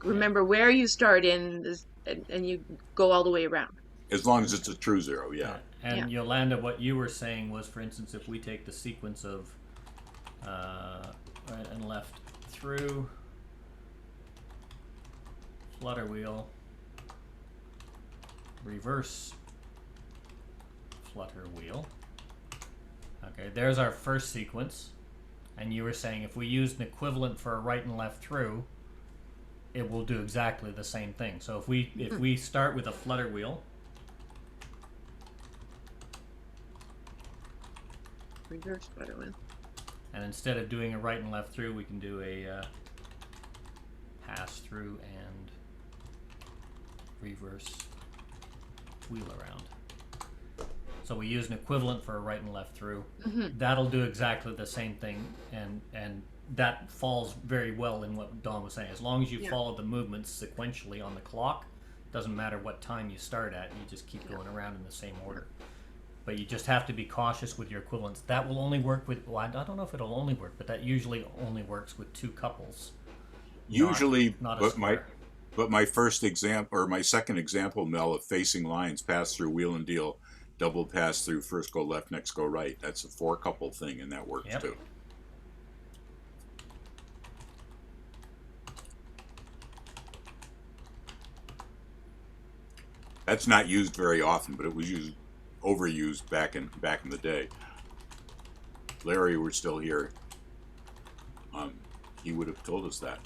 remember where you start in, and you go all the way around. As long as it's a true 0, yeah. And Yolanda, what you were saying was, for instance, if we take the sequence of right and left through, flutter wheel, reverse, flutter wheel. Okay, there's our first sequence. And you were saying if we used an equivalent for a right and left through, it will do exactly the same thing. So if we start with a flutter wheel, Reverse flutter wheel. And instead of doing a right and left through, we can do a pass through and reverse wheel around. So we use an equivalent for a right and left through. Mhm. That'll do exactly the same thing, and that falls very well in what Don was saying. As long as you Yeah. follow the movements sequentially on the clock, doesn't matter what time you start at, you just keep going around in the same order. But you just have to be cautious with your equivalents. That will only work with, well, I don't know if it'll only work, but that usually only works with two couples. Usually, not a but square. my first example or my second example, Mel, of facing lines, pass through, wheel and deal, double pass through, first go left, next go right. That's a 4-couple thing, and that works Yep. too. That's not used very often, but it was overused back in the day. Larry were still here. He would have told us that.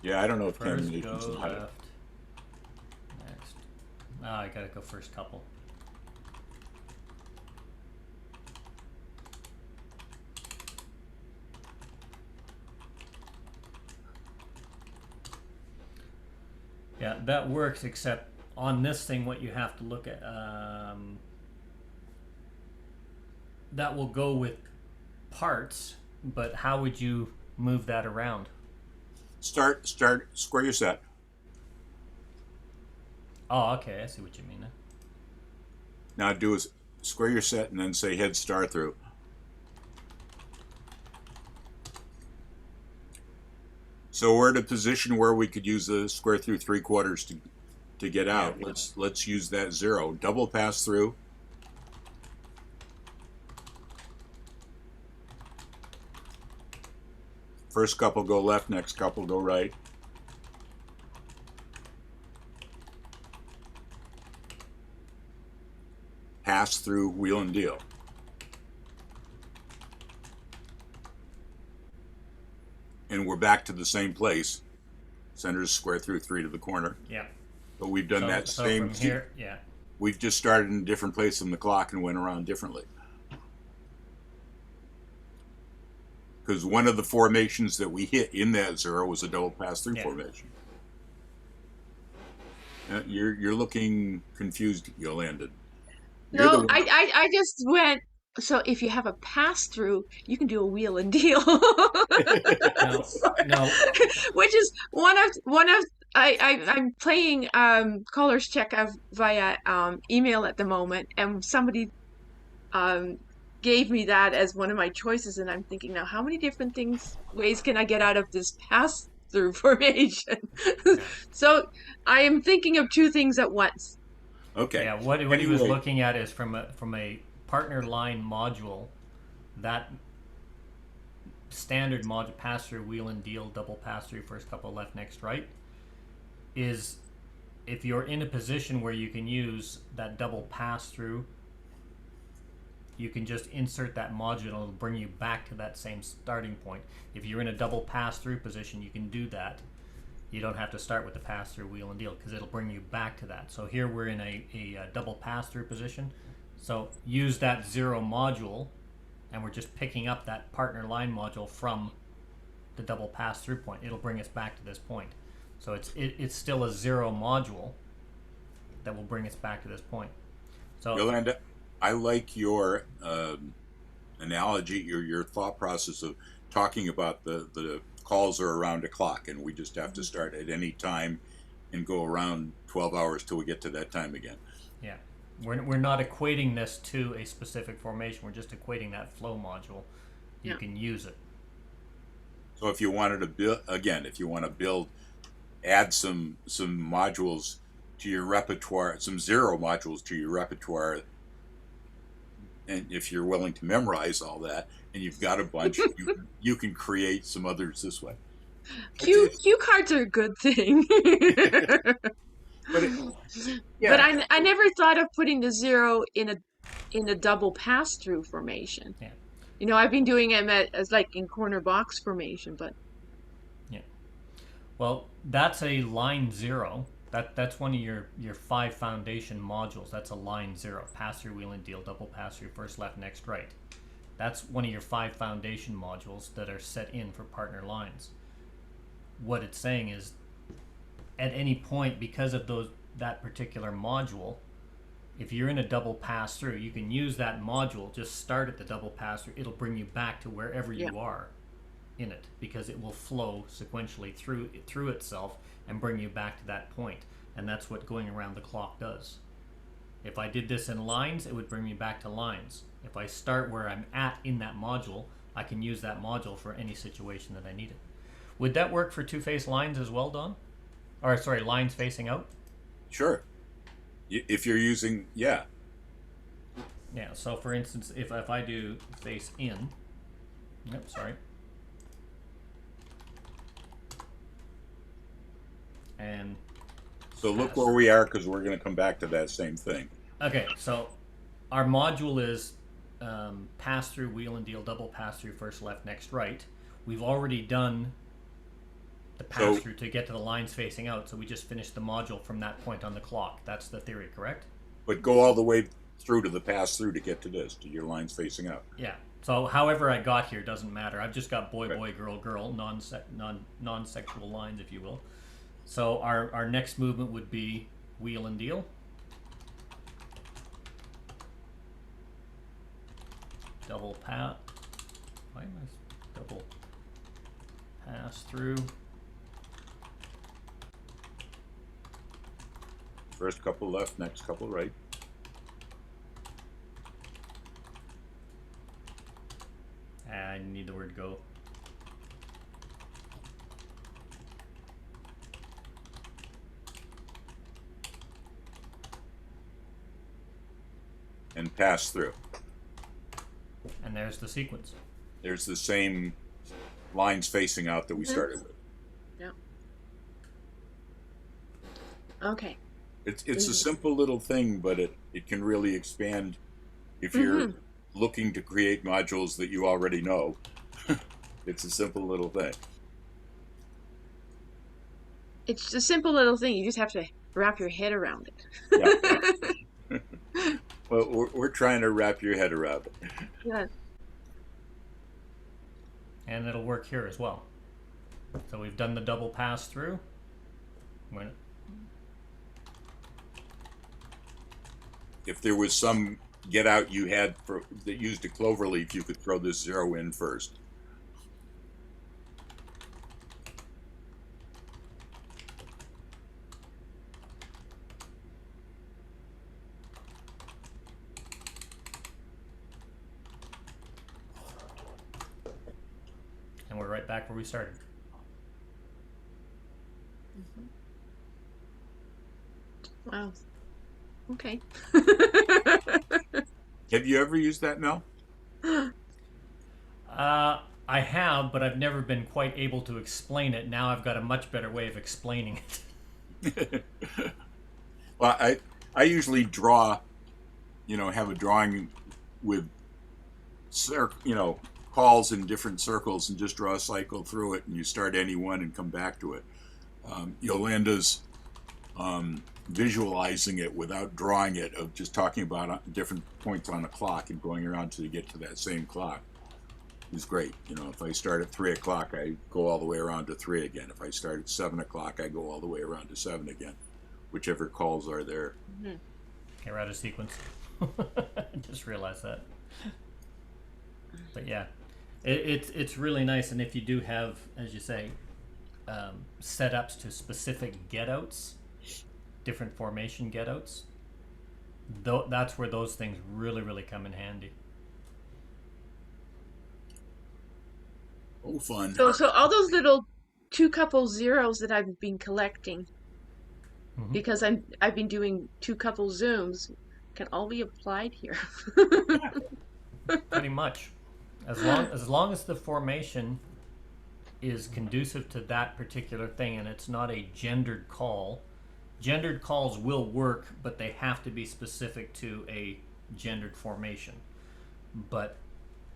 Yeah, I don't know if First combinations go know how to. left. Next. Oh, I gotta go first couple. Yeah, that works, except on this thing, what you have to look at, that will go with parts, but how would you move that around? Start, square your set. Oh, okay, I see what you mean. Now do is square your set and then say head star through. So we're at a position where we could use the square through 3/4 to get out. Yeah. Let's use that 0. Double pass through. First couple go left, next couple go right. Pass through, wheel and deal. And we're back to the same place. Center's square through 3 to the corner. Yeah. But we've done that so same. from here, yeah. We've just started in a different place on the clock and went around differently. Because one of the formations that we hit in that 0 was a double pass-through formation. You're looking confused, Yolanda. No, I just went. So if you have a pass through, you can do a wheel and deal. No. Which is one of I'm playing Caller's Check via email at the moment, and somebody gave me that as one of my choices, and I'm thinking now, how many different ways can I get out of this pass through formation? So I am thinking of two things at once. Okay. Yeah, what he was looking at is from a partner line module, that standard module pass through, wheel and deal, double pass through, first couple left, next right, is if you're in a position where you can use that double pass through, you can just insert that module and it'll bring you back to that same starting point. If you're in a double pass through position, you can do that. You don't have to start with the pass through, wheel and deal, because it'll bring you back to that. So here we're in a double pass through position. So use that 0 module, and we're just picking up that partner line module from the double pass through point. It'll bring us back to this point. So it's still a 0 module that will bring us back to this point. So Yolanda, I like your analogy, your thought process of talking about the calls are around a clock, and we just have to start at any time and go around 12 hours till we get to that time again. Yeah, we're not equating this to a specific formation. We're just equating that flow module. You can use it. So if you wanted to build again, if you want to build, add some modules to your repertoire, some 0 modules to your repertoire. And if you're willing to memorize all that, and you've got a bunch, you can create some others this way. Cue cards are a good thing. But I never thought of putting the 0 in a double pass through formation. Yeah. You know, I've been doing them as like in corner box formation, but yeah. Well, that's a line 0. That's one of your 5 foundation modules. That's a line 0. Pass through, wheel and deal, double pass through, first left, next right. That's one of your 5 foundation modules that are set in for partner lines. What it's saying is, at any point, because of that particular module, if you're in a double pass through, you can use that module, just start at the double pass through. It'll bring you back to wherever you are in it, because it will flow sequentially through itself and bring you back to that point. And that's what going around the clock does. If I did this in lines, it would bring me back to lines. If I start where I'm at in that module, I can use that module for any situation that I need it. Would that work for two-face lines as well, Don? Or sorry, lines facing out? Sure. If you're using, yeah. Yeah, so for instance, if I do face in, yep, sorry. And so look where we are, because we're going to come back to that same thing. Okay, so our module is pass through, wheel and deal, double pass through, first left, next right. We've already done the pass through to get to the lines facing out, so we just finished the module from that point on the clock. That's the theory, correct? But go all the way through to the pass through to get to this, to your lines facing out. Yeah. So however I got here doesn't matter. I've just got boy, boy, girl, girl, non-sexual lines, if you will. So our next movement would be wheel and deal. Double pass. Why am I double pass through? First couple left, next couple right. I need the word go. And pass through. And there's the sequence. There's the same lines facing out that we started with. Yeah. Okay. It's a simple little thing, but it can really expand if you're looking to create modules that you already know. It's a simple little thing. It's a simple little thing. You just have to wrap your head around it. Yeah. Well, we're trying to wrap your head around it. Yeah. And it'll work here as well. So we've done the double pass through. If there was some get out you had that used a clover leaf, you could throw this 0 in first. And we're right back where we started. Wow. Okay. Have you ever used that, Mel? I have, but I've never been quite able to explain it. Now I've got a much better way of explaining it. Well, I usually draw, have a drawing with, calls in different circles and just draw a cycle through it, and you start any one and come back to it. Yolanda's visualizing it without drawing it, of just talking about different points on the clock and going around till you get to that same clock is great. If I start at 3 o'clock, I go all the way around to 3 again. If I start at 7 o'clock, I go all the way around to 7 again, whichever calls are there. Okay, we're out of sequence. Just realized that. But yeah, it's really nice. And if you do have, as you say, setups to specific get-outs, different formation get-outs, that's where those things really, really come in handy. Oh, fun. So all those little 2 couple zeros that I've been collecting, because I've been doing 2 couple zooms, can all be applied here. Pretty much. As long as the formation is conducive to that particular thing and it's not a gendered call. Gendered calls will work, but they have to be specific to a gendered formation. But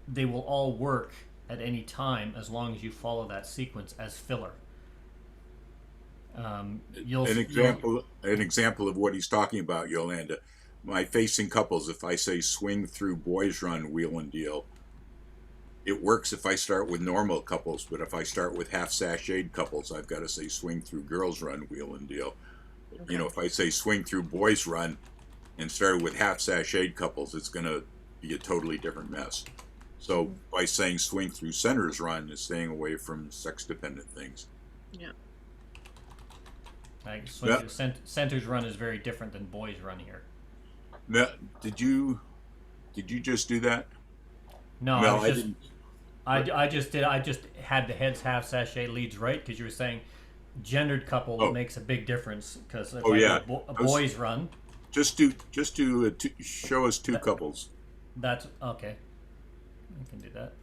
they will all work at any time as long as you follow that sequence as filler. An example of what he's talking about, Yolanda. My facing couples, if I say swing through boys run, wheel and deal, it works if I start with normal couples, but if I start with half sashayed couples, I've got to say swing through girls run, wheel and deal. You know, if I say swing through boys run and started with half sashayed couples, it's going to be a totally different mess. So by saying swing through centers run is staying away from sex dependent things. Yeah. Like swing through centers run is very different than boys run here. Did you just do that? No, No, I didn't. I just had the heads half sachet leads right because you were saying gendered couple makes a big difference because if a boys run. Just show us two couples. That's okay. I can do that.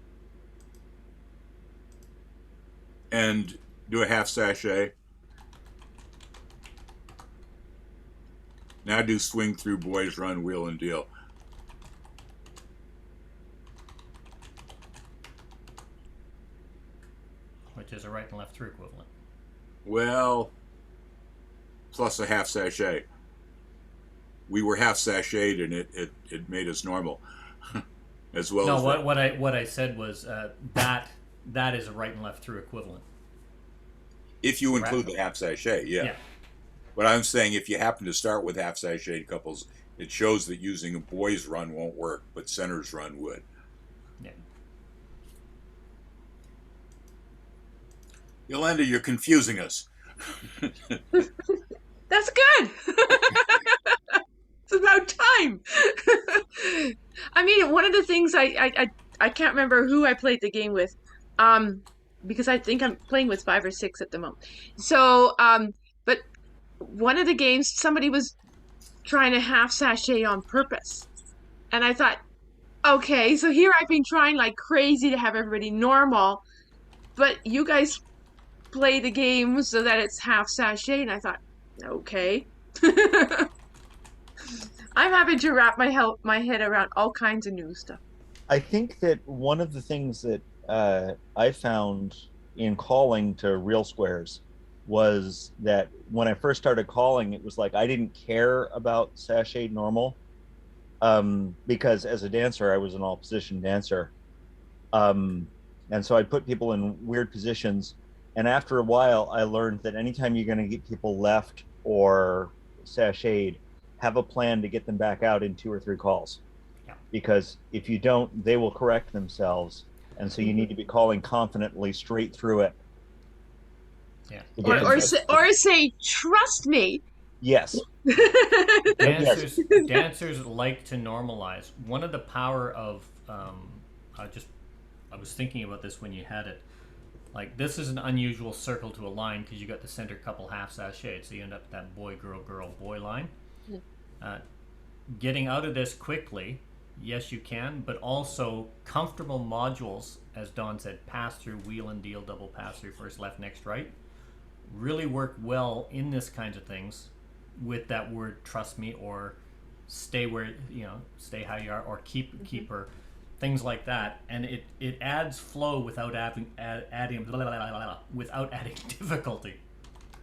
And do a half sachet. Now do swing through boys run wheel and deal. Which is a right and left through equivalent. Well, plus a half sachet. We were half sashayed and it made us normal. As well as what I said was that is a right and left through equivalent. If you include the half sachet, yeah. But I'm saying if you happen to start with half sashayed couples, it shows that using a boys run won't work, but centers run would. Yeah. Yolanda, you're confusing us. That's good. It's about time. I mean, one of the things I can't remember who I played the game with, because I think I'm playing with 5 or 6 at the moment. So, but one of the games somebody was trying to half sachet on purpose, and I thought, okay, so here I've been trying like crazy to have everybody normal, but you guys play the game so that it's half sachet, and I thought, okay. I'm having to wrap my head around all kinds of new stuff. I think that one of the things that I found in calling to real squares was that when I first started calling, it was like I didn't care about sashayed normal because as a dancer, I was an all-position dancer. And so I'd put people in weird positions. And after a while, I learned that anytime you're going to get people left or sashayed, have a plan to get them back out in 2 or 3 calls. Yeah. Because if you don't, they will correct themselves. And so you need to be calling confidently straight through it. Yeah. Or say, trust me. Yes. Dancers like to normalize. One of the power of I was thinking about this when you had it. Like this is an unusual circle to a line because you got the center couple half sashayed, so you end up with that boy girl girl boy line. Getting out of this quickly, yes you can, but also comfortable modules, as Don said, pass through, wheel and deal, double pass through, first left, next right, really work well in this kinds of things with that word trust me or stay where stay how you are or keep her, things like that, and it adds flow without adding without adding difficulty.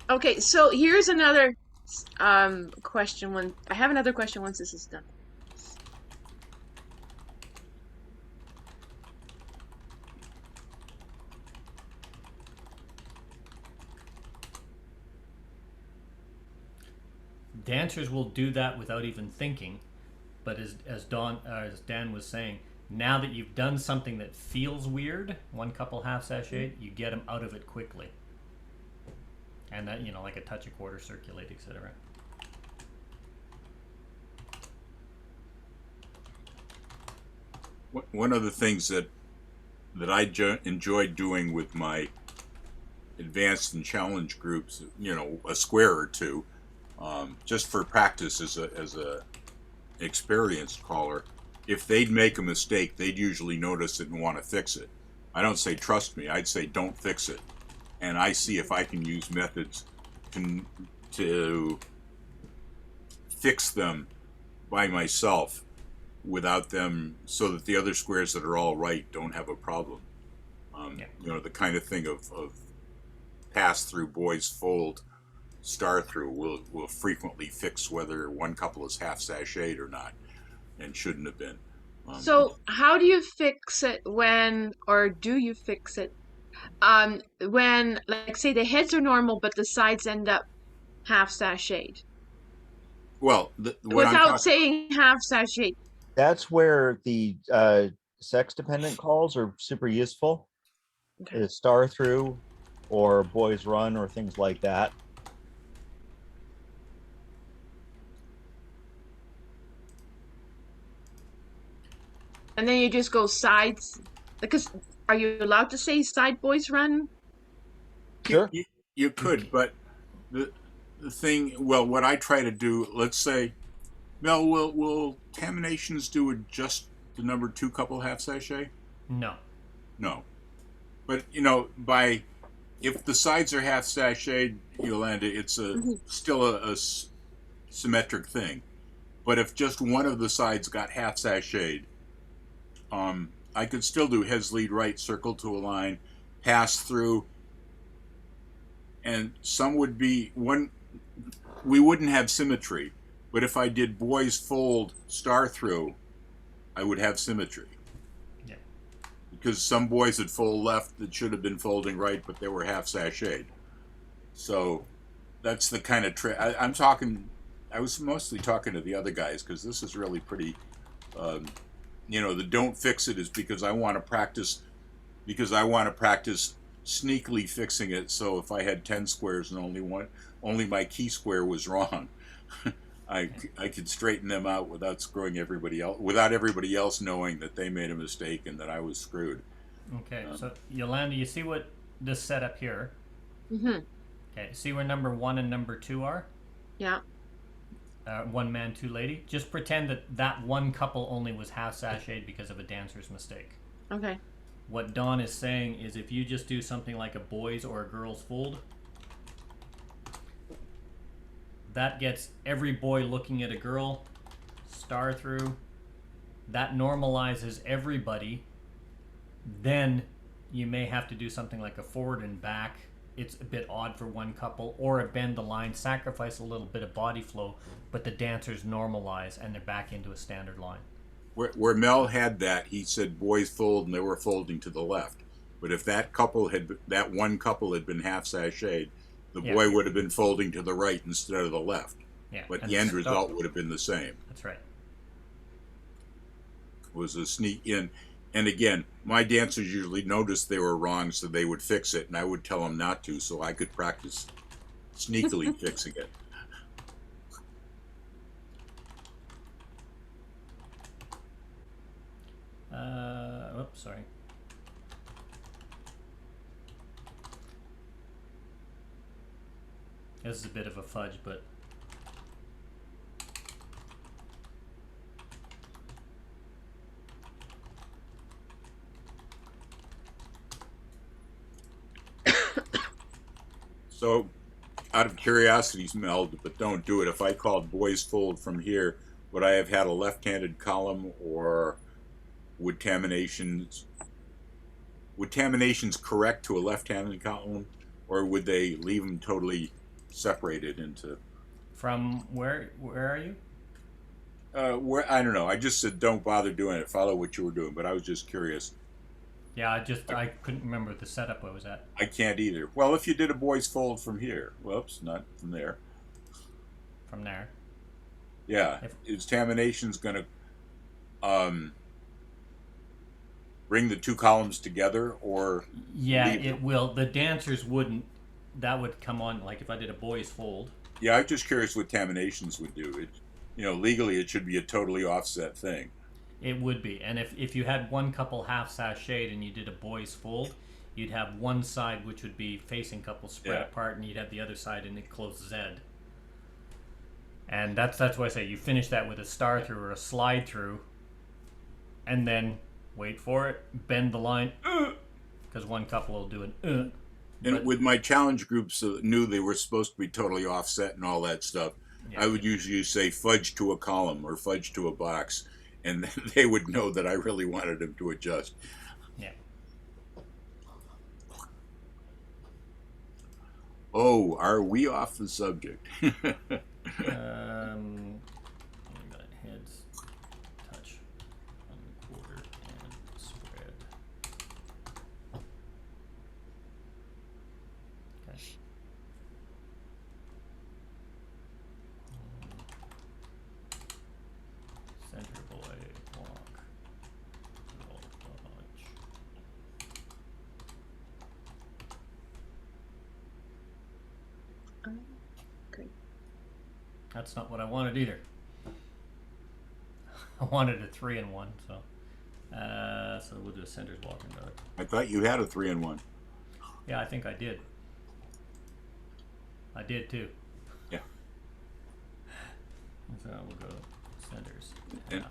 Okay, so here's another question. I have another question once this is done. Dancers will do that without even thinking, but as Dan was saying, now that you've done something that feels weird, one couple half sashayed, you get them out of it quickly. And that, like a touch, a quarter, circulate, etc. One of the things that I enjoyed doing with my advanced and challenge groups, a square or two, just for practice as a experienced caller, if they'd make a mistake, they'd usually notice it and want to fix it. I don't say trust me, I'd say don't fix it. And I see if I can use methods to fix them by myself without them, so that the other squares that are all right don't have a problem. The kind of thing of pass through, boys fold, star through will frequently fix whether one couple is half sashayed or not, and shouldn't have been. So how do you fix it or do you fix it when, like, say the heads are normal but the sides end up half sashayed. Well, what I'm Without talking, saying half sashayed. That's where the sex dependent calls are super useful. Okay. Is star through or boys run or things like that. And then you just go sides. Because are you allowed to say side boys run? Sure. you could, but the thing, well, what I try to do, let's say, Mel, will Taminations do with just the number 2 couple half sachet? No. No. But, if the sides are half sashayed, Yolanda, it's still a symmetric thing. But if just one of the sides got half sashayed, I could still do heads lead right, circle to a line, pass through, and some would be one. We wouldn't have symmetry, but if I did boys fold star through, I would have symmetry. Yeah. Because some boys would fold left that should have been folding right, but they were half sashayed. So that's the kind of trick. I'm talking. I was mostly talking to the other guys because this is really pretty. The don't fix it is because I want to practice. Because I want to practice sneakily fixing it. So if I had 10 squares and only my key square was wrong, I could straighten them out without screwing everybody else, without everybody else knowing that they made a mistake and that I was screwed. Okay, so Yolanda, you see what this setup here? Mm-hmm. Okay, see where number 1 and number 2 are? Yeah. One man, 2 lady. Just pretend that one couple only was half sashayed because of a dancer's mistake. Okay. What Dawn is saying is if you just do something like a boys or a girls fold, that gets every boy looking at a girl, star through, that normalizes everybody. Then you may have to do something like a forward and back. It's a bit odd for one couple, or a bend the line, sacrifice a little bit of body flow, but the dancers normalize and they're back into a standard line. Where Mel had that, he said boys fold and they were folding to the left. But if that one couple had been half sashayed, the boy would have been folding to the right instead of the left. Yeah. But the end result would have been the same. That's right. It was a sneak in. And again, my dancers usually noticed they were wrong, so they would fix it, and I would tell them not to, so I could practice sneakily fixing it. Oops, sorry. This is a bit of a fudge, but So, out of curiosity, Mel, but don't do it. If I called boys fold from here, would I have had a left-handed column, or would Taminations correct to a left-handed column, or would they leave them totally separated into? From where are you? Where I don't know. I just said don't bother doing it. Follow what you were doing, but I was just curious. Yeah, I couldn't remember the setup I was at. I can't either. Well, if you did a boys fold from here, whoops, not from there. From there. Yeah, is Taminations going to bring the two columns together, or? Yeah, it will. The dancers wouldn't. That would come on like if I did a boys fold. Yeah, I'm just curious what Taminations would do. It, legally it should be a totally offset thing. It would be, and if you had one couple half sashayed and you did a boys fold, you'd have one side which would be facing couple spread apart, and you'd have the other side in a closed Z. And that's why I say you finish that with a star through or a slide through, and then wait for it, bend the line, because one couple will do an. And with my challenge groups knew they were supposed to be totally offset and all that stuff, I would usually say fudge to a column or fudge to a box, and then they would know that I really wanted them to adjust. Yeah. Oh, are we off the subject? We got heads, touch, quarter, and spread. Okay. Okay. That's not what I wanted either. I wanted a 3-in-1, so we'll do a centers walking dog. I thought you had a 3-in-1. Yeah, I think I did. I did too. Yeah. So we'll go centers. And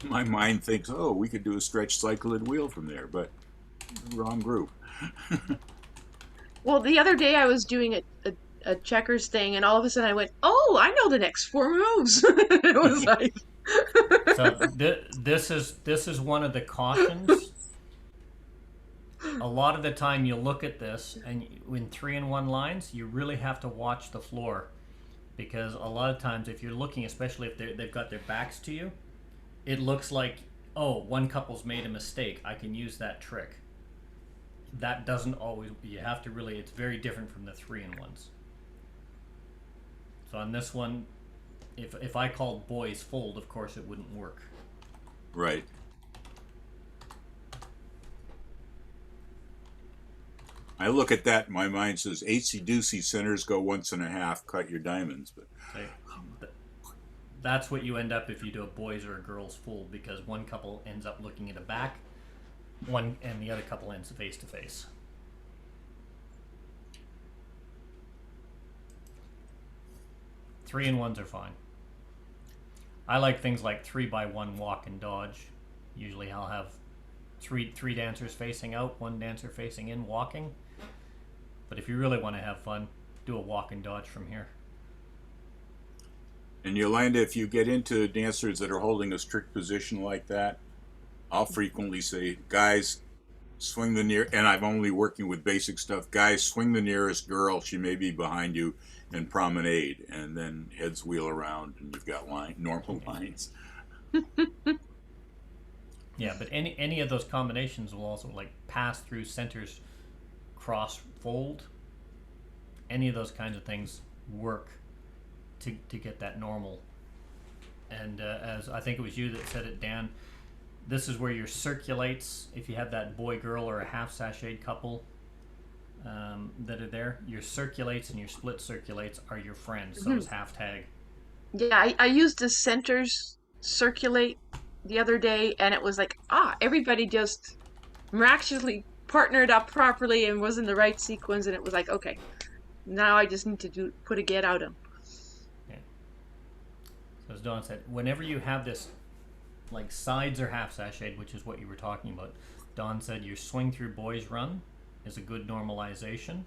my mind thinks, oh, we could do a stretch cyclid wheel from there, but wrong group. Well, the other day I was doing a checkers thing, and all of a sudden I went, "Oh, I know the next 4 moves." It was like. So this is one of the cautions. A lot of the time you look at this, and in 3-in-1 lines, you really have to watch the floor, because a lot of times if you're looking, especially if they've got their backs to you, it looks like, oh, one couple's made a mistake, I can use that trick. That doesn't always, you have to really, it's very different from the 3-in-1s. So on this one, if I called boys fold, of course it wouldn't work. Right. I look at that and my mind says, acey-deucey, centers go 1.5, cut your diamonds. But that's what you end up if you do a boys or a girls fold, because one couple ends up looking at the back, and the other couple ends face to face. Three-in-1s are fine. I like things like 3x1 walk and dodge. Usually I'll have three dancers facing out, one dancer facing in, walking. But if you really want to have fun, do a walk and dodge from here. And Yolanda, if you get into dancers that are holding a strict position like that, I'll frequently say, guys, swing the near, and I'm only working with basic stuff, guys, swing the nearest girl, she may be behind you, and promenade, and then heads wheel around, and you've got normal lines. Yeah, but any of those combinations will also, like pass through, centers, cross, fold. Any of those kinds of things work to get that normal. And as I think it was you that said it, Dan, this is where your circulates, if you have that boy-girl or a half-sashayed couple that are there, your circulates and your split circulates are your friends. So is half-tag. Yeah, I used the centers circulate the other day, and it was like, everybody just miraculously partnered up properly and was in the right sequence, and it was like, okay, now I just need to put a get out of. Yeah. So as Dawn said, whenever you have this, like sides or half sashayed, which is what you were talking about, Dawn said your swing through boys run is a good normalization.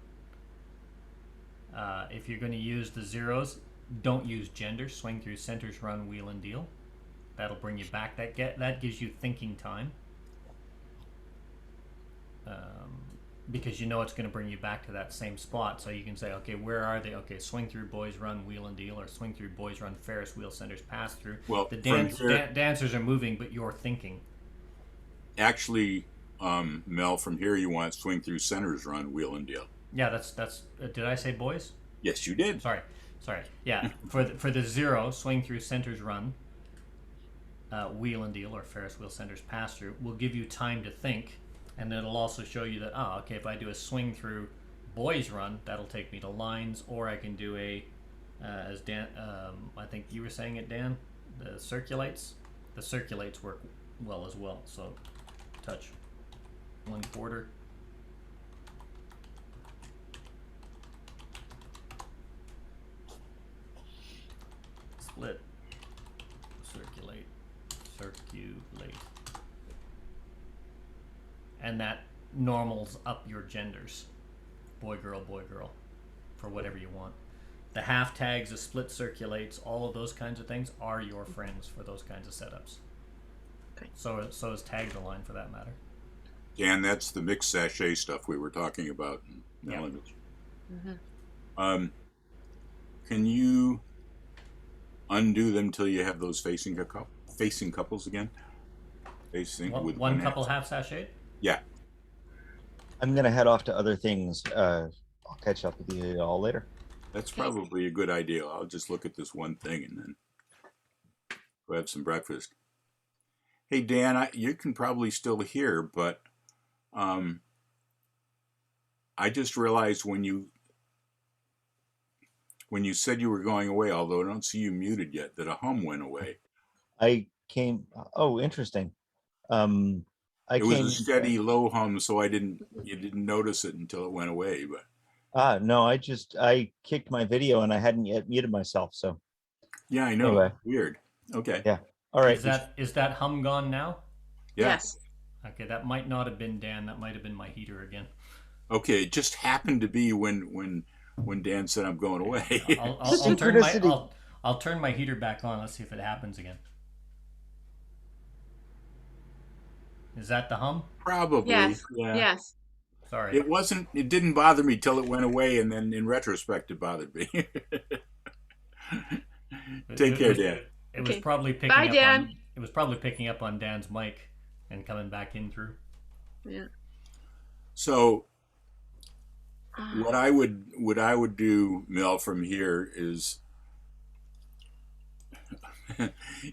If you're going to use the zeros, don't use gender. Swing through centers, run, wheel, and deal. That'll bring you back. That gives you thinking time. Because you know it's going to bring you back to that same spot. So you can say, okay, where are they? Okay, swing through boys, run, wheel, and deal, or swing through boys, run, Ferris wheel, centers, pass through. Well, the dancers are moving, but you're thinking. Actually, Mel, from here you want swing through centers, run, wheel, and deal. Yeah, that's. Did I say boys? Yes, you did. Sorry. Yeah, for the zero, swing through centers, run, wheel and deal, or Ferris wheel, centers, pass through, will give you time to think, and it'll also show you that, okay, if I do a swing through boys run, that'll take me to lines, or I can do a, as Dan, I think you were saying it, Dan, the circulates work well as well. So touch 1/4. Split, circulate, and that normals up your genders, boy girl, for whatever you want. The half tags, the split circulates, all of those kinds of things are your friends for those kinds of setups. Okay. So is tagged align for that matter. Dan, that's the mixed sachet stuff we were talking about. Yeah. Can you undo them till you have those facing couples again? Facing with one couple half sachet? Yeah. I'm gonna head off to other things. I'll catch up with you all later. That's probably a good idea. I'll just look at this one thing and then go have some breakfast. Hey, Dan, you can probably still hear, but I just realized when you when you said you were going away, although I don't see you muted yet, that a hum went away. I came. Oh, interesting. I It was came. a steady low hum, so you didn't notice it until it went away. But No, I kicked my video and I hadn't yet muted myself. So yeah, I know. anyway, Weird. Okay. yeah. All right. Is that hum gone now? Yeah. Yes. Okay, that might not have been Dan. That might have been my heater again. Okay, it just happened to be when Dan said I'm going away. I'll turn my heater back on. Let's see if it happens again. Is that the hum? Probably. Yes. Yeah. Yes. Sorry. It didn't bother me till it went away, and then in retrospect it bothered me. Take care, Dan. It was Okay. probably picking Bye, up Dan. on it was probably picking up on Dan's mic and coming back in through. Yeah. So what I would do, Mel, from here is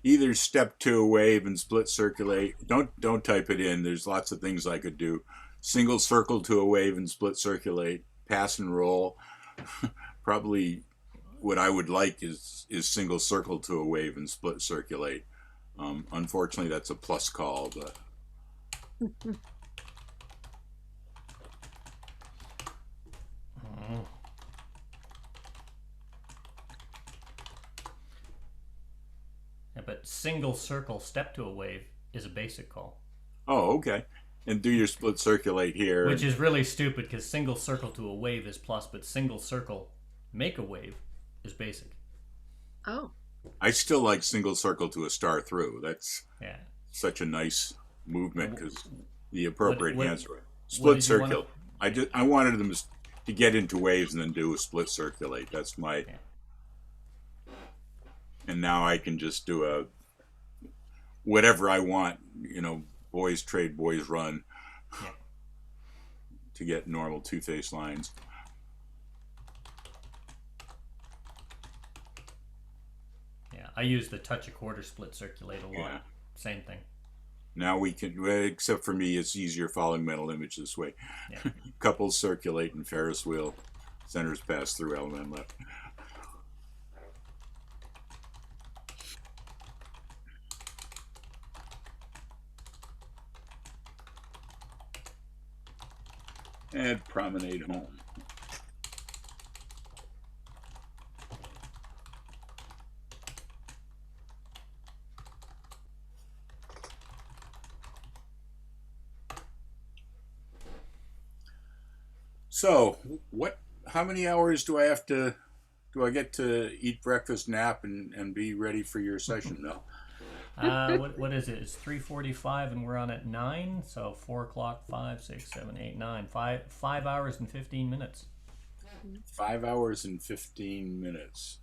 either step to a wave and split circulate. Don't type it in. There's lots of things I could do. Single circle to a wave and split circulate. Pass and roll. Probably what I would like is single circle to a wave and split circulate. Unfortunately, that's a plus call, but. Yeah, but single circle step to a wave is a basic call. Oh, okay. And do your split circulate here. Which is really stupid because single circle to a wave is plus, but single circle make a wave is basic. Oh. I still like single circle to a star through. That's Yeah. such a nice movement because the appropriate hands are what split did you wanna- circle. I wanted them to get into waves and then do a split circulate. That's my. Yeah. And now I can just do a whatever I want. Boys trade, boys run. Yeah. To get normal two-face lines. Yeah, I use the touch a quarter split circulate a lot. Yeah. Same thing. Now we can, except for me, it's easier following mental image this way. Yeah. Couples circulate and Ferris wheel. Centers pass through element left. And promenade home. So, how many hours do I get to eat breakfast, nap, and be ready for your session, Mel? What is it? It's 3:45 and we're on at 9, so 4 o'clock, 5, 6, 7, 8, 9. 5 hours and 15 minutes. 5 hours and 15 minutes.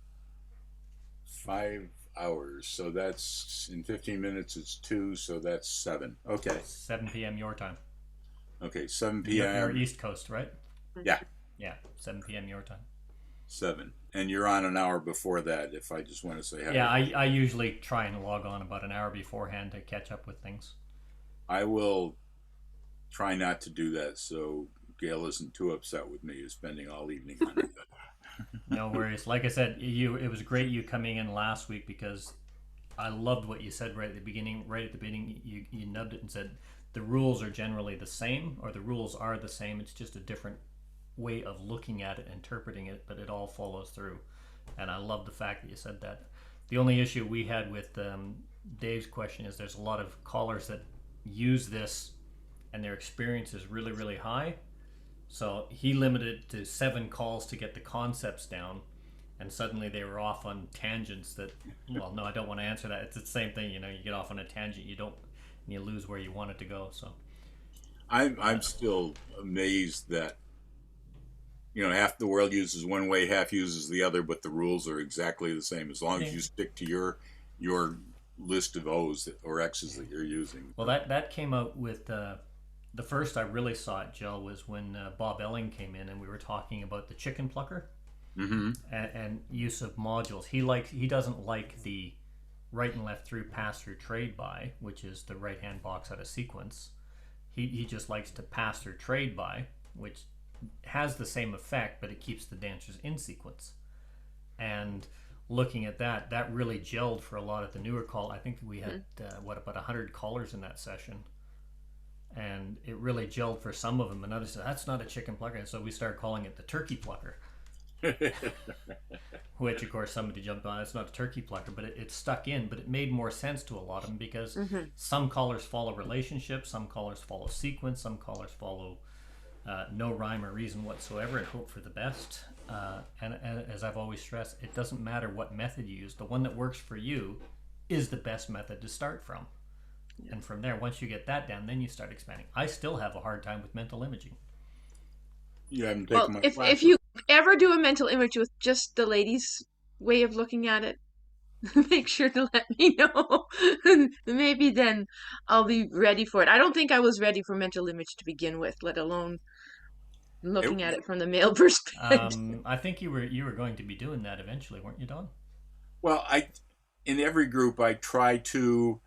5 hours. So that's in 15 minutes. It's 2. So that's 7. Okay. 7 p.m. your time. Okay. 7 You're p.m. East Coast, right? Yeah. Yeah. 7 p.m. your time. 7. And you're on an hour before that. If I just want to say hi. Yeah, I usually try and log on about an hour beforehand to catch up with things. I will try not to do that so Gail isn't too upset with me spending all evening on it. No worries. Like I said, it was great you coming in last week because I loved what you said right at the beginning. Right at the beginning, you nubbed it and said the rules are generally the same, or the rules are the same. It's just a different way of looking at it, interpreting it, but it all follows through. And I love the fact that you said that. The only issue we had with Dave's question is there's a lot of callers that use this and their experience is really, really high. So he limited it to 7 calls to get the concepts down, and suddenly they were off on tangents that, well, no, I don't want to answer that. It's the same thing, you get off on a tangent, and you lose where you want it to go. So I'm still amazed that half the world uses one way, half uses the other, but the rules are exactly the same as long as you stick to your list of O's or X's that you're using. Well, that came out with the first I really saw it, Jill, was when Bob Elling came in and we were talking about the chicken plucker and use of modules. He doesn't like the right and left through pass through trade by, which is the right hand box out of sequence. He just likes to pass through trade by, which has the same effect, but it keeps the dancers in sequence. And looking at that, that really gelled for a lot of the newer call. I think we had about 100 callers in that session, and it really gelled for some of them. And others said, "That's not a chicken plucker," and so we started calling it the turkey plucker. Which, of course, somebody jumped on. It's not a turkey plucker, but it stuck in. But it made more sense to a lot of them because some callers follow relationships, some callers follow sequence, some callers follow no rhyme or reason whatsoever and hope for the best. And as I've always stressed, it doesn't matter what method you use. The one that works for you is the best method to start from. Yeah. And from there, once you get that down, then you start expanding. I still have a hard time with mental imaging. Yeah, I'm taking Well, my if you ever do a mental image with just the ladies' way of looking at it, make sure to let me know. Maybe then I'll be ready for it. I don't think I was ready for mental image to begin with, let alone looking at it from the male perspective. I think you were going to be doing that eventually, weren't you, Don? Well, in every group I try to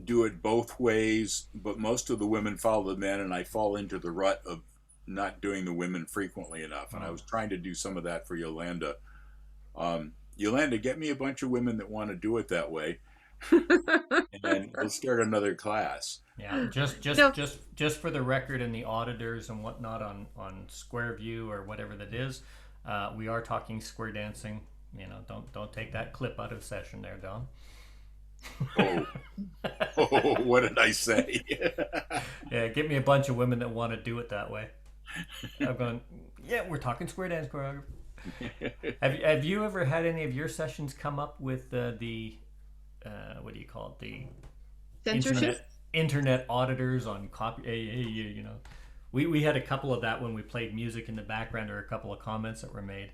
do it both ways, but most of the women follow the men, and I fall into the rut of not doing the women frequently enough. And I was trying to do some of that for Yolanda. Yolanda, get me a bunch of women that want to do it that way, and we'll start another class. Yeah, just for the record and the auditors and whatnot on Square View or whatever that is, we are talking square dancing. You know, don't take that clip out of session there, Don. Oh, what did I say? Yeah, get me a bunch of women that want to do it that way. I'm going, yeah, we're talking square dance choreography. Have you ever had any of your sessions come up with the what do you call it, the censorship internet auditors on copy? You know, we had a couple of that when we played music in the background, or a couple of comments that were made.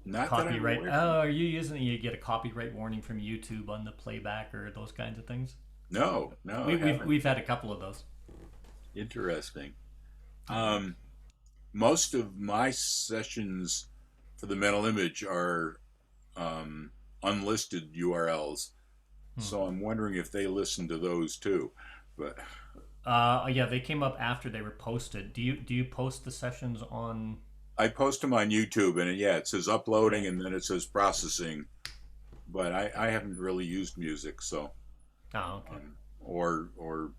Not copyright. Oh, are you using it? You get a copyright warning from YouTube on the playback or those kinds of things? No. We've had a couple of those. Interesting. Most of my sessions for the mental image are unlisted URLs, so I'm wondering if they listen to those too. But yeah, they came up after they were posted. Do you post the sessions on? I post them on YouTube, and it says uploading, and then it says processing. But I haven't really used music, so. Oh, okay. Or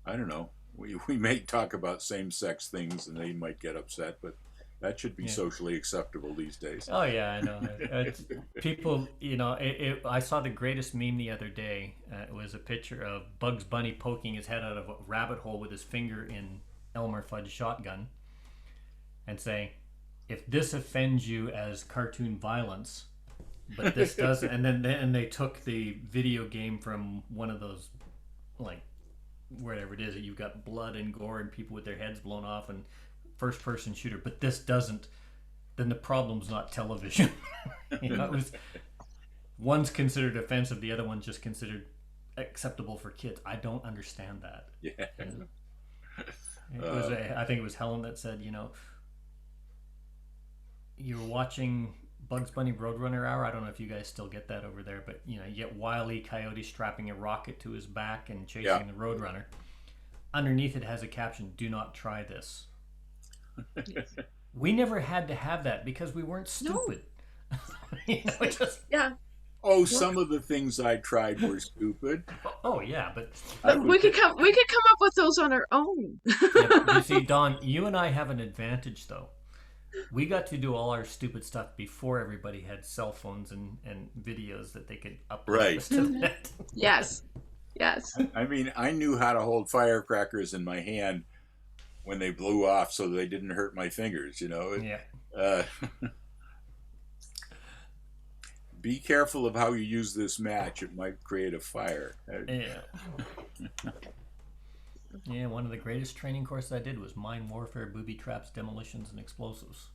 I don't know. We may talk about same-sex things, and they might get upset, but that should be socially acceptable these days. Oh yeah, I know. People, you know, I saw the greatest meme the other day. It was a picture of Bugs Bunny poking his head out of a rabbit hole with his finger in Elmer Fudd's shotgun, and saying, "If this offends you as cartoon violence, but this doesn't," and then they took the video game from one of those, like, wherever it is that you've got blood and gore and people with their heads blown off and first person shooter, but this doesn't, then the problem's not television. You know, it was, one's considered offensive, the other one's just considered acceptable for kids. I don't understand that. Yeah. It was I think it was Helen that said, you know, you were watching Bugs Bunny Roadrunner Hour. I don't know if you guys still get that over there, but you know, you get Wile E. Coyote strapping a rocket to his back and chasing the Roadrunner. Underneath it has a caption, "Do not try this." We never had to have that because we weren't stupid. No. You know, just some of the things I tried were stupid. Oh yeah, but we could come up with those on our own. You see, Don, you and I have an advantage though. We got to do all our stupid stuff before everybody had cell phones and videos that they could upload to the net. Yes. I mean, I knew how to hold firecrackers in my hand when they blew off so they didn't hurt my fingers, you know? Yeah. Be careful of how you use this match. It might create a fire. Yeah. Yeah, one of the greatest training courses I did was mine warfare, booby traps, demolitions, and explosives.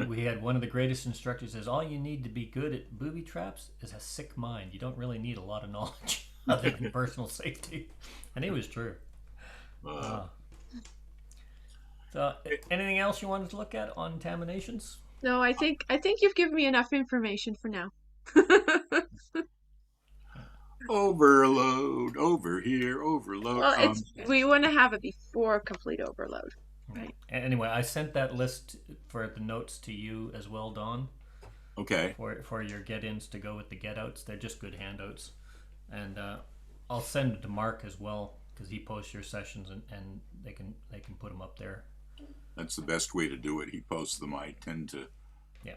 We had one of the greatest instructors says, all you need to be good at booby traps is a sick mind. You don't really need a lot of knowledge other than personal safety. And it was true. So, anything else you wanted to look at on contaminations? No, I think you've given me enough information for now. Overload over here, overload. Well, we want to have it before complete overload. Right. Anyway, I sent that list for the notes to you as well, Don. Okay. For your get-ins to go with the get-outs. They're just good handouts. And I'll send it to Mark as well, because he posts your sessions and they can put them up there. That's the best way to do it. He posts them. I tend to Yeah.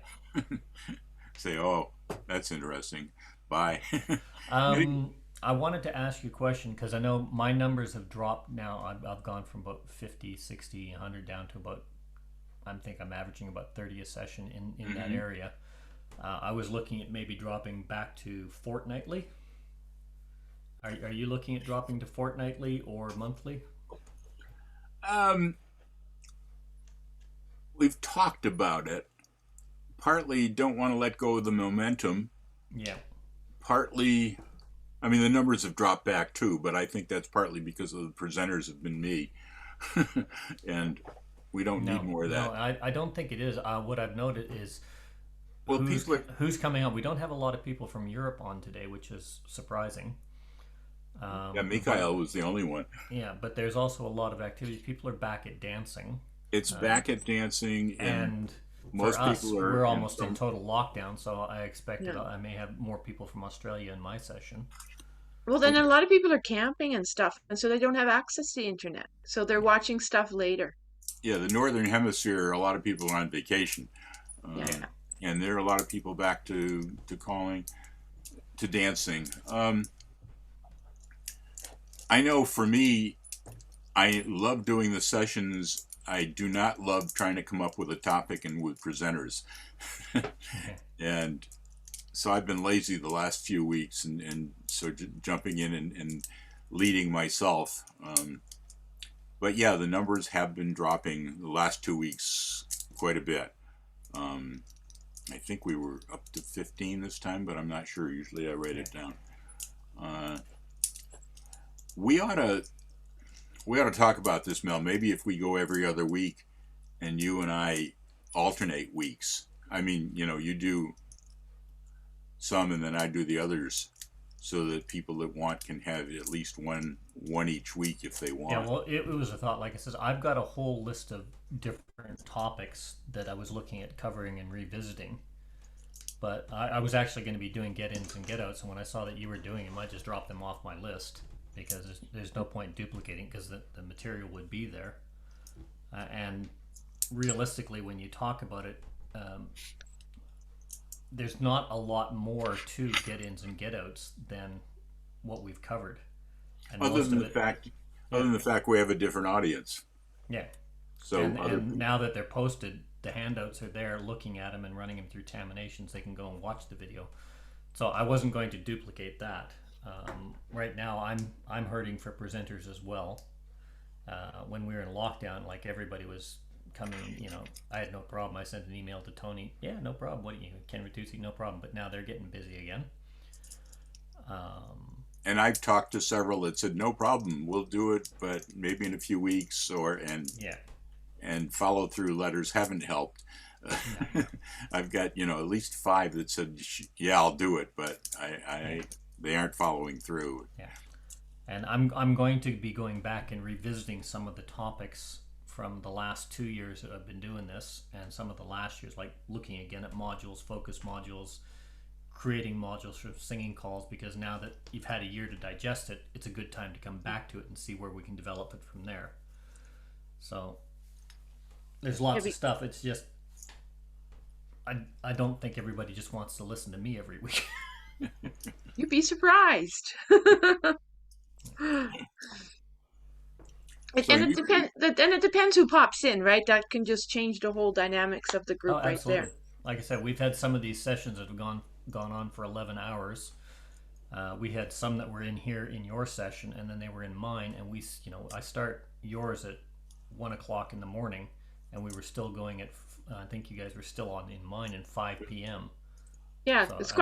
say, oh, that's interesting. Bye. I wanted to ask you a question, because I know my numbers have dropped now. I've gone from about 50, 60, 100 down to about, I think I'm averaging about 30 a session in that area. I was looking at maybe dropping back to fortnightly. Are you looking at dropping to fortnightly or monthly? We've talked about it. Partly don't want to let go of the momentum. Yeah. Partly, I mean, the numbers have dropped back too, but I think that's partly because of the presenters have been me. And we don't need more of that. No, I don't think it is. What I've noted is well, who's coming up. We don't have a lot of people from Europe on today, which is surprising. Yeah, Mikhail was the only one. Yeah, but there's also a lot of activities. People are back at dancing. It's back at dancing, and most for us, people are. We're almost in total lockdown, so I expect that I may have more people from Australia in my session. Well, then a lot of people are camping and stuff, and so they don't have access to the internet, so they're watching stuff later. Yeah, the Northern Hemisphere, a lot of people are on vacation. And there are a lot of people back to calling, to dancing. I know for me, I love doing the sessions. I do not love trying to come up with a topic and with presenters. And so I've been lazy the last few weeks, and so jumping in and leading myself. But yeah, the numbers have been dropping the last 2 weeks quite a bit. I think we were up to 15 this time, but I'm not sure. Usually I write it down. We ought to talk about this, Mel. Maybe if we go every other week and you and I alternate weeks. I mean, you do some and then I do the others, so that people that want can have at least one each week if they want. Yeah, well, it was a thought. Like I said, I've got a whole list of different topics that I was looking at covering and revisiting. But I was actually going to be doing get-ins and get-outs, and when I saw that you were doing them, I just dropped them off my list, because there's no point duplicating, because the material would be there. And realistically, when you talk about it, there's not a lot more to get-ins and get-outs than what we've covered. And other than the fact we have a different audience. Yeah. So and now that they're posted, the handouts are there, looking at them and running them through Taminations. They can go and watch the video. So I wasn't going to duplicate that. Right now, I'm hurting for presenters as well. When we were in lockdown, like everybody was coming, I had no problem. I sent an email to Tony. Yeah, no problem. What do you, Ken Ritucci? No problem. But now they're getting busy again. And I've talked to several that said, no problem, we'll do it, but maybe in a few weeks, and follow through letters haven't helped. I've got, at least 5 that said, yeah, I'll do it, but they aren't following through. Yeah. And I'm going to be going back and revisiting some of the topics from the last 2 years that I've been doing this, and some of the last years, like looking again at modules, focus modules, creating modules for singing calls, because now that you've had a year to digest it, it's a good time to come back to it and see where we can develop it from there. So there's lots of stuff. It's just I don't think everybody just wants to listen to me every week. You'd be surprised. It depends who pops in, right? That can just change the whole dynamics of the group right there. Like I said, we've had some of these sessions that have gone on for 11 hours. We had some that were in here in your session, and then they were in mine, and I start yours at 1 o'clock in the morning, and we were still going at I think you guys were still on in mine at 5 p.m. Yeah, so, it's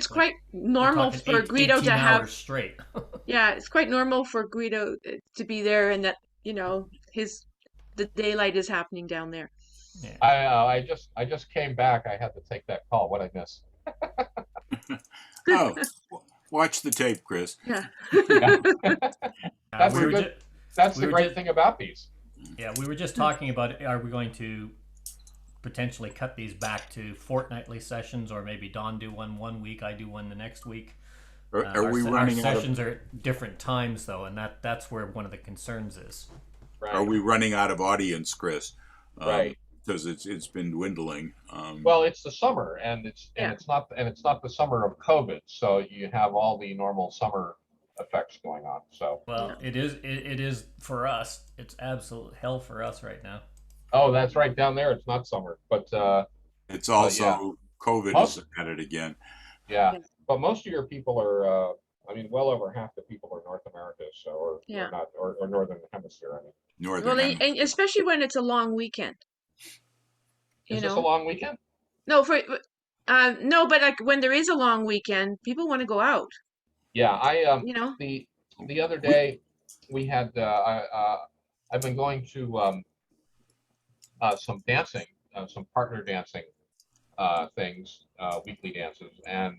quite normal for Guido to have straight. Yeah, it's quite normal for Guido to be there, and that the daylight is happening down there. Yeah. I just came back. I had to take that call. What I miss? Oh, watch the tape, Chris. Yeah. That's the great thing about these. Yeah, we were just talking about, are we going to potentially cut these back to fortnightly sessions, or maybe Don do one week, I do one the next week. Are we Our running out of? sessions are at different times though, and that's where one of the concerns is. Right. Are we running out of audience, Chris? Right. Because it's been dwindling. Well, it's the summer, and it's not the summer of COVID, so you have all the normal summer effects going on. So Well, it is for us. It's absolute hell for us right now. oh, that's right, down there it's not summer, but it's also yeah. COVID is at it again. Yeah, but most of your people are, I mean, well over half the people are North America, so or not, or Northern Hemisphere. I mean, Northern. Well, and especially when it's a long weekend. Is this a long weekend? No, no, but like when there is a long weekend, people want to go out. Yeah, the other day we had I've been going to some dancing, some partner dancing things, weekly dances, and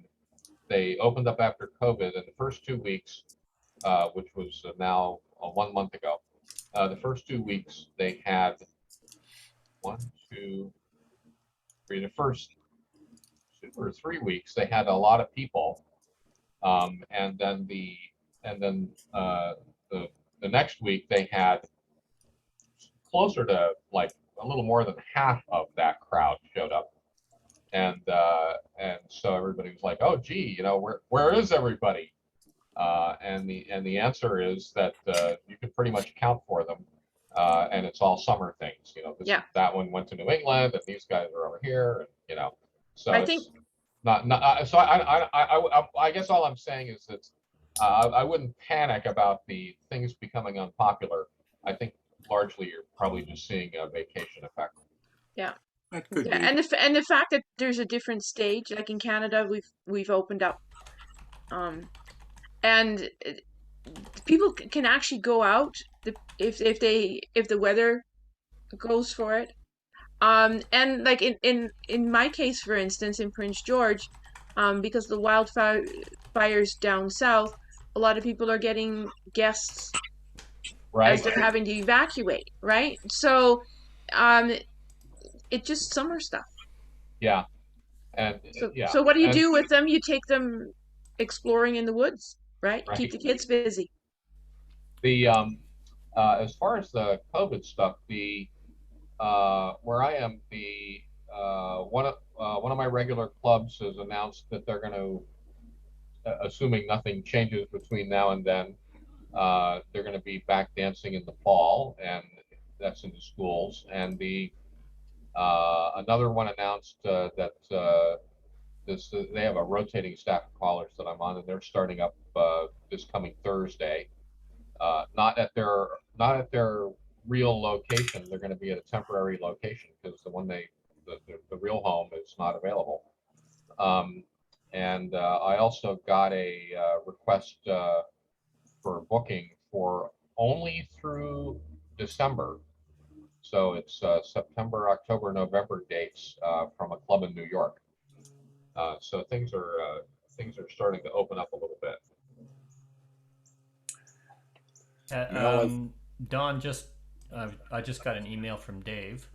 they opened up after COVID. And the first 2 weeks, which was now 1 month ago, the first 2 weeks they had 1, 2, 3. The first 2 or 3 weeks they had a lot of people, and then the next week they had closer to like a little more than half of that crowd showed up, and so everybody was like, oh gee, where is everybody? And the answer is that you can pretty much count for them, and it's all summer things. That one went to New England, and these guys are over here, and so I it's think not. So I guess all I'm saying is that I wouldn't panic about the things becoming unpopular. I think largely you're probably just seeing a vacation effect. Yeah. That could be. And the fact that there's a different stage, like in Canada, we've opened up, and people can actually go out if the weather goes for it. And like in my case, for instance, in Prince George, because the wildfires down south, a lot of people are getting guests as they're having to evacuate, right? So, it's just summer stuff. Yeah, and so what do you do with them? You take them exploring in the woods, right? Right. Keep the kids busy. The as far as the COVID stuff, the where I am, the one of my regular clubs has announced that they're going to, assuming nothing changes between now and then, they're going to be back dancing in the fall, and that's in the schools. And the another one announced that they have a rotating staff of callers that I'm on, and they're starting up this coming Thursday. Not at their real location. They're going to be at a temporary location because the one the real home is not available. And I also got a request for booking for only through December. So it's September, October, November dates from a club in New York. So things are starting to open up a little bit. Don, I just got an email from Dave.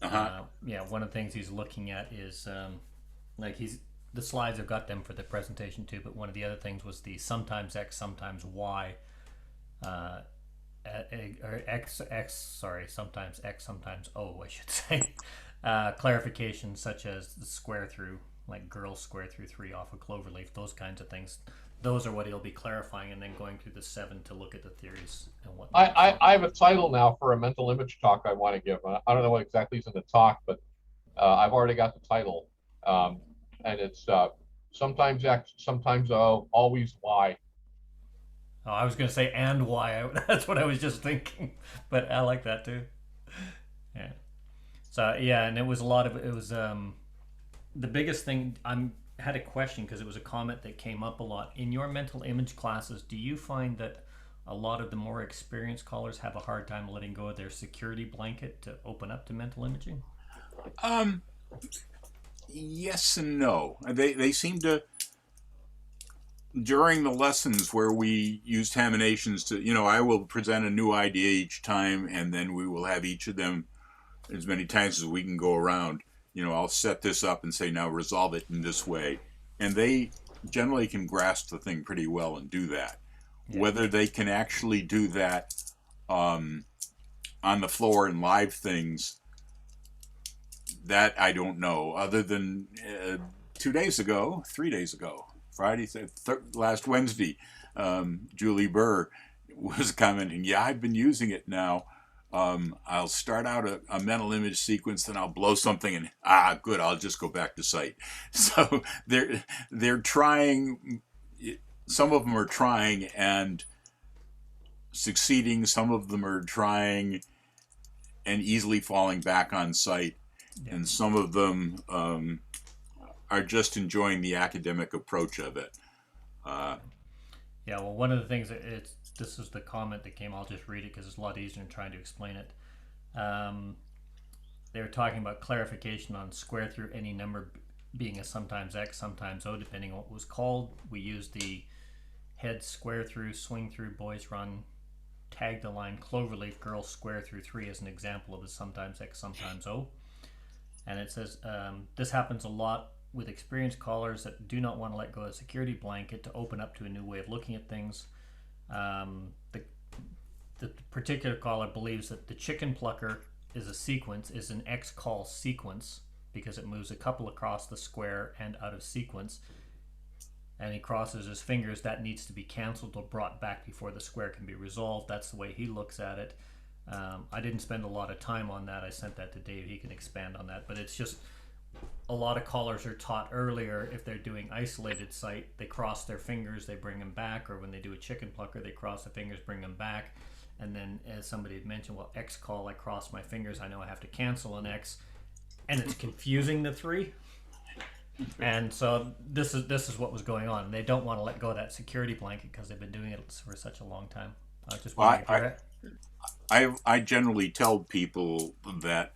One of the things he's looking at is the slides. I've got them for the presentation too, but one of the other things was the sometimes X, sometimes Y, or sometimes X, sometimes O, I should say. Clarifications such as the square through, like girls square through 3 off of cloverleaf, those kinds of things. Those are what he'll be clarifying, and then going through the 7 to look at the theories and what. I have a title now for a mental image talk I want to give. I don't know what exactly is in the talk, but I've already got the title, and it's sometimes X, sometimes O, always Y. Oh, I was going to say and Y. That's what I was just thinking, but I like that too. Yeah. So yeah, and it was the biggest thing. Had a question because it was a comment that came up a lot in your mental image classes. Do you find that a lot of the more experienced callers have a hard time letting go of their security blanket to open up to mental imaging? Yes and no. They seem to, during the lessons where we use terminations to, I will present a new idea each time, and then we will have each of them as many times as we can go around. I'll set this up and say, now resolve it in this way. And they generally can grasp the thing pretty well and do that. Yeah. Whether they can actually do that on the floor and live things, that I don't know. Other than 3 days ago, Friday, last Wednesday, Julie Burr was commenting, yeah, I've been using it now. I'll start out a mental image sequence, then I'll blow something and good, I'll just go back to sight. So they're trying. Some of them are trying and succeeding. Some of them are trying and easily falling back on sight. Yeah. And some of them are just enjoying the academic approach of it. Yeah, well, one of the things this is the comment that came. I'll just read it because it's a lot easier than trying to explain it. They were talking about clarification on square through any number being a sometimes X, sometimes O, depending on what it was called. We used the head square through, swing through, boys run, tag the line, cloverleaf, girls square through 3 as an example of a sometimes X, sometimes O. And it says, this happens a lot with experienced callers that do not want to let go of the security blanket to open up to a new way of looking at things. The particular caller believes that the chicken plucker is an X call sequence because it moves a couple across the square and out of sequence. And he crosses his fingers. That needs to be canceled or brought back before the square can be resolved. That's the way he looks at it. I didn't spend a lot of time on that. I sent that to Dave. He can expand on that. But it's just a lot of callers are taught earlier, if they're doing isolated sight, they cross their fingers, they bring them back. Or when they do a chicken plucker, they cross the fingers, bring them back. And then, as somebody had mentioned, well, X call, I cross my fingers. I know I have to cancel an X. And it's confusing the 3. And so this is what was going on. They don't want to let go of that security blanket because they've been doing it for such a long time. I generally tell people that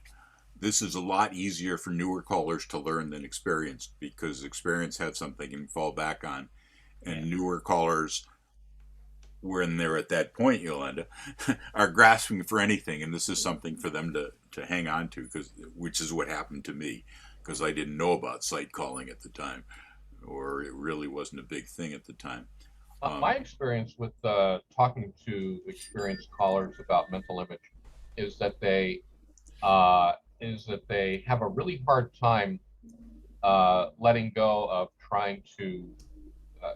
this is a lot easier for newer callers to learn than experienced, because experienced have something they can fall back on, and newer callers, when they're at that point, Yolanda, are grasping for anything, and this is something for them to hang on to, which is what happened to me, because I didn't know about sight calling at the time, or it really wasn't a big thing at the time. My experience with talking to experienced callers about mental image is that they have a really hard time letting go of trying to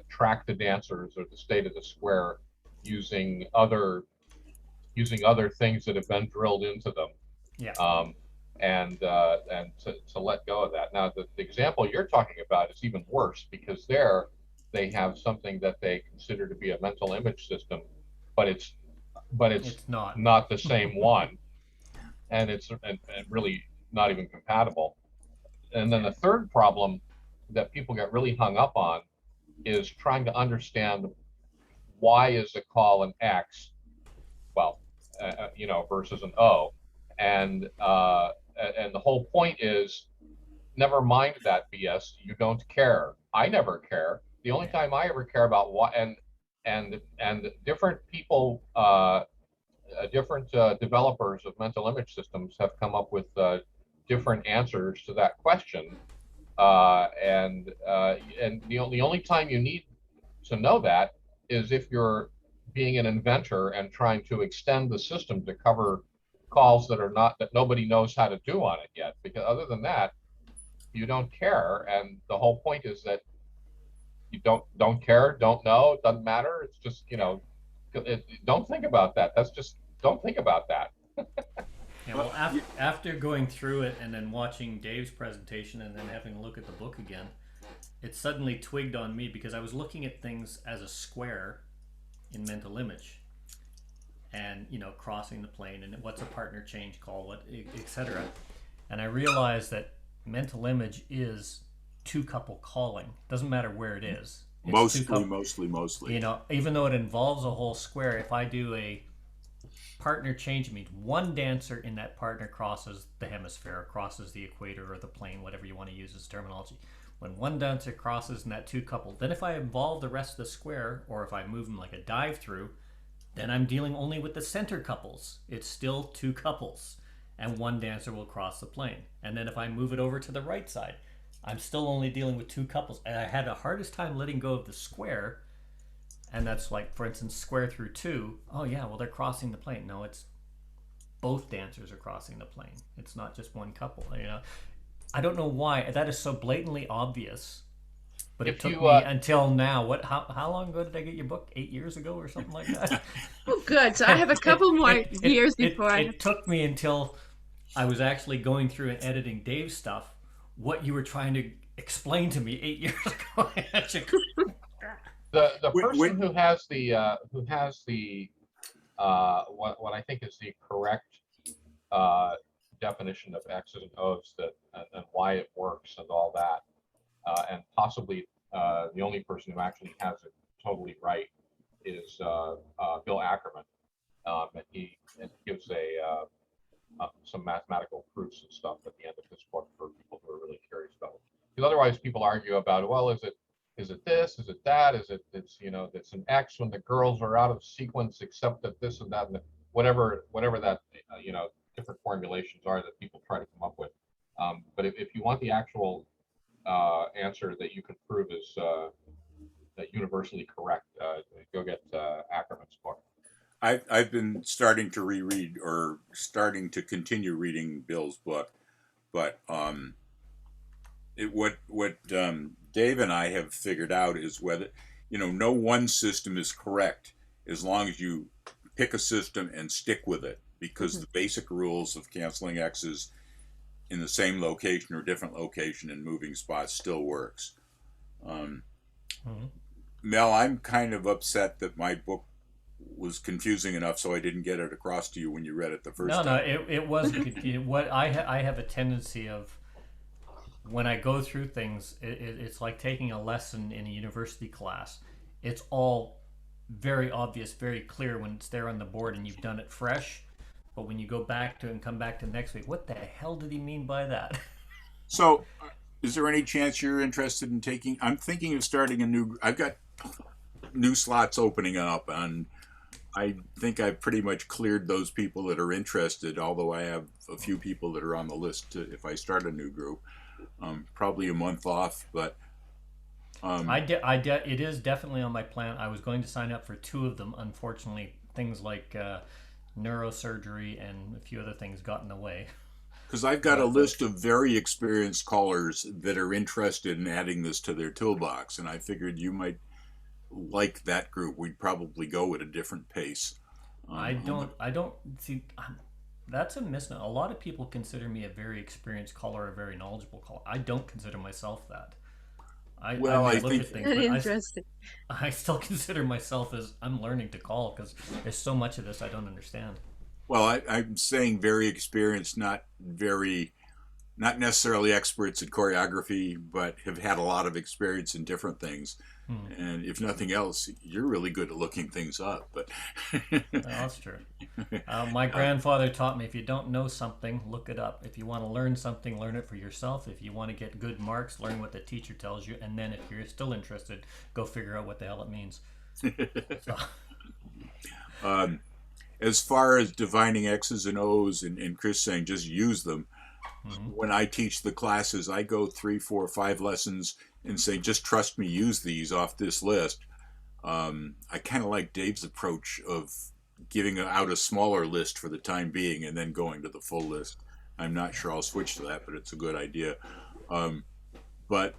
track the dancers or the state of the square using other things that have been drilled into them. Yeah. And to let go of that. Now, the example you're talking about is even worse, because they have something that they consider to be a mental image system, but it's not the same one, and it's really not even compatible. And then the third problem that people get really hung up on is trying to understand why is a call an X, versus an O, and the whole point is, never mind that BS. You don't care. I never care. The only time I ever care about what and different people, different developers of mental image systems have come up with different answers to that question. And the only time you need to know that is if you're being an inventor and trying to extend the system to cover calls that nobody knows how to do on it yet. Because other than that, you don't care, and the whole point is that you don't care, don't know, it doesn't matter. It's just, don't think about that. Don't think about that. Yeah, well, after going through it and then watching Dave's presentation and then having a look at the book again, it suddenly twigged on me, because I was looking at things as a square in mental image, and crossing the plane, and what's a partner change call, what, etc. And I realized that mental image is 2-couple calling. Doesn't matter where it is. It's mostly. Even though it involves a whole square, if I do a partner change, it means one dancer in that partner crosses the hemisphere, crosses the equator or the plane, whatever you want to use as terminology. When one dancer crosses in that 2-couple, then if I involve the rest of the square, or if I move them like a dive through, then I'm dealing only with the center couples. It's still 2 couples. and one dancer will cross the plane. And then if I move it over to the right side, I'm still only dealing with 2 couples. And I had the hardest time letting go of the square. And that's like, for instance, square through 2. Oh yeah, well, they're crossing the plane. No, it's both dancers are crossing the plane. It's not just one couple. I don't know why that is so blatantly obvious. But it took me until now. How long ago did I get your book? 8 years ago or something like that? Oh, good. So I have a couple more years before It took me until I was actually going through and editing Dave's stuff, what you were trying to explain to me 8 years ago. The person who has the what I think is the correct definition of X's and O's and why it works and all that, and possibly the only person who actually has it totally right is Bill Ackerman, and he gives some mathematical proofs and stuff at the end of his book for people who are really curious about it. Because otherwise, people argue about, well, is it this? Is it that? It's an X when the girls are out of sequence, except that this and that, and whatever that different formulations are that people try to come up with. But if you want the actual answer that you can prove is that universally correct, go get Ackerman's book. I've been starting to reread or starting to continue reading Bill's book, but what Dave and I have figured out is whether no one system is correct as long as you pick a system and stick with it, because the basic rules of canceling X's in the same location or different location and moving spots still works. Mel, I'm kind of upset that my book was confusing enough so I didn't get it across to you when you read it the first time. No, it wasn't confusing. What I have a tendency of, when I go through things, it's like taking a lesson in a university class. It's all very obvious, very clear when it's there on the board and you've done it fresh. But when you go back to and come back to next week, what the hell did he mean by that? So, is there any chance you're interested in taking? I'm thinking of starting I've got new slots opening up, and I think I've pretty much cleared those people that are interested, although I have a few people that are on the list if I start a new group. Probably a month off, but it is definitely on my plan. I was going to sign up for 2 of them. Unfortunately, things like neurosurgery and a few other things got in the way. Because I've got a list of very experienced callers that are interested in adding this to their toolbox, and I figured you might like that group. We'd probably go at a different pace. I don't see. That's a misnomer. A lot of people consider me a very experienced caller, a very knowledgeable caller. I don't consider myself that. I think interesting. I still consider myself as I'm learning to call, because there's so much of this I don't understand. Well, I'm saying very experienced, not necessarily experts in choreography, but have had a lot of experience in different things. And if nothing else, you're really good at looking things up. But that's true. My grandfather taught me, if you don't know something, look it up. If you want to learn something, learn it for yourself. If you want to get good marks, learn what the teacher tells you. And then if you're still interested, go figure out what the hell it means. As far as defining X's and O's and Chris saying just use them, when I teach the classes, I go 3, 4, 5 lessons and say, just trust me, use these off this list. I kind of like Dave's approach of giving out a smaller list for the time being and then going to the full list. I'm not sure I'll switch to that, but it's a good idea. But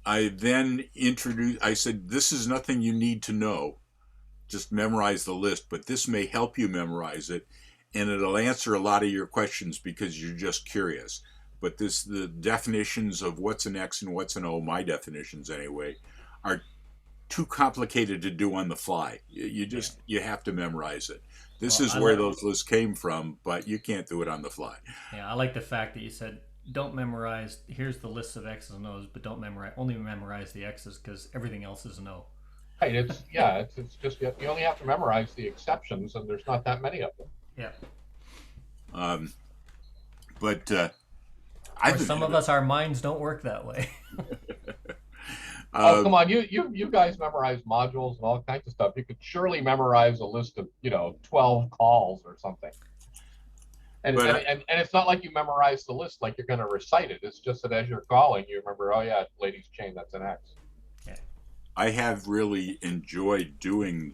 I then I said, this is nothing you need to know. Just memorize the list, but this may help you memorize it, and it'll answer a lot of your questions because you're just curious. But the definitions of what's an X and what's an O, my definitions anyway, are too complicated to do on the fly. You have to memorize it. This is where those lists came from, but you can't do it on the fly. Yeah, I like the fact that you said, don't memorize, here's the list of X's and O's, but only memorize the X's, because everything else is an O. Right, it's just, you only have to memorize the exceptions, and there's not that many of them. Yeah. But some of us, our minds don't work that way. Oh, come on, you guys memorize modules and all kinds of stuff. You could surely memorize a list of 12 calls or something. And, But and it's not like you memorize the list like you're going to recite it. It's just that as you're calling, you remember, oh yeah, ladies chain, that's an X. I have really enjoyed doing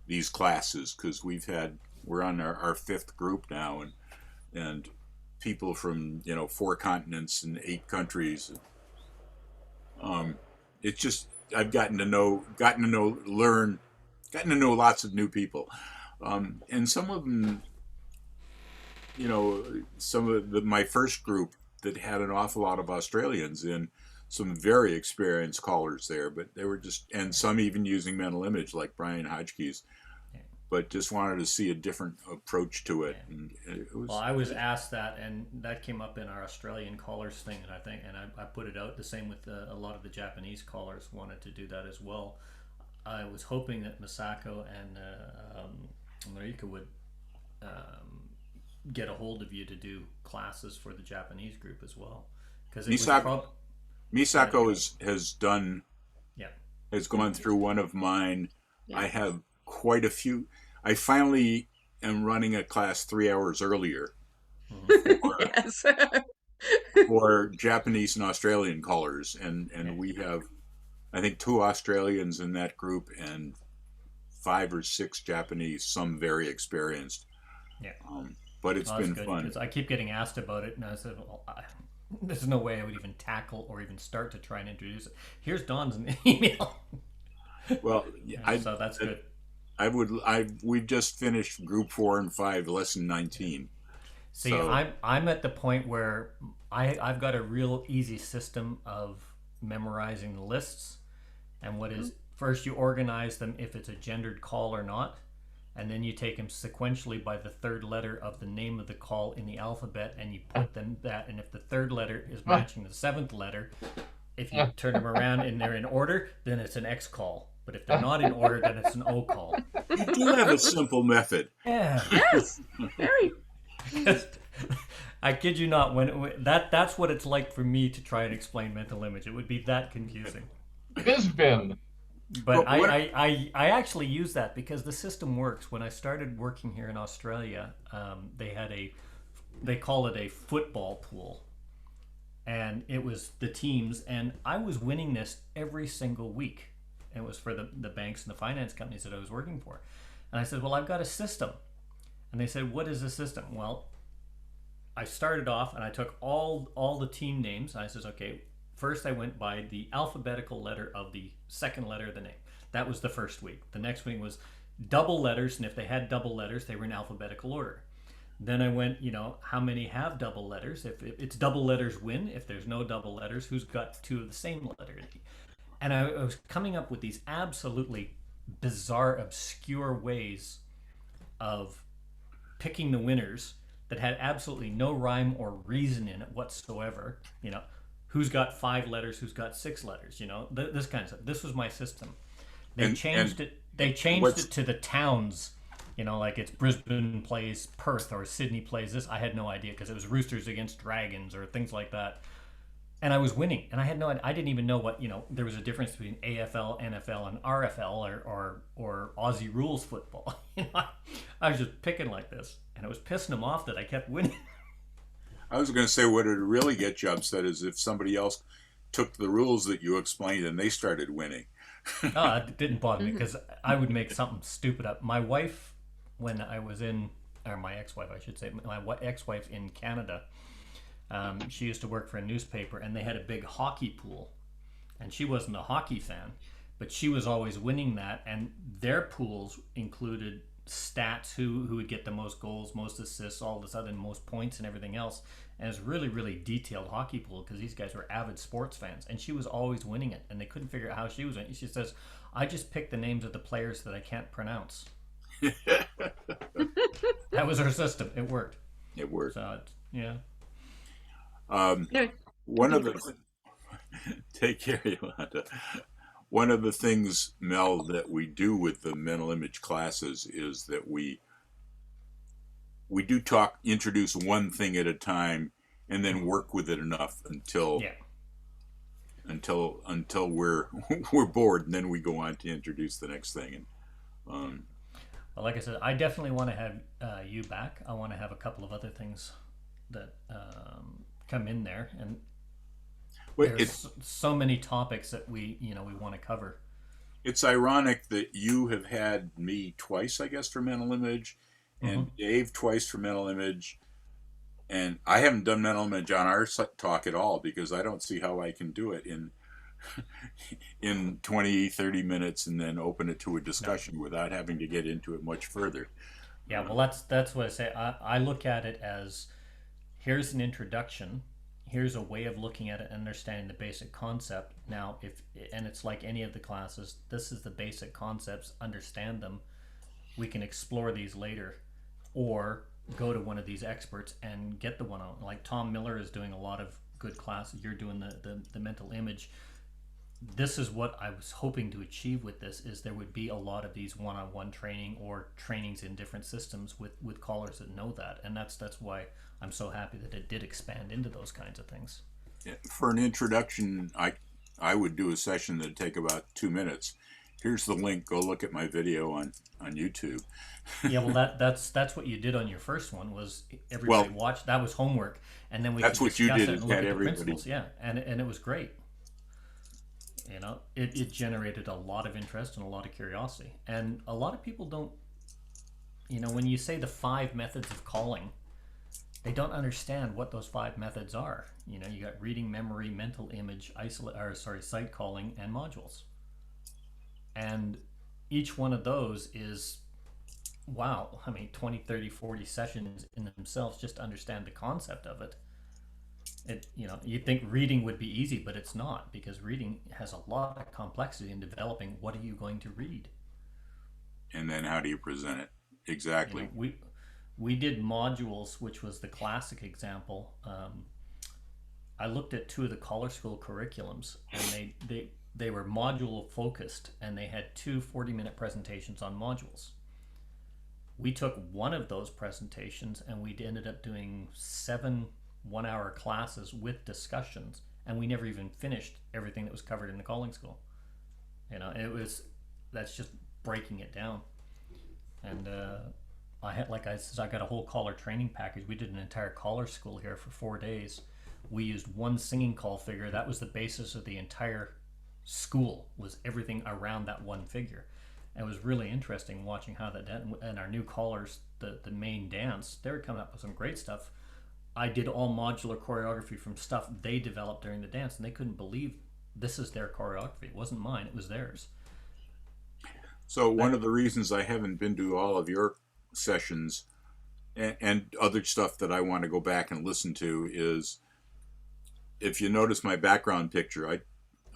these classes because we're on our fifth group now, and people from 4 continents and 8 countries. It's just I've gotten to know lots of new people, and some of them, some of my first group that had an awful lot of Australians in, some very experienced callers there, but they were and some even using mental image like Brian Hodgkins, but just wanted to see a different approach to it. And it was, well, I was asked that, and that came up in our Australian callers thing, and I put it out the same with a lot of the Japanese callers wanted to do that as well. I was hoping that Masako and Marika would get a hold of you to do classes for the Japanese group as well, because Misako has done, yeah, has gone through one of mine. Yeah. I have quite a few. I finally am running a class 3 hours earlier Yes. for Japanese and Australian callers, and we have, I think, 2 Australians in that group and 5 or 6 Japanese, some very experienced. Yeah. But it's been fun. Because I keep getting asked about it, and I said, well, there's no way I would even tackle or even start to try and introduce it. Here's Don's email. Well, so that's good. We just finished group 4 and 5, lesson 19. See, so, I'm at the point where I've got a real easy system of memorizing the lists, and what is first you organize them if it's a gendered call or not, and then you take them sequentially by the 3rd letter of the name of the call in the alphabet, and you put them that, and if the 3rd letter is matching the 7th letter, if you turn them around and they're in order, then it's an X call. But if they're not in order, then it's an O call. You do have a simple method. Yeah. Yes. Very. I kid you not. That's what it's like for me to try and explain mental image. It would be that confusing. It has been. But I actually use that because the system works. When I started working here in Australia, they call it a football pool, and it was the teams, and I was winning this every single week. And it was for the banks and the finance companies that I was working for. And I said, well, I've got a system. And they said, what is the system? Well, I started off and I took all the team names. And I said, okay, first I went by the alphabetical letter of the 2nd letter of the name. That was the first week. The next week was double letters. And if they had double letters, they were in alphabetical order. Then I went, how many have double letters? If it's double letters win. If there's no double letters, who's got 2 of the same letter? And I was coming up with these absolutely bizarre, obscure ways of picking the winners that had absolutely no rhyme or reason in it whatsoever. Who's got 5 letters, who's got 6 letters, this kind of stuff. This was my system. They changed it to the towns, like it's Brisbane plays Perth or Sydney plays this. I had no idea because it was Roosters against Dragons or things like that. And I was winning, and I had no idea. I didn't even know what, there was a difference between AFL, NFL, and RFL or Aussie rules football. I was just picking like this, and it was pissing them off that I kept winning. I was going to say, what would really get you upset is if somebody else took the rules that you explained and they started winning. Oh, it didn't bother me because I would make something stupid up. My wife, when I was my ex-wife, I should say, my ex-wife in Canada, she used to work for a newspaper, and they had a big hockey pool, and she wasn't a hockey fan, but she was always winning that, and their pools included stats, who would get the most goals, most assists, all this other, most points and everything else. And it's really, really detailed hockey pool because these guys were avid sports fans, and she was always winning it, and they couldn't figure out how she was winning. She says, I just picked the names of the players that I can't pronounce. That was her system. It worked. It worked. So, yeah. One of the take care, Yolanda. One of the things, Mel, that we do with the mental image classes is that we do introduce one thing at a time, and then work with it enough until we're bored, and then we go on to introduce the next thing. And well, But like I said, I definitely want to have you back. I want to have a couple of other things that come in there, and there's so many topics that we want to cover. It's ironic that you have had me twice, I guess, for mental image, and Dave twice for mental image, and I haven't done mental image on our talk at all because I don't see how I can do it in 20, 30 minutes and then open it to a discussion without having to get into it much further. Yeah, well, that's what I say. I look at it as, here's an introduction, here's a way of looking at it and understanding the basic concept. Now, and it's like any of the classes, this is the basic concepts, understand them. We can explore these later, or go to one of these experts and get the one on. Like Tom Miller is doing a lot of good classes. You're doing the mental image. This is what I was hoping to achieve with this, is there would be a lot of these one-on-one training or trainings in different systems with callers that know that. And that's why I'm so happy that it did expand into those kinds of things. Yeah, for an introduction, I would do a session that'd take about 2 minutes. Here's the link. Go look at my video on YouTube. Yeah, well, that's what you did on your first one. Was everybody watched? That was homework, and then we that's could what you discuss did. it and look at the everybody. principles. Yeah, and it was great. You know, it generated a lot of interest and a lot of curiosity, and a lot of people don't. You know, when you say the 5 methods of calling, they don't understand what those 5 methods are. You know, you got reading, memory, mental image, sight calling, and modules. And each one of those is, wow, I mean, 20, 30, 40 sessions in themselves just to understand the concept of it. You think reading would be easy, but it's not, because reading has a lot of complexity in developing what are you going to read. And then how do you present it? Exactly. You know, we did modules, which was the classic example. I looked at 2 of the Caller School curriculums, and they were module focused, and they had 2 40-minute presentations on modules. We took one of those presentations and we ended up doing 7 one-hour classes with discussions, and we never even finished everything that was covered in the calling school. You know, that's just breaking it down. And I got a whole caller training package. We did an entire caller school here for 4 days. We used one singing call figure. That was the basis of the entire school, was everything around that one figure. And it was really interesting watching how that did. And our new callers, the main dance, they were coming up with some great stuff. I did all modular choreography from stuff they developed during the dance, and they couldn't believe this is their choreography. It wasn't mine, it was theirs. So one of the reasons I haven't been to all of your sessions and other stuff that I want to go back and listen to is, if you notice my background picture,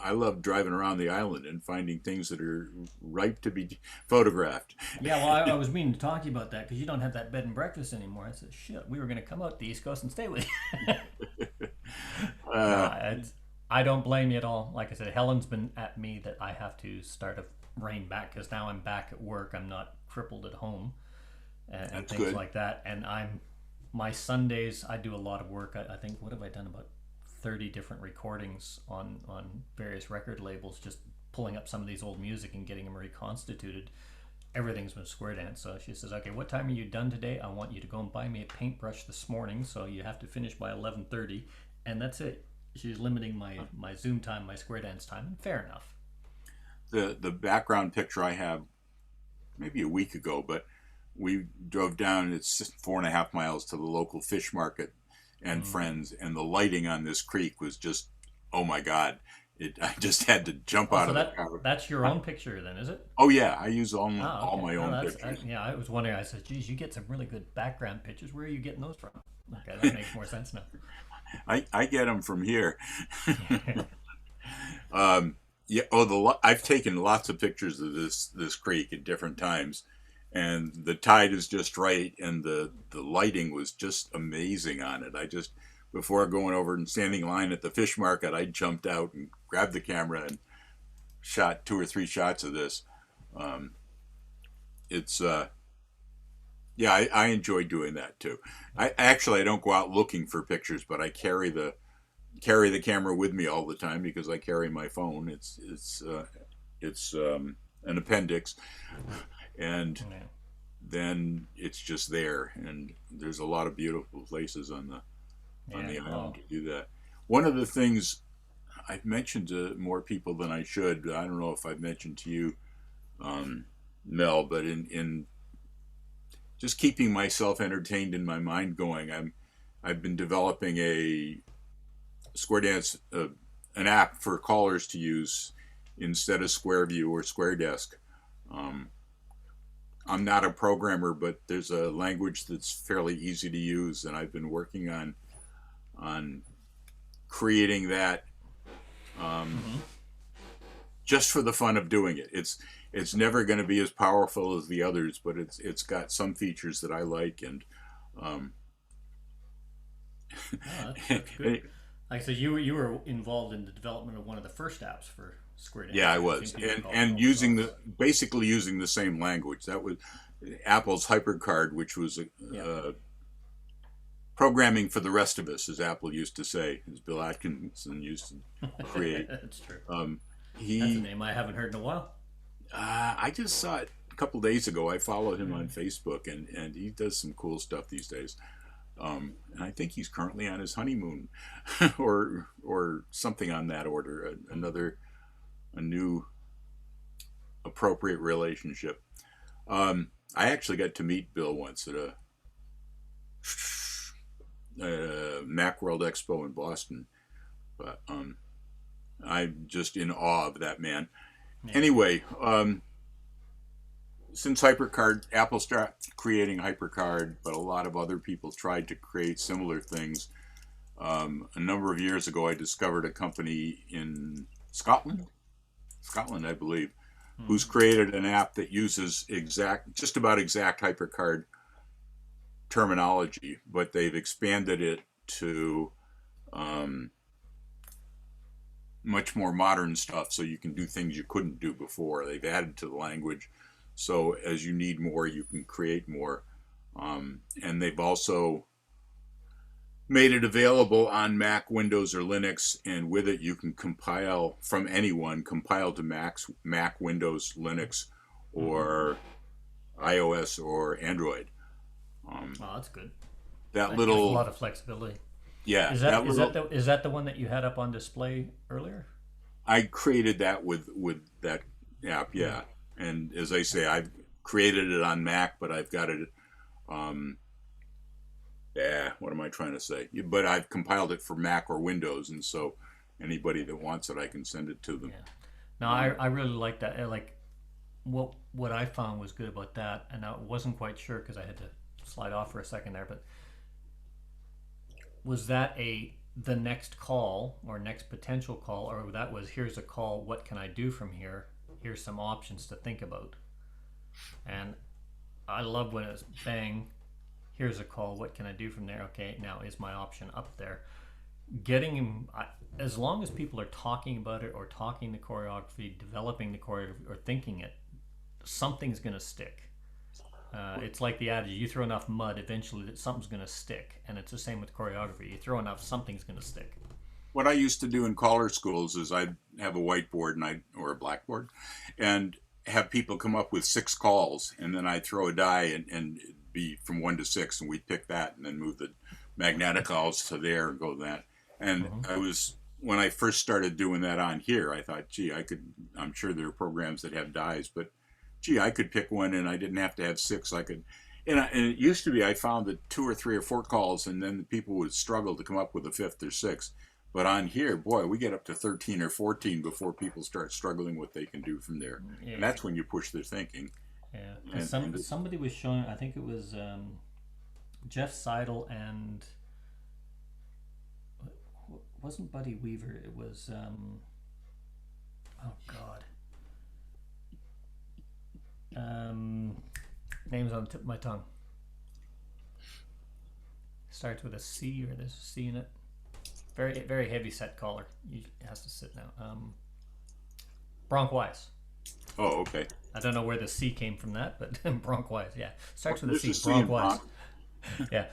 I love driving around the island and finding things that are ripe to be photographed. Yeah, well, I was meaning to talk to you about that, because you don't have that bed and breakfast anymore. I said, shit, we were going to come out to the East Coast and stay with you. I don't blame you at all. Like I said, Helen's been at me that I have to start to rein back, because now I'm back at work. I'm not crippled at home and things good. like that. And my Sundays, I do a lot of work. I think, what have I done, about 30 different recordings on various record labels, just pulling up some of these old music and getting them reconstituted. Everything's been square dance. So she says, okay, what time are you done today? I want you to go and buy me a paintbrush this morning, so you have to finish by 11:30, and that's it. She's limiting my Zoom time, my square dance time, and fair enough. The background picture I have, maybe a week ago, but we drove down, it's 4.5 miles to the local fish market and friends, and the lighting on this creek was just, oh my God. I just had to jump out of the car. That's your own picture then, is it? Oh yeah, I use all my own pictures. I was wondering, I said, geez, you get some really good background pictures. Where are you getting those from? Okay, that makes more sense now. I get them from here. I've taken lots of pictures of this creek at different times, and the tide is just right, and the lighting was just amazing on it. Before going over and standing in line at the fish market, I jumped out and grabbed the camera and shot 2 or 3 shots of this. I enjoy doing that too. I don't go out looking for pictures, but I carry the camera with me all the time because I carry my phone. It's an appendix, and then it's just there. And there's a lot of beautiful places on the island to do that. One of the things I've mentioned to more people than I should, I don't know if I've mentioned to you, Mel, but in just keeping myself entertained and my mind going, I've been developing a Square Dance, an app for callers to use instead of Square View or Square Desk. I'm not a programmer, but there's a language that's fairly easy to use, and I've been working on creating that just for the fun of doing it. It's never going to be as powerful as the others, but it's got some features that I like, and that's good. Like, so you were involved in the development of one of the first apps for Square Dance. Yeah, I was, and using basically using the same language. That was Apple's HyperCard, which was programming for the rest of us, as Apple used to say, as Bill Atkinson used to create. That's true. That's a name I haven't heard in a while. I just saw it a couple days ago. I follow him on Facebook, and he does some cool stuff these days. And I think he's currently on his honeymoon, or something on that order. A new appropriate relationship. I actually got to meet Bill once at a Macworld Expo in Boston, but I'm just in awe of that man. Yeah. Anyway, since HyperCard, Apple started creating HyperCard, but a lot of other people tried to create similar things. A number of years ago, I discovered a company in Scotland, I believe, who's created an app that uses just about exact HyperCard terminology, but they've expanded it to much more modern stuff, so you can do things you couldn't do before. They've added to the language, so as you need more, you can create more. And they've also made it available on Mac, Windows, or Linux, and with it you can compile from anyone, compile to Mac, Windows, Linux, or iOS or Android. That's good. That little, a lot of flexibility. Yeah. Is that the one that you had up on display earlier? I created that with that app, yeah. And as I say, I've created it on Mac, but I've got it. What am I trying to say? But I've compiled it for Mac or Windows, and so anybody that wants it, I can send it to them. Yeah. No, I really like that. Like what I found was good about that, and I wasn't quite sure because I had to slide off for a second there, but was that the next call or next potential call, or that was, here's a call, what can I do from here? Here's some options to think about. And I love when it's bang, here's a call, what can I do from there? Okay, now is my option up there? Getting him, as long as people are talking about it or talking the choreography, developing the choreography or thinking it, something's going to stick. It's like the adage, you throw enough mud, eventually something's going to stick. And it's the same with choreography. You throw enough, something's going to stick. What I used to do in caller schools is I'd have a whiteboard or a blackboard and have people come up with 6 calls, and then I'd throw a die and it'd be from 1 to 6, and we'd pick that and then move the magnetic calls to there and go that. And when I first started doing that on here, I thought, gee, I'm sure there are programs that have dies, but gee, I could pick one and I didn't have to have 6. I could, and it used to be, I found that 2 or 3 or 4 calls, and then the people would struggle to come up with a 5th or 6th. But on here, boy, we get up to 13 or 14 before people start struggling what they can do from there. Yeah. And that's when you push their thinking. Yeah. Somebody was showing, I think it was Jeff Seidel and wasn't Buddy Weaver. It was, oh God. Name's on the tip of my tongue. Starts with a C, or there's a C in it. Very, very heavy set caller. It has to sit now. Bronk Wise. Oh, okay. I don't know where the C came from that, but Bronk Wise, yeah. Starts with a C. Bronk Wise. Yeah.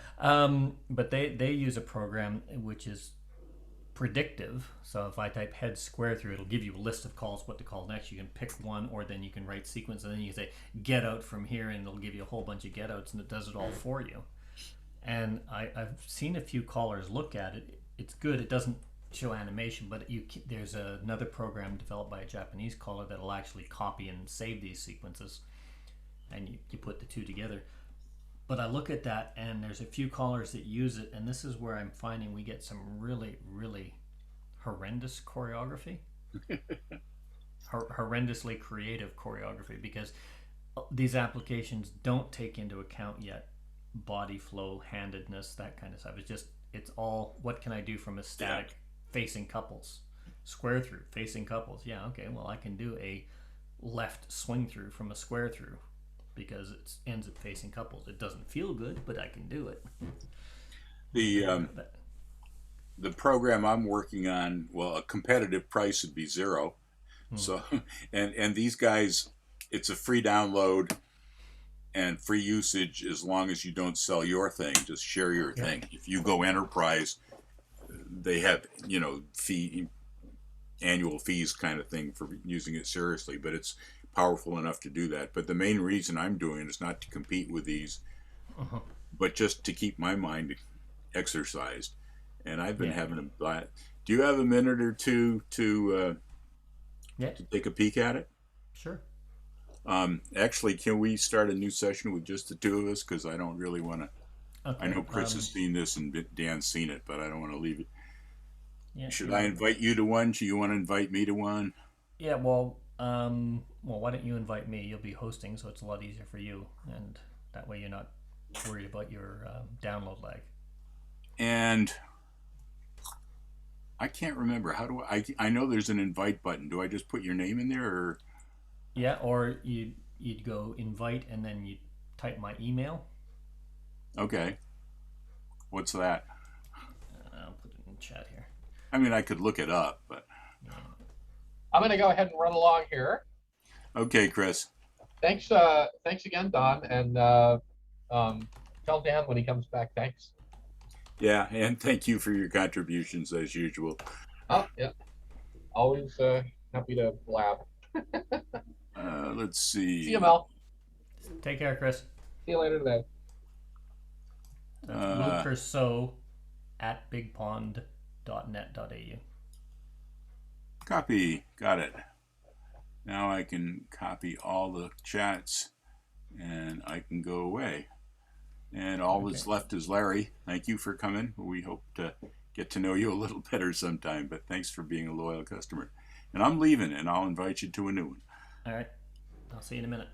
But they use a program which is predictive. So if I type head square through, it'll give you a list of calls, what to call next. You can pick one, or then you can write sequence, and then you can say get out from here, and it'll give you a whole bunch of get outs, and it does it all for you. And I've seen a few callers look at it. It's good. It doesn't show animation, but there's another program developed by a Japanese caller that'll actually copy and save these sequences, and you put the two together. But I look at that, and there's a few callers that use it, and this is where I'm finding we get some really, really horrendous choreography. Horrendously creative choreography, because these applications don't take into account yet body flow, handedness, that kind of stuff. It's all, what can I do from a static facing couples? Square through, facing couples. Yeah, okay, well, I can do a left swing through from a square through, because it ends at facing couples. It doesn't feel good, but I can do it. The program I'm working on, well, a competitive price would be $0. So, and these guys, it's a free download and free usage as long as you don't sell your thing. Just share your thing. If you go enterprise, they have, annual fees kind of thing for using it seriously, but it's powerful enough to do that. But the main reason I'm doing it is not to compete with these, but just to keep my mind exercised. And I've been having a blast. Do you have a minute or two to take a peek at it? Sure. Actually, can we start a new session with just the two of us? Because I don't really want to. Okay. I know Chris has seen this and Dan's seen it, but I don't want to leave it. Yeah, Should I invite you to one? Do you want to invite me to one? Yeah, well, why don't you invite me? You'll be hosting, so it's a lot easier for you, and that way you're not worried about your download lag. And I can't remember. How do I know there's an invite button. Do I just put your name in there, or? Yeah, or you'd go invite and then you type my email. Okay. What's that? I'll put it in the chat here. I mean, I could look it up, but. I'm going to go ahead and run along here. Okay, Chris. Thanks again, Don, and tell Dan when he comes back. Thanks. Yeah, and thank you for your contributions as usual. Oh, yeah. Always happy to blab. Let's see. See you, Mel. Take care, Chris. See you later today. luckerso@bigpond.net.au. Copy. Got it. Now I can copy all the chats and I can go away. And all that's left is Larry. Thank you for coming. We hope to get to know you a little better sometime, but thanks for being a loyal customer. And I'm leaving, and I'll invite you to a new one. All right. I'll see you in a minute.